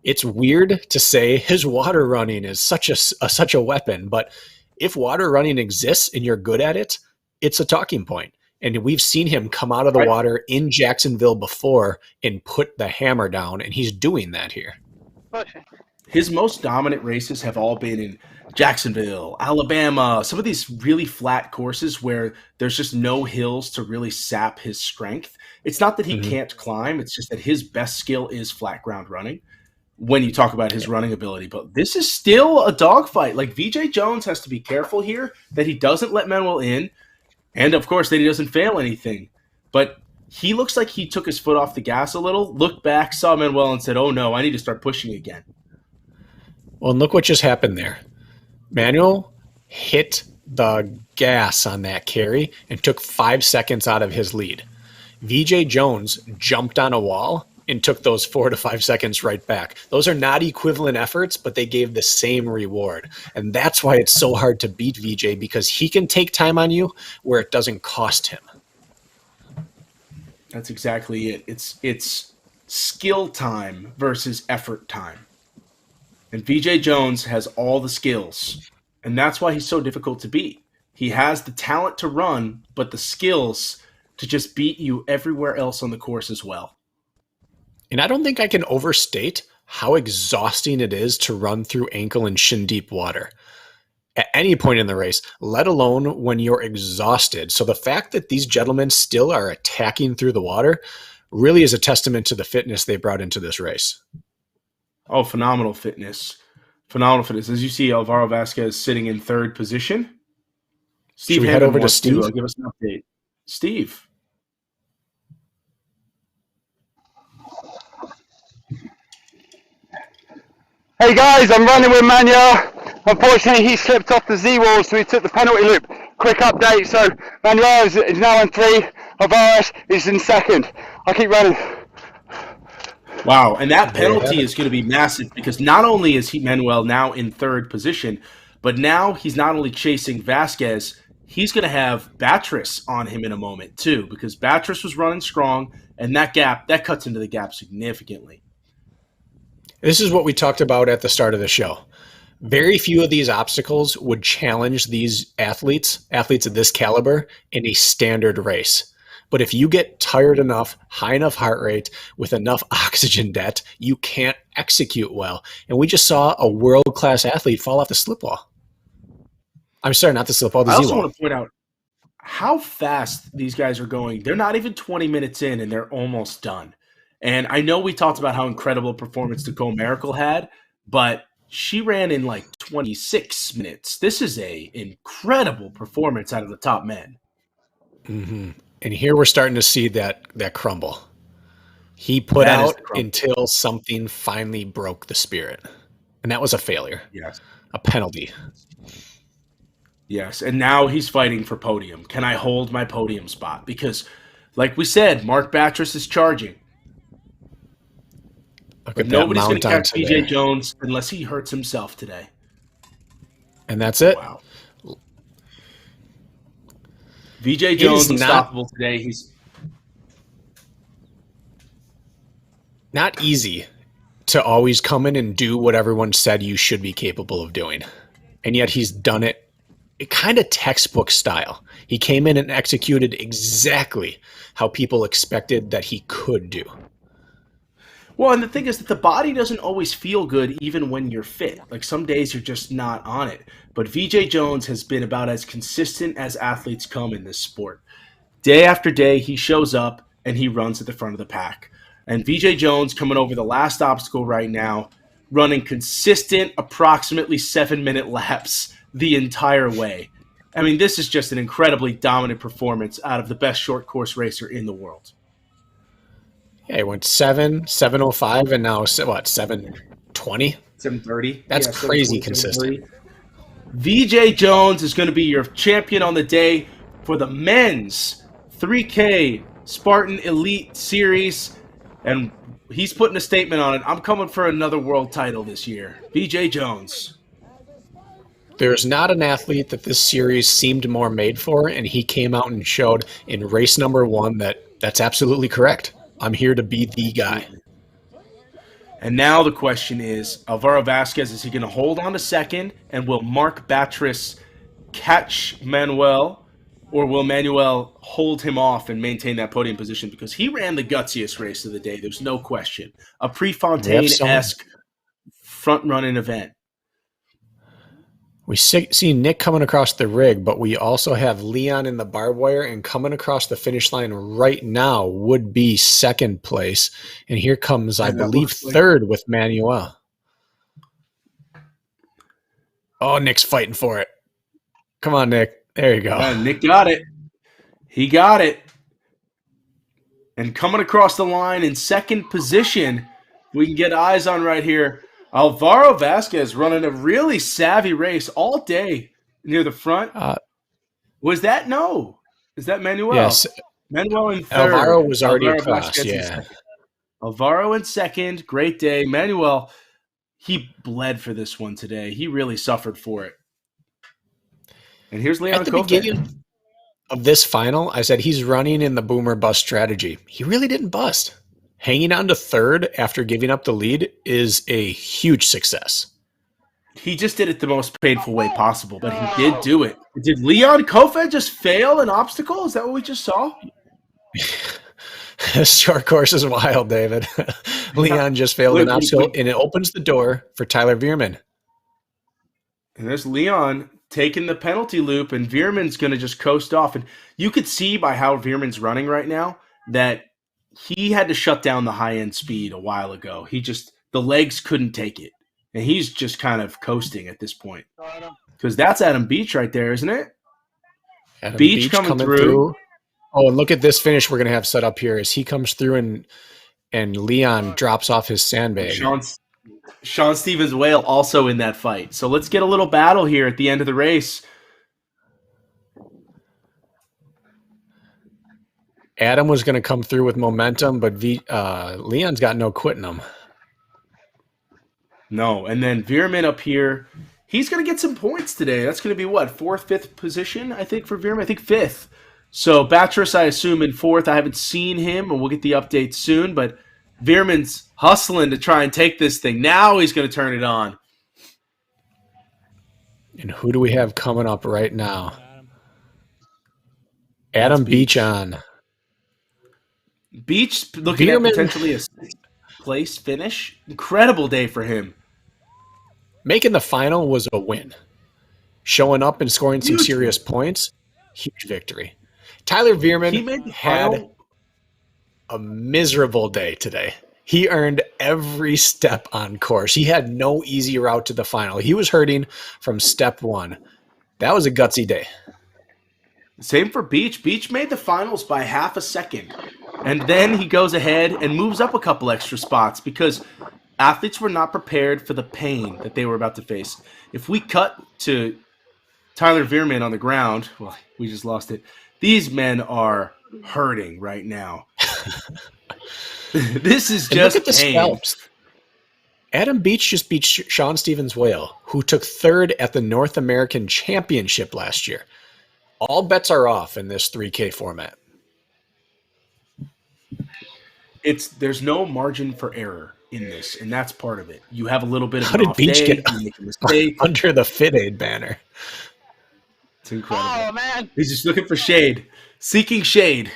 It's weird to say his water running is such a weapon, but if water running exists and you're good at it, it's a talking point. And we've seen him come out of the water in Jacksonville before and put the hammer down, and he's doing that here. His most dominant races have all been in Jacksonville, Alabama, some of these really flat courses where there's just no hills to really sap his strength. It's not that he can't climb, it's just that his best skill is flat ground running when you talk about his running ability. But this is still a dogfight. Like, VJ Jones has to be careful here that he doesn't let Manuel in, and of course that he doesn't fail anything. But he looks like he took his foot off the gas a little, looked back, saw Manuel, and said, oh no, I need to start pushing again. Well, and look what just happened there. Manuel hit the gas on that carry and took 5 seconds out of his lead. VJ Jones jumped on a wall and took those 4 to 5 seconds right back. Those are not equivalent efforts, but they gave the same reward. And that's why it's so hard to beat VJ, because he can take time on you where it doesn't cost him. That's exactly it. It's skill time versus effort time. And VJ Jones has all the skills, and that's why he's so difficult to beat. He has the talent to run, but the skills to just beat you everywhere else on the course as well. And I don't think I can overstate how exhausting it is to run through ankle and shin deep water at any point in the race, let alone when you're exhausted. So the fact that these gentlemen still are attacking through the water really is a testament to the fitness they brought into this race. Oh, phenomenal fitness. Phenomenal fitness. As you see, Alvaro Vasquez sitting in third position. Steve, should we head over to Steve? Give us an update. Steve. Hey guys, I'm running with Manuel. Unfortunately, he slipped off the Z-wall, so he took the penalty loop. Quick update, so Manuel is now in 3, Alvarez is in 2nd. I keep running. Wow, and that penalty is going to be massive, because not only is Manuel now in 3rd position, but now he's not only chasing Vasquez, he's going to have Batres on him in a moment too, because Batres was running strong, and that cuts into the gap significantly. This is what we talked about at the start of the show. Very few of these obstacles would challenge these athletes of this caliber in a standard race. But if you get tired enough, high enough heart rate, with enough oxygen debt, you can't execute well. And we just saw a world-class athlete fall off the slip wall. I'm sorry, not the slip wall, the Z-wall. I also want to point out how fast these guys are going. They're not even 20 minutes in, and they're almost done. And I know we talked about how incredible a performance Nicole Miracle had, but she ran in like 26 minutes. This is a incredible performance out of the top men. Mm-hmm. And here we're starting to see that crumble. He put out until something finally broke the spirit. And that was a failure. Yes. A penalty. Yes, and now he's fighting for podium. Can I hold my podium spot? Because, like we said, Mark Batres is charging. But nobody's going to catch VJ Jones unless he hurts himself today. And that's it. Wow. VJ Jones unstoppable today. He's not easy to always come in and do what everyone said you should be capable of doing. And yet he's done it kind of textbook style. He came in and executed exactly how people expected that he could do. Well, and the thing is that the body doesn't always feel good even when you're fit. Like some days you're just not on it. But VJ Jones has been about as consistent as athletes come in this sport. Day after day, he shows up and he runs at the front of the pack. And VJ Jones coming over the last obstacle right now, running consistent, approximately 7-minute laps the entire way. I mean, this is just an incredibly dominant performance out of the best short course racer in the world. Yeah, he went 7:05, and now what? 7:20, 7:30. That's crazy consistent. VJ Jones is going to be your champion on the day for the men's 3K Spartan Elite Series, and he's putting a statement on it. I'm coming for another world title this year. VJ Jones. There's not an athlete that this series seemed more made for, and he came out and showed in race number 1 that's absolutely correct. I'm here to be the guy. And now the question is, Alvaro Vasquez, is he going to hold on to second? And will Mark Batres catch Manuel? Or will Manuel hold him off and maintain that podium position? Because he ran the gutsiest race of the day. There's no question. A Prefontaine-esque front-running event. We see Nick coming across the rig, but we also have Leon in the barbed wire, and coming across the finish line right now would be second place. And here comes, I believe, third with Manuel. Oh, Nick's fighting for it. Come on, Nick. There you go. Nick got it. He got it. And coming across the line in second position, we can get eyes on right here. Alvaro Vasquez running a really savvy race all day near the front. Was that? No. Is that Manuel? Yes. Manuel in third. Alvaro was already across, yeah. Alvaro in second. Great day. Manuel, he bled for this one today. He really suffered for it. And here's Leon At the Kofed. beginning of this final, I said he's running in the boomer bust strategy. He really didn't bust. Hanging on to third after giving up the lead is a huge success. He just did it the most painful way possible, but he did do it. Did Leon Kofed just fail an obstacle? Is that what we just saw? This short course is wild, David. Leon just failed an obstacle, and it opens the door for Tyler Veerman. And there's Leon taking the penalty loop, and Veerman's going to just coast off. And you could see by how Veerman's running right now that he had to shut down the high-end speed a while ago. The legs couldn't take it. And he's just kind of coasting at this point. Because that's Adam Beach right there, isn't it? Adam Beach coming through. Oh, and look at this finish we're going to have set up here as he comes through and Leon drops off his sandbag. Sean Stevens Whale also in that fight. So let's get a little battle here at the end of the race. Adam was going to come through with momentum, but Leon's got no quitting him. No, and then Veerman up here, he's going to get some points today. That's going to be what, 4th, 5th position, I think, for Veerman? I think 5th. So Batris, I assume, in 4th. I haven't seen him, and we'll get the update soon, but Veerman's hustling to try and take this thing. Now he's going to turn it on. And who do we have coming up right now? Adam Beach on. Beach looking at potentially a 6th place finish. Incredible day for him. Making the final was a win. Showing up and scoring some serious points, huge victory. Tyler Veerman had a miserable day today. He earned every step on course. He had no easy route to the final. He was hurting from step 1. That was a gutsy day. Same for Beach. Beach made the finals by half a second. And then he goes ahead and moves up a couple extra spots because athletes were not prepared for the pain that they were about to face. If we cut to Tyler Veerman on the ground, well, we just lost it. These men are hurting right now. This is just look at the scalps. Adam Beach just beat Sean Stevens Whale, who took 3rd at the North American Championship last year. All bets are off in this 3K format. There's no margin for error in this, and that's part of it. You have a little bit of How did Beach get make a mistake under the Fit Aid banner? It's incredible. Oh, man. He's just looking for shade, seeking shade.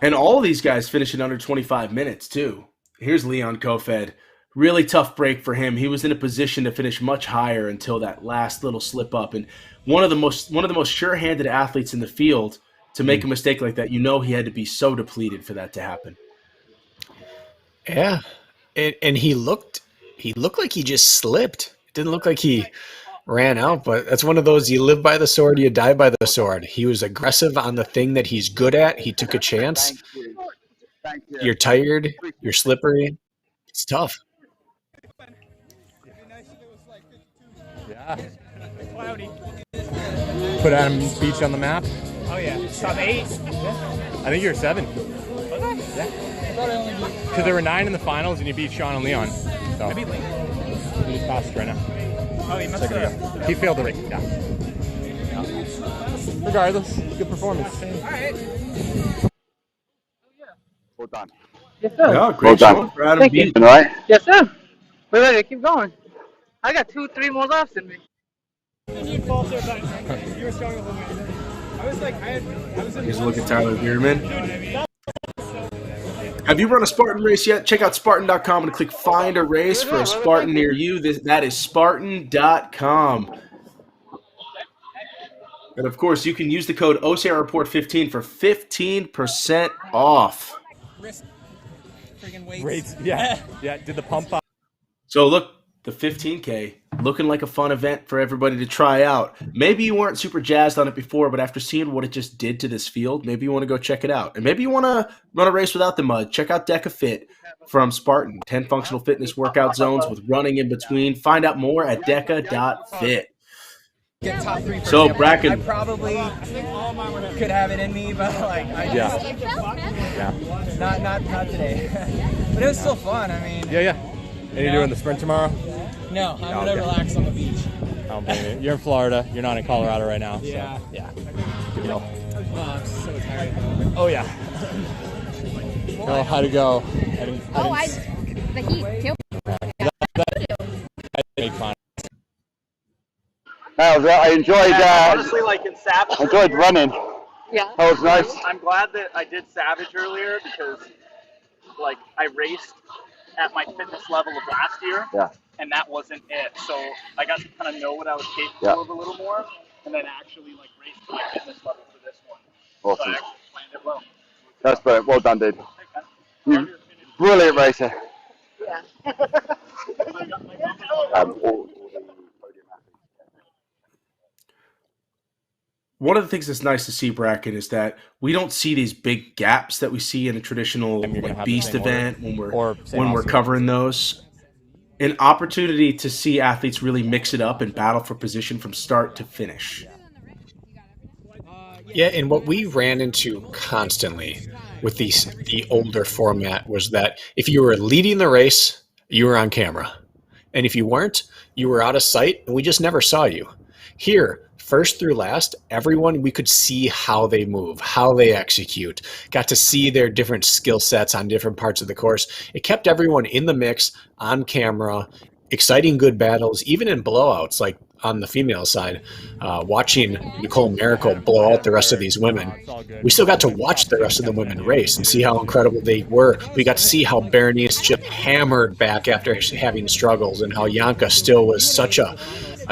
And all of these guys finish in under 25 minutes, too. Here's Leon Kofed. Really tough break for him. He was in a position to finish much higher until that last little slip up. And one of the most sure-handed athletes in the field to make a mistake like that, he had to be so depleted for that to happen. Yeah. And he looked like he just slipped. It didn't look like he ran out, but that's one of those, you live by the sword, you die by the sword. He was aggressive on the thing that he's good at. He took a chance. Thank you. You're tired. You're slippery. It's tough. Yeah. Put Adam Beach on the map. Oh yeah, top 8. I think you're 7. Yeah. Because there were 9 in the finals, and you beat Sean and Leon. So. I beat Lee. He just passed right now. Oh, he must have. He failed the race. Yeah. Regardless, good performance. All right. Well done. Yes, sir. Yeah, great show for Adam Thank you. Beach. All right. Yes, sir. Wait, keep going. I got 2-3 more laps in me. You were strong with the I was like, I was in. Here's a look at Tyler Veerman. Have you run a Spartan race yet? Check out Spartan.com and click Find a Race for a Spartan near you. That is Spartan.com. And, of course, you can use the code OCR Report 15 for 15% off. Weights. Yeah. Yeah. Did the pump up. So, look, the 15K, looking like a fun event for everybody to try out. Maybe you weren't super jazzed on it before, but after seeing what it just did to this field, maybe you want to go check it out. And maybe you want to run a race without the mud. Check out Deca Fit from Spartan. 10 functional fitness workout zones with running in between. Find out more at deca.fit. get top 3 for So, example. Bracken. I probably could have it in me, but like I just not today. But it was still fun. I mean, Yeah. And you're doing the sprint tomorrow? no, I'm gonna relax on the beach. I don't blame you. You're in Florida. You're not in Colorado right now. Yeah. So, yeah. Good deal. I'm so tired. Oh, yeah. Oh, how'd it go? The heat killed Make fun. I enjoyed. Honestly, like in Savage, enjoyed running. Yeah. That was nice. I'm glad that I did Savage earlier because, like, I raced at my fitness level of last year, and that wasn't it. So I got to kind of know what I was capable of a little more, and then actually like race to my fitness level for this one. Awesome. So I actually planned it well. That's brilliant. Well done, dude. Okay. You brilliant racer. Yeah. One of the things that's nice to see, Bracken, is that we don't see these big gaps that we see in a traditional like, beast event when we're covering those. An opportunity to see athletes really mix it up and battle for position from start to finish. Yeah, and what we ran into constantly with the older format was that if you were leading the race, you were on camera. And if you weren't, you were out of sight and we just never saw you. Here, first through last, everyone, we could see how they move, how they execute, got to see their different skill sets on different parts of the course. It kept everyone in the mix, on camera, exciting good battles, even in blowouts, like on the female side, watching Nicole Miracle blow out the rest of these women. We still got to watch the rest of the women race and see how incredible they were. We got to see how Berenice just hammered back after having struggles and how Janka still was such a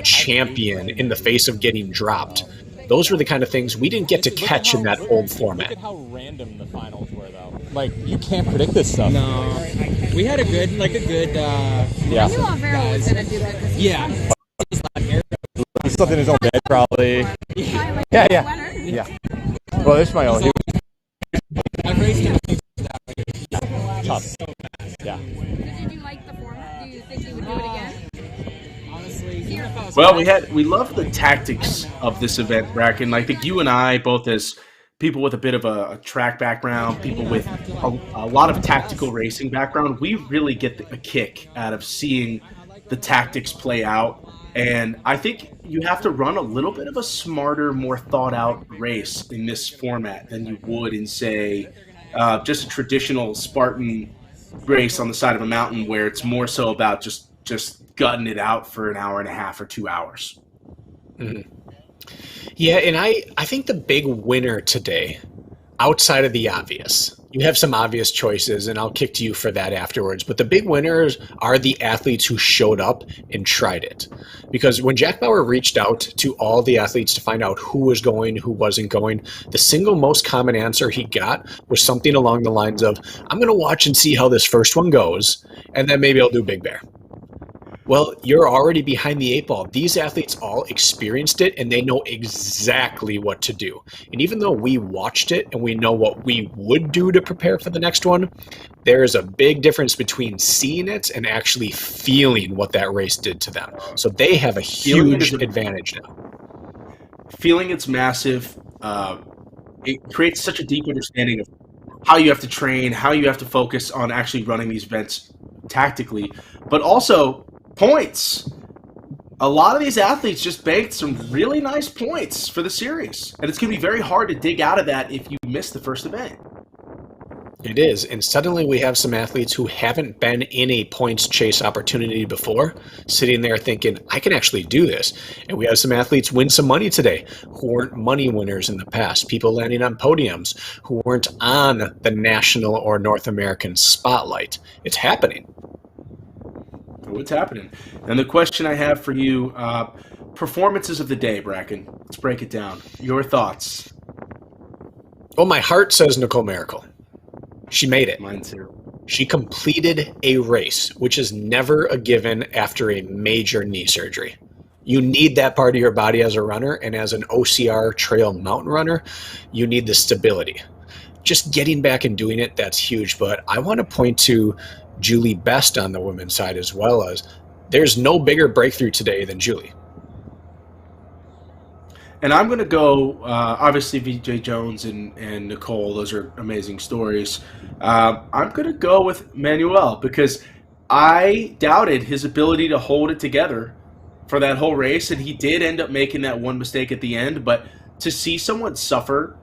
champion in the face of getting dropped. Those were the kind of things we didn't get to catch in that old format. Look at how random the finals were, though. Like, you can't predict this stuff. No, we had a good. I knew Alvaro was gonna do good. Yeah. He slept in his own bed, probably. Yeah. Well, this is my own. I've raced him. Tough. Yeah. Did you like the format? Do you think you would do it again? Honestly, Well, we love the tactics of this event, Bracken. I think you and I, both as people with a bit of a track background, people with a lot of tactical racing background, we really get a kick out of seeing the tactics play out. And I think you have to run a little bit of a smarter, more thought-out race in this format than you would in, say, just a traditional Spartan race on the side of a mountain where it's more so about just gutting it out for an hour and a half or 2 hours. Mm-hmm. Yeah, and I think the big winner today, outside of the obvious, you have some obvious choices, and I'll kick to you for that afterwards, but the big winners are the athletes who showed up and tried it. Because when Jack Bauer reached out to all the athletes to find out who was going, who wasn't going, the single most common answer he got was something along the lines of, I'm going to watch and see how this first one goes, and then maybe I'll do Big Bear. Well, you're already behind the eight ball. These athletes all experienced it, and they know exactly what to do. And even though we watched it and we know what we would do to prepare for the next one, there is a big difference between seeing it and actually feeling what that race did to them. So they have a huge advantage now. Feeling it's massive. It creates such a deep understanding of how you have to train, how you have to focus on actually running these events tactically, but also points. A lot of these athletes just banked some really nice points for the series, and it's going to be very hard to dig out of that if you miss the first event. It is, and suddenly we have some athletes who haven't been in a points chase opportunity before, sitting there thinking, I can actually do this. And we have some athletes win some money today who weren't money winners in the past, people landing on podiums who weren't on the national or North American spotlight. It's happening. What's happening? And the question I have for you, performances of the day, Bracken. Let's break it down. Your thoughts? Well, my heart says Nicole Miracle. She made it. Mine too. She completed a race, which is never a given after a major knee surgery. You need that part of your body as a runner, and as an OCR trail mountain runner, you need the stability. Just getting back and doing it, that's huge. But I want to point to Julie Best on the women's side as well, as there's no bigger breakthrough today than Julie. And I'm going to go, obviously, VJ Jones and Nicole. Those are amazing stories. I'm going to go with Manuel because I doubted his ability to hold it together for that whole race. And he did end up making that one mistake at the end. But to see someone suffer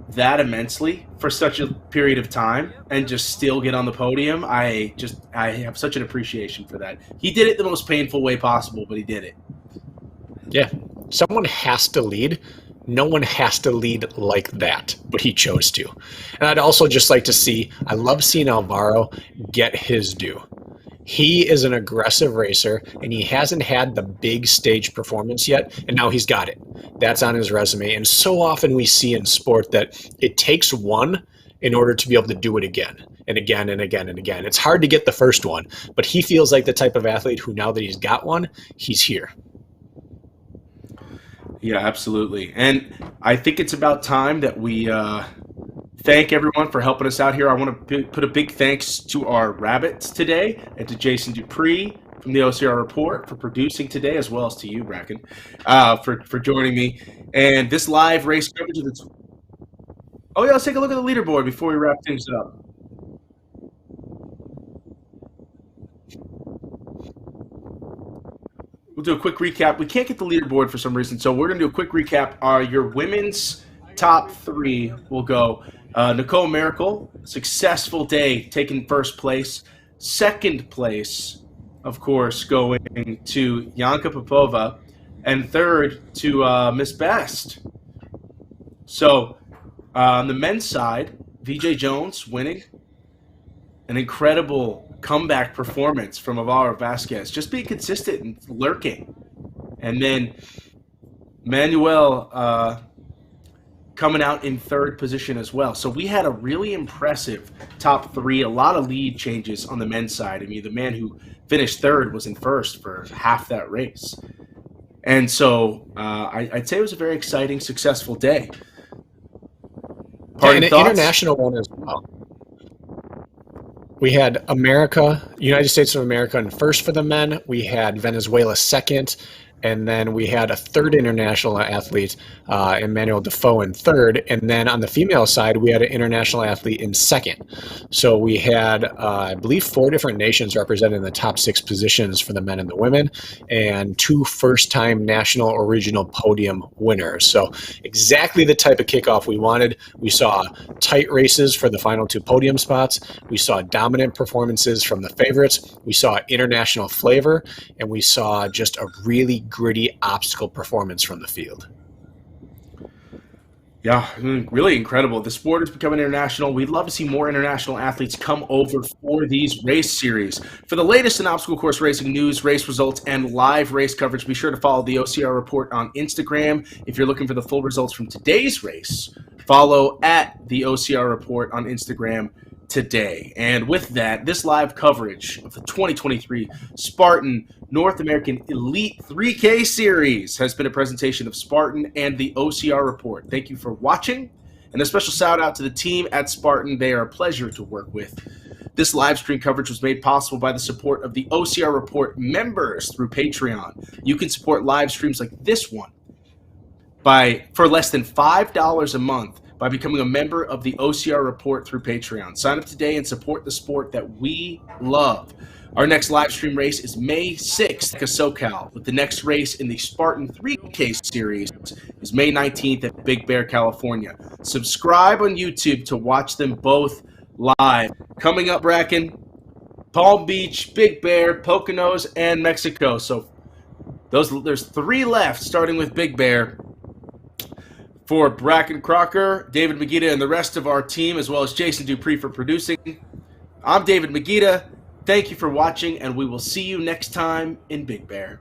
that immensely for such a period of time and just still get on the podium, I have such an appreciation for that. He did it the most painful way possible, but he did it. Yeah. Someone has to lead. No one has to lead like that, but he chose to. And I'd also just like to see, I love seeing Alvaro get his due. He is an aggressive racer, and he hasn't had the big stage performance yet, and now he's got it. That's on his resume. And so often we see in sport that it takes one in order to be able to do it again and again and again and again. It's hard to get the first one, but he feels like the type of athlete who, now that he's got one, he's here. Yeah, absolutely. And I think it's about time that we thank everyone for helping us out here. I want to put a big thanks to our rabbits today and to Jason Dupree from the OCR Report for producing today, as well as to you, Bracken, for joining me. And this live race coverage of the... Oh, yeah, let's take a look at the leaderboard before we wrap things up. We'll do a quick recap. We can't get the leaderboard for some reason, so we're going to do a quick recap. Your women's top three will go Nicole Miracle, successful day, taking first place. Second place, of course, going to Yanka Popova. And third to Miss Best. So on the men's side, VJ Jones winning. An incredible comeback performance from Alvaro Vasquez, just being consistent and lurking. And then Manuel coming out in third position as well. So we had a really impressive top three, a lot of lead changes on the men's side. I mean, the man who finished third was in first for half that race. And so I'd say it was a very exciting, successful day. And an international one as well. We had United States of America in first for the men. We had Venezuela second. And then we had a third international athlete, Emmanuel Defoe, in third. And then on the female side, we had an international athlete in second. So we had, I believe, 4 different nations represented in the top 6 positions for the men and the women, and 2 first-time national or regional podium winners. So exactly the type of kickoff we wanted. We saw tight races for the final 2 podium spots. We saw dominant performances from the favorites. We saw international flavor, and we saw just a really gritty obstacle performance from the field. Yeah, really incredible. The sport is becoming international. We'd love to see more international athletes come over for these race series. For the latest in obstacle course racing news, race results, and live race coverage, be sure to follow the OCR Report on Instagram. If you're looking for the full results from today's race, follow at the OCR Report on Instagram today. And with that, this live coverage of the 2023 Spartan North American Elite 3K Series has been a presentation of Spartan and the OCR Report. Thank you for watching, and a special shout out to the team at Spartan. They are a pleasure to work with. This live stream coverage was made possible by the support of the OCR Report members through Patreon. You can support live streams like this one for less than $5 a month by becoming a member of the OCR Report through Patreon. Sign up today and support the sport that we love. Our next live stream race is May 6th at SoCal, with the next race in the Spartan 3K series is May 19th at Big Bear, California. Subscribe on YouTube to watch them both live. Coming up, Bracken, Palm Beach, Big Bear, Poconos, and Mexico. So there's 3 left, starting with Big Bear. For Bracken Crocker, David Magida, and the rest of our team, as well as Jason Dupree for producing, I'm David Magida. Thank you for watching, and we will see you next time in Big Bear.